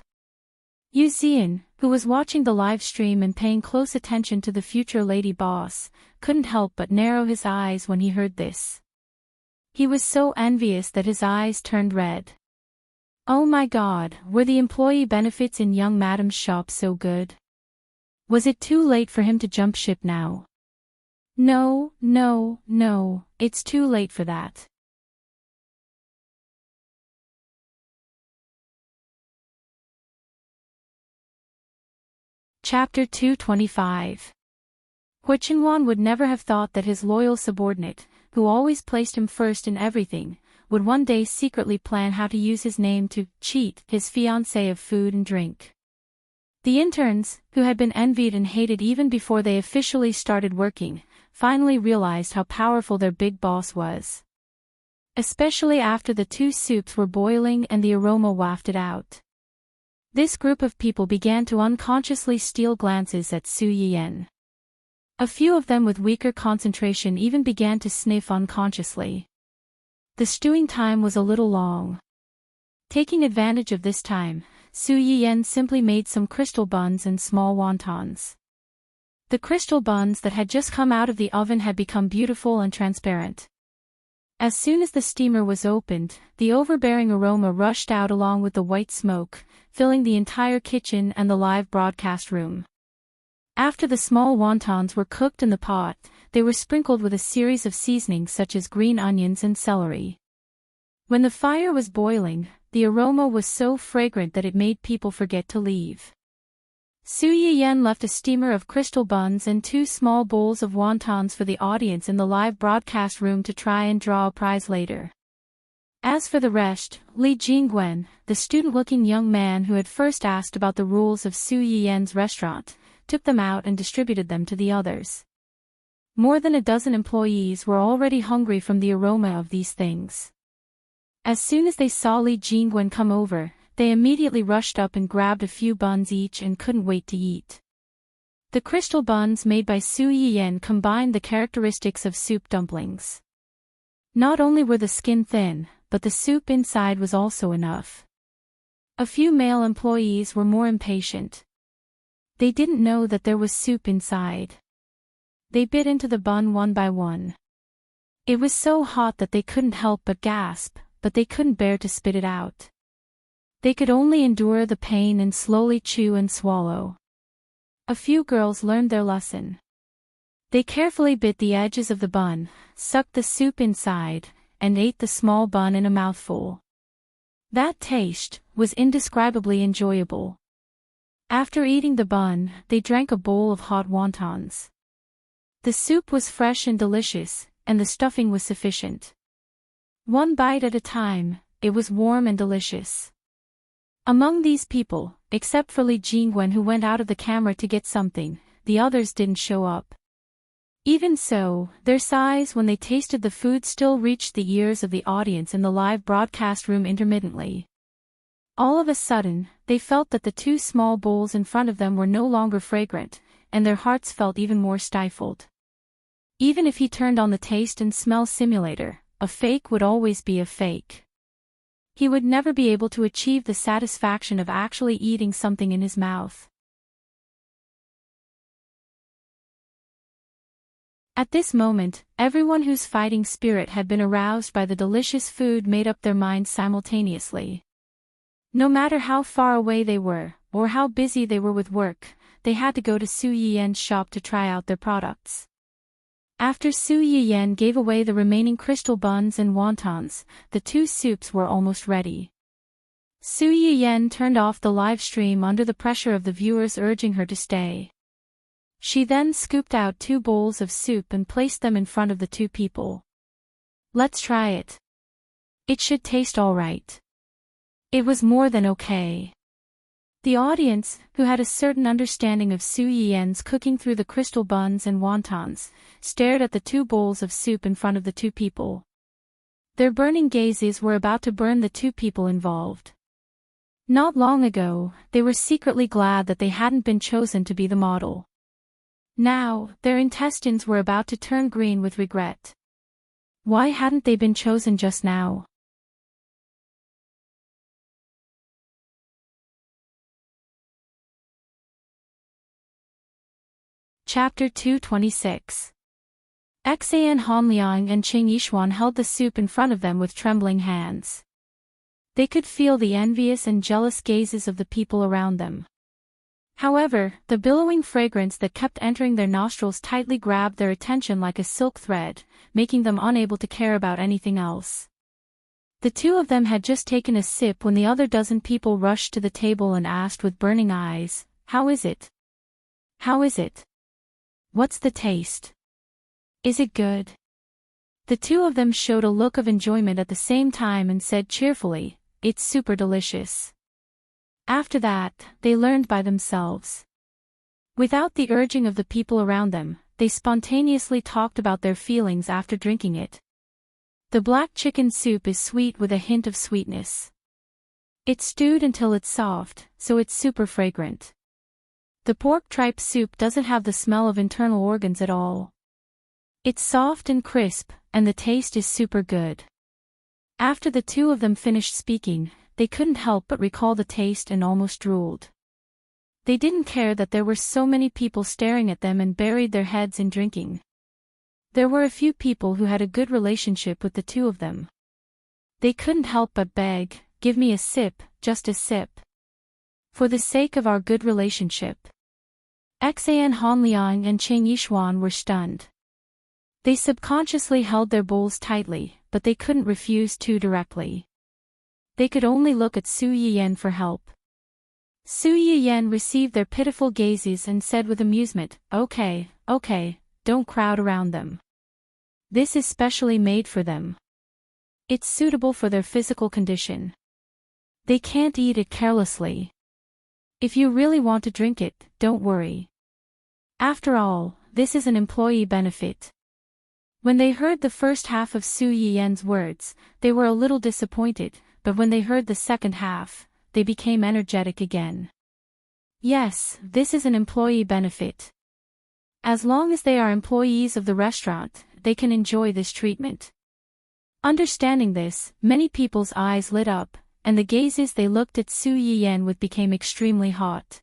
Yu Xian, who was watching the live stream and paying close attention to the future lady boss, couldn't help but narrow his eyes when he heard this. He was so envious that his eyes turned red. Oh my god, were the employee benefits in young madam's shop so good? Was it too late for him to jump ship now? No, it's too late for that. Chapter 225. Hu Qinwan would never have thought that his loyal subordinate, who always placed him first in everything, would one day secretly plan how to use his name to cheat his fiancée of food and drink. The interns, who had been envied and hated even before they officially started working, finally realized how powerful their big boss was. Especially after the two soups were boiling and the aroma wafted out. This group of people began to unconsciously steal glances at Su Yiyan. A few of them with weaker concentration even began to sniff unconsciously. The stewing time was a little long. Taking advantage of this time, Su Yiyan simply made some crystal buns and small wontons. The crystal buns that had just come out of the oven had become beautiful and transparent. As soon as the steamer was opened, the overbearing aroma rushed out along with the white smoke, filling the entire kitchen and the live broadcast room. After the small wontons were cooked in the pot, they were sprinkled with a series of seasonings such as green onions and celery. When the fire was boiling, the aroma was so fragrant that it made people forget to leave. Su Yiyan left a steamer of crystal buns and 2 small bowls of wontons for the audience in the live broadcast room to try and draw a prize later. As for the rest, Li Jingwen, the student-looking young man who had first asked about the rules of Su Yiyan's restaurant, took them out and distributed them to the others. More than a dozen employees were already hungry from the aroma of these things. As soon as they saw Li Jingwen come over, they immediately rushed up and grabbed a few buns each and couldn't wait to eat. The crystal buns made by Su Yiyan combined the characteristics of soup dumplings. Not only were the skin thin, but the soup inside was also enough. A few male employees were more impatient. They didn't know that there was soup inside. They bit into the bun one by one. It was so hot that they couldn't help but gasp, but they couldn't bear to spit it out. They could only endure the pain and slowly chew and swallow. A few girls learned their lesson. They carefully bit the edges of the bun, sucked the soup inside, and ate the small bun in a mouthful. That taste was indescribably enjoyable. After eating the bun, they drank a bowl of hot wontons. The soup was fresh and delicious, and the stuffing was sufficient. One bite at a time, it was warm and delicious. Among these people, except for Li Jingwen who went out of the camera to get something, the others didn't show up. Even so, their sighs when they tasted the food still reached the ears of the audience in the live broadcast room intermittently. All of a sudden, they felt that the two small bowls in front of them were no longer fragrant, and their hearts felt even more stifled. Even if he turned on the taste and smell simulator, a fake would always be a fake. He would never be able to achieve the satisfaction of actually eating something in his mouth. At this moment, everyone whose fighting spirit had been aroused by the delicious food made up their minds simultaneously. No matter how far away they were, or how busy they were with work, they had to go to Su Yiyen's shop to try out their products. After Su Yiyen gave away the remaining crystal buns and wontons, the two soups were almost ready. Su Yiyen turned off the live stream under the pressure of the viewers urging her to stay. She then scooped out 2 bowls of soup and placed them in front of the 2 people. Let's try it. It should taste alright. It was more than okay. The audience, who had a certain understanding of Su Yiyen's cooking through the crystal buns and wontons, stared at the 2 bowls of soup in front of the 2 people. Their burning gazes were about to burn the 2 people involved. Not long ago, they were secretly glad that they hadn't been chosen to be the model. Now, their intestines were about to turn green with regret. Why hadn't they been chosen just now? Chapter 226. Xan Hanliang and Qing Yishuan held the soup in front of them with trembling hands. They could feel the envious and jealous gazes of the people around them. However, the billowing fragrance that kept entering their nostrils tightly grabbed their attention like a silk thread, making them unable to care about anything else. The 2 of them had just taken a sip when the other dozen people rushed to the table and asked with burning eyes, "How is it? How is it? What's the taste? Is it good?" The 2 of them showed a look of enjoyment at the same time and said cheerfully, "It's super delicious." After that, they learned by themselves. Without the urging of the people around them, they spontaneously talked about their feelings after drinking it. The black chicken soup is sweet with a hint of sweetness. It's stewed until it's soft, so it's super fragrant. The pork tripe soup doesn't have the smell of internal organs at all. It's soft and crisp, and the taste is super good. After the 2 of them finished speaking, they couldn't help but recall the taste and almost drooled. They didn't care that there were so many people staring at them and buried their heads in drinking. There were a few people who had a good relationship with the 2 of them. They couldn't help but beg, "Give me a sip, just a sip. For the sake of our good relationship." Xan Hanliang and Qing Yishuan were stunned. They subconsciously held their bowls tightly, but they couldn't refuse too directly. They could only look at Su Yiyen for help. Su Yiyen received their pitiful gazes and said with amusement, okay, don't crowd around them. This is specially made for them. It's suitable for their physical condition. They can't eat it carelessly. If you really want to drink it, don't worry. After all, this is an employee benefit." When they heard the first half of Su Yiyen's words, they were a little disappointed, but when they heard the second half, they became energetic again. Yes, this is an employee benefit. As long as they are employees of the restaurant, they can enjoy this treatment. Understanding this, many people's eyes lit up, and the gazes they looked at Su Yiyen with became extremely hot.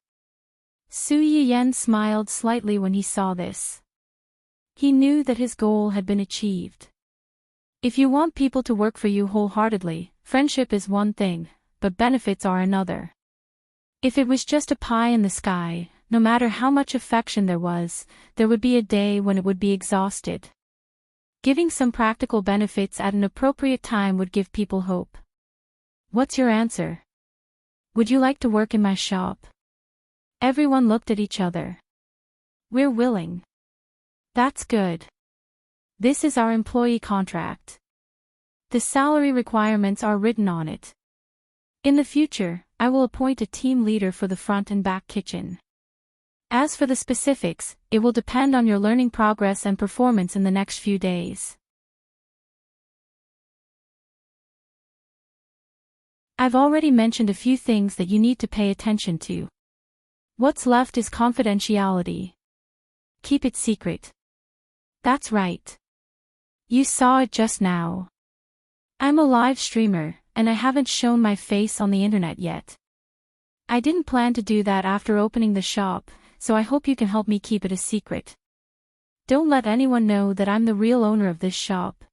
Su Yiyen smiled slightly when he saw this. He knew that his goal had been achieved. If you want people to work for you wholeheartedly, friendship is one thing, but benefits are another. If it was just a pie in the sky, no matter how much affection there would be a day when it would be exhausted. Giving some practical benefits at an appropriate time would give people hope. What's your answer? Would you like to work in my shop? Everyone looked at each other. We're willing. That's good. This is our employee contract. The salary requirements are written on it. In the future, I will appoint a team leader for the front and back kitchen. As for the specifics, it will depend on your learning progress and performance in the next few days. I've already mentioned a few things that you need to pay attention to. What's left is confidentiality. Keep it secret. That's right. You saw it just now. I'm a live streamer, and I haven't shown my face on the internet yet. I didn't plan to do that after opening the shop, so I hope you can help me keep it a secret. Don't let anyone know that I'm the real owner of this shop.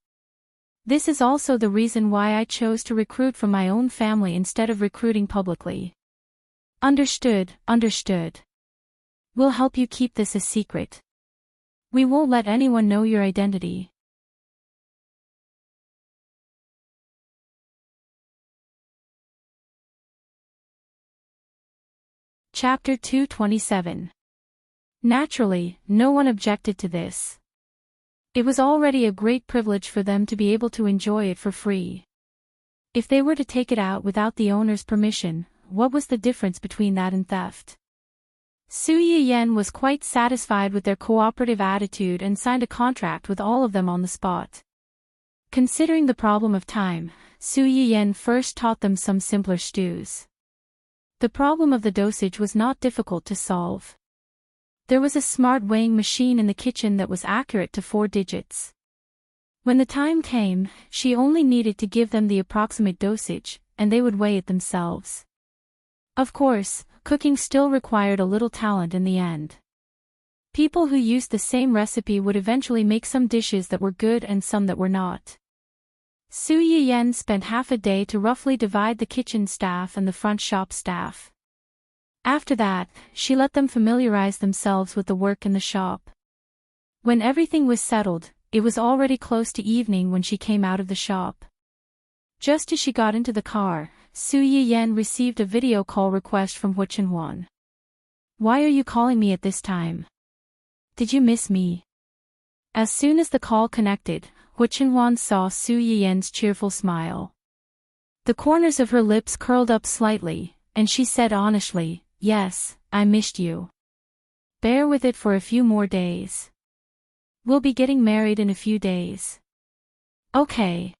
This is also the reason why I chose to recruit from my own family instead of recruiting publicly. Understood, understood. We'll help you keep this a secret. We won't let anyone know your identity. Chapter 227. Naturally, no one objected to this. It was already a great privilege for them to be able to enjoy it for free. If they were to take it out without the owner's permission, what was the difference between that and theft? Su Yiyen was quite satisfied with their cooperative attitude and signed a contract with all of them on the spot. Considering the problem of time, Su Yiyen first taught them some simpler stews. The problem of the dosage was not difficult to solve. There was a smart weighing machine in the kitchen that was accurate to 4 digits. When the time came, she only needed to give them the approximate dosage, and they would weigh it themselves. Of course, cooking still required a little talent in the end. People who used the same recipe would eventually make some dishes that were good and some that were not. Su Yiyen spent half a day to roughly divide the kitchen staff and the front shop staff. After that, she let them familiarize themselves with the work in the shop. When everything was settled, it was already close to evening when she came out of the shop. Just as she got into the car, Su Yiyen received a video call request from Hu Chenhuan. Why are you calling me at this time? Did you miss me? As soon as the call connected, Hu Chenhuan saw Su Yiyen's cheerful smile. The corners of her lips curled up slightly, and she said honestly, "Yes, I missed you. Bear with it for a few more days. We'll be getting married in a few days." Okay.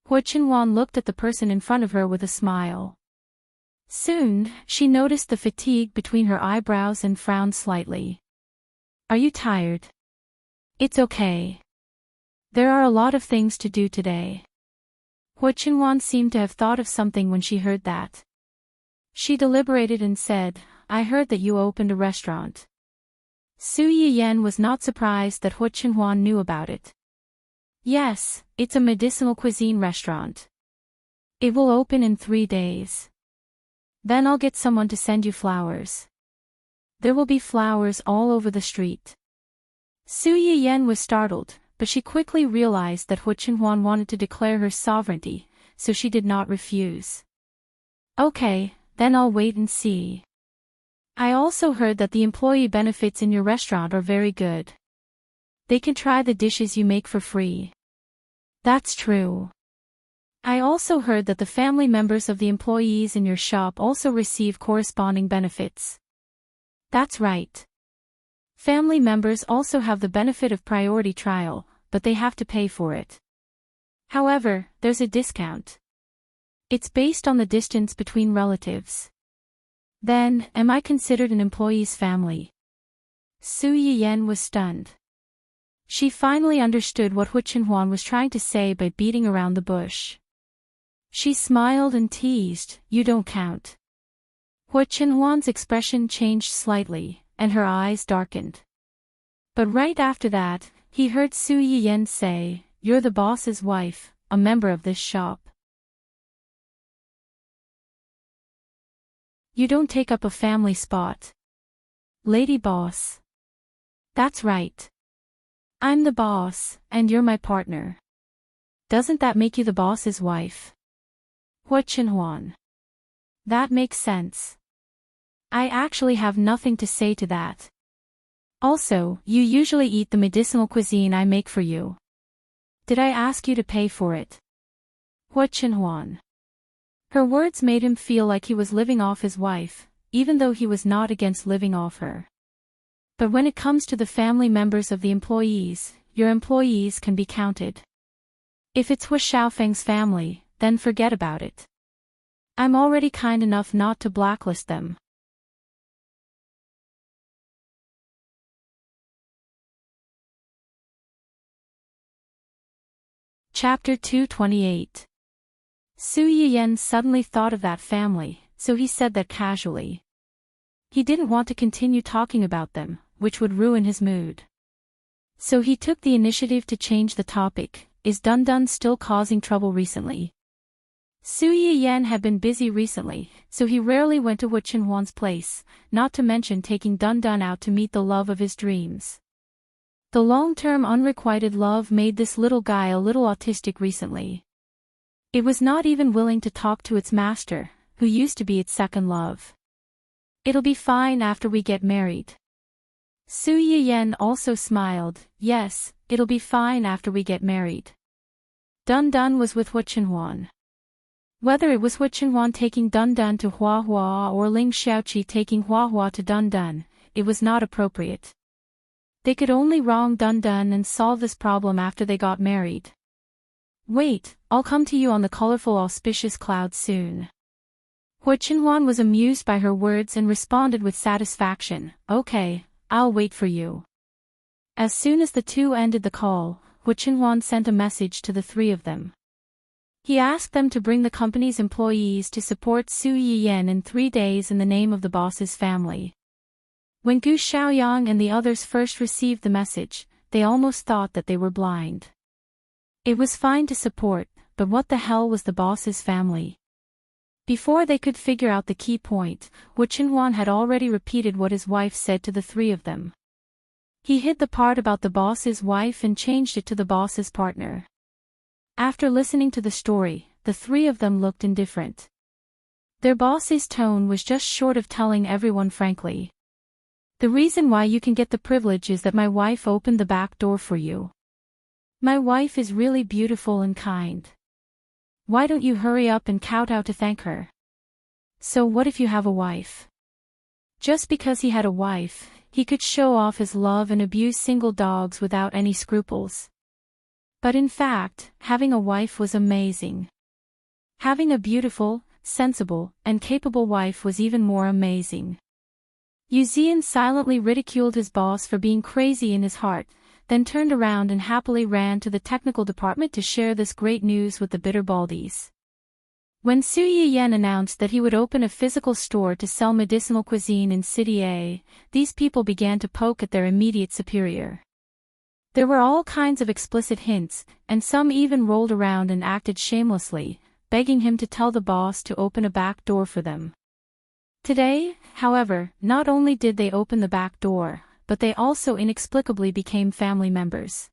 Hu Chenhuan looked at the person in front of her with a smile. Soon, she noticed the fatigue between her eyebrows and frowned slightly. Are you tired? It's okay. There are a lot of things to do today. Hu Chenhuan seemed to have thought of something when she heard that. She deliberated and said, I heard that you opened a restaurant. Su Yiyen was not surprised that Hu Chenhuan knew about it. Yes, it's a medicinal cuisine restaurant. It will open in 3 days. Then I'll get someone to send you flowers. There will be flowers all over the street. Su Yiyen was startled, but she quickly realized that Hu Chenhuan wanted to declare her sovereignty, so she did not refuse. Okay, then I'll wait and see. I also heard that the employee benefits in your restaurant are very good. They can try the dishes you make for free. That's true. I also heard that the family members of the employees in your shop also receive corresponding benefits. That's right. Family members also have the benefit of priority trial, but they have to pay for it. However, there's a discount. It's based on the distance between relatives. Then, am I considered an employee's family? Su Yiyen was stunned. She finally understood what Hu Chenhuan was trying to say by beating around the bush. She smiled and teased, you don't count. Hu Chenhuan's expression changed slightly, and her eyes darkened. But right after that, he heard Su Yiyen say, you're the boss's wife, a member of this shop. You don't take up a family spot. Lady boss. That's right. I'm the boss, and you're my partner. Doesn't that make you the boss's wife? Hua Chenhuan. That makes sense. I actually have nothing to say to that. Also, you usually eat the medicinal cuisine I make for you. Did I ask you to pay for it? Hua Chenhuan. Her words made him feel like he was living off his wife, even though he was not against living off her. But when it comes to the family members of the employees, your employees can be counted. If it's Hua Xiaofeng's family, then forget about it. I'm already kind enough not to blacklist them. Chapter 228. Su Yiyan suddenly thought of that family, so he said that casually. He didn't want to continue talking about them, which would ruin his mood. So he took the initiative to change the topic. Is Dun Dun still causing trouble recently? Su Yiyan had been busy recently, so he rarely went to Hua Chenhuan's place, not to mention taking Dun Dun out to meet the love of his dreams. The long-term unrequited love made this little guy a little autistic recently. It was not even willing to talk to its master, who used to be its second love. It'll be fine after we get married. Su Yiyan also smiled. Yes, it'll be fine after we get married. Dun Dun was with Hua Chenhuan. Whether it was Hua Chenhuan taking Dun Dun to Hua Hua or Ling Xiaoqi taking Hua Hua to Dun Dun, it was not appropriate. They could only wrong Dun Dun and solve this problem after they got married. Wait, I'll come to you on the colorful auspicious cloud soon. Hua Chenhuan was amused by her words and responded with satisfaction. Okay, I'll wait for you. As soon as the two ended the call, Hua Chenhuan sent a message to the three of them. He asked them to bring the company's employees to support Su Yiyan in 3 days in the name of the boss's family. When Gu Xiaoyang and the others first received the message, they almost thought that they were blind. It was fine to support, but what the hell was the boss's family? Before they could figure out the key point, Hua Chenhuan had already repeated what his wife said to the three of them. He hid the part about the boss's wife and changed it to the boss's partner. After listening to the story, the three of them looked indifferent. Their boss's tone was just short of telling everyone frankly. The reason why you can get the privilege is that my wife opened the back door for you. My wife is really beautiful and kind. Why don't you hurry up and kowtow to thank her? So what if you have a wife? Just because he had a wife, he could show off his love and abuse single dogs without any scruples. But in fact, having a wife was amazing. Having a beautiful, sensible, and capable wife was even more amazing. Yuzian silently ridiculed his boss for being crazy in his heart, then turned around and happily ran to the technical department to share this great news with the bitter baldies. When Su Yiyan announced that he would open a physical store to sell medicinal cuisine in City A, these people began to poke at their immediate superior. There were all kinds of explicit hints, and some even rolled around and acted shamelessly, begging him to tell the boss to open a back door for them. Today, however, not only did they open the back door, but they also inexplicably became family members.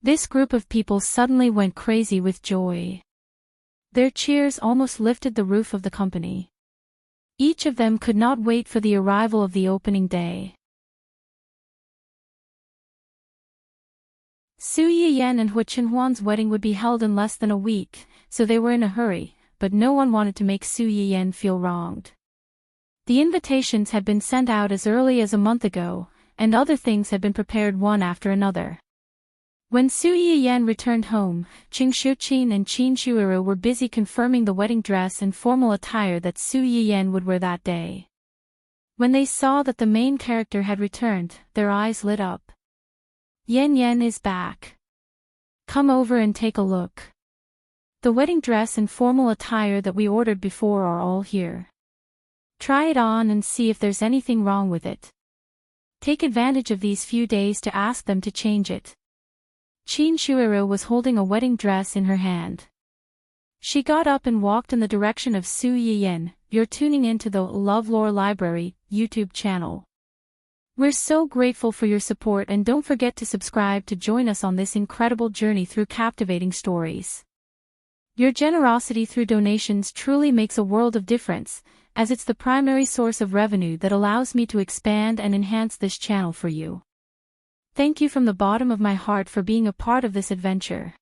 This group of people suddenly went crazy with joy. Their cheers almost lifted the roof of the company. Each of them could not wait for the arrival of the opening day. Su Yiyan and Hua Chenhuan's wedding would be held in less than a week, so they were in a hurry, but no one wanted to make Su Yiyan feel wronged. The invitations had been sent out as early as a month ago, and other things had been prepared one after another. When Su Yiyan returned home, Qing Shuqin and Qin Shuiru were busy confirming the wedding dress and formal attire that Su Yiyan would wear that day. When they saw that the main character had returned, their eyes lit up. Yan Yan is back. Come over and take a look. The wedding dress and formal attire that we ordered before are all here. Try it on and see if there's anything wrong with it. Take advantage of these few days to ask them to change it. Qin Shuiru was holding a wedding dress in her hand. She got up and walked in the direction of Su Yiyan. you're tuning in to the LoveLore Library YouTube channel. We're so grateful for your support, and don't forget to subscribe to join us on this incredible journey through captivating stories. Your generosity through donations truly makes a world of difference, as it's the primary source of revenue that allows me to expand and enhance this channel for you. Thank you from the bottom of my heart for being a part of this adventure.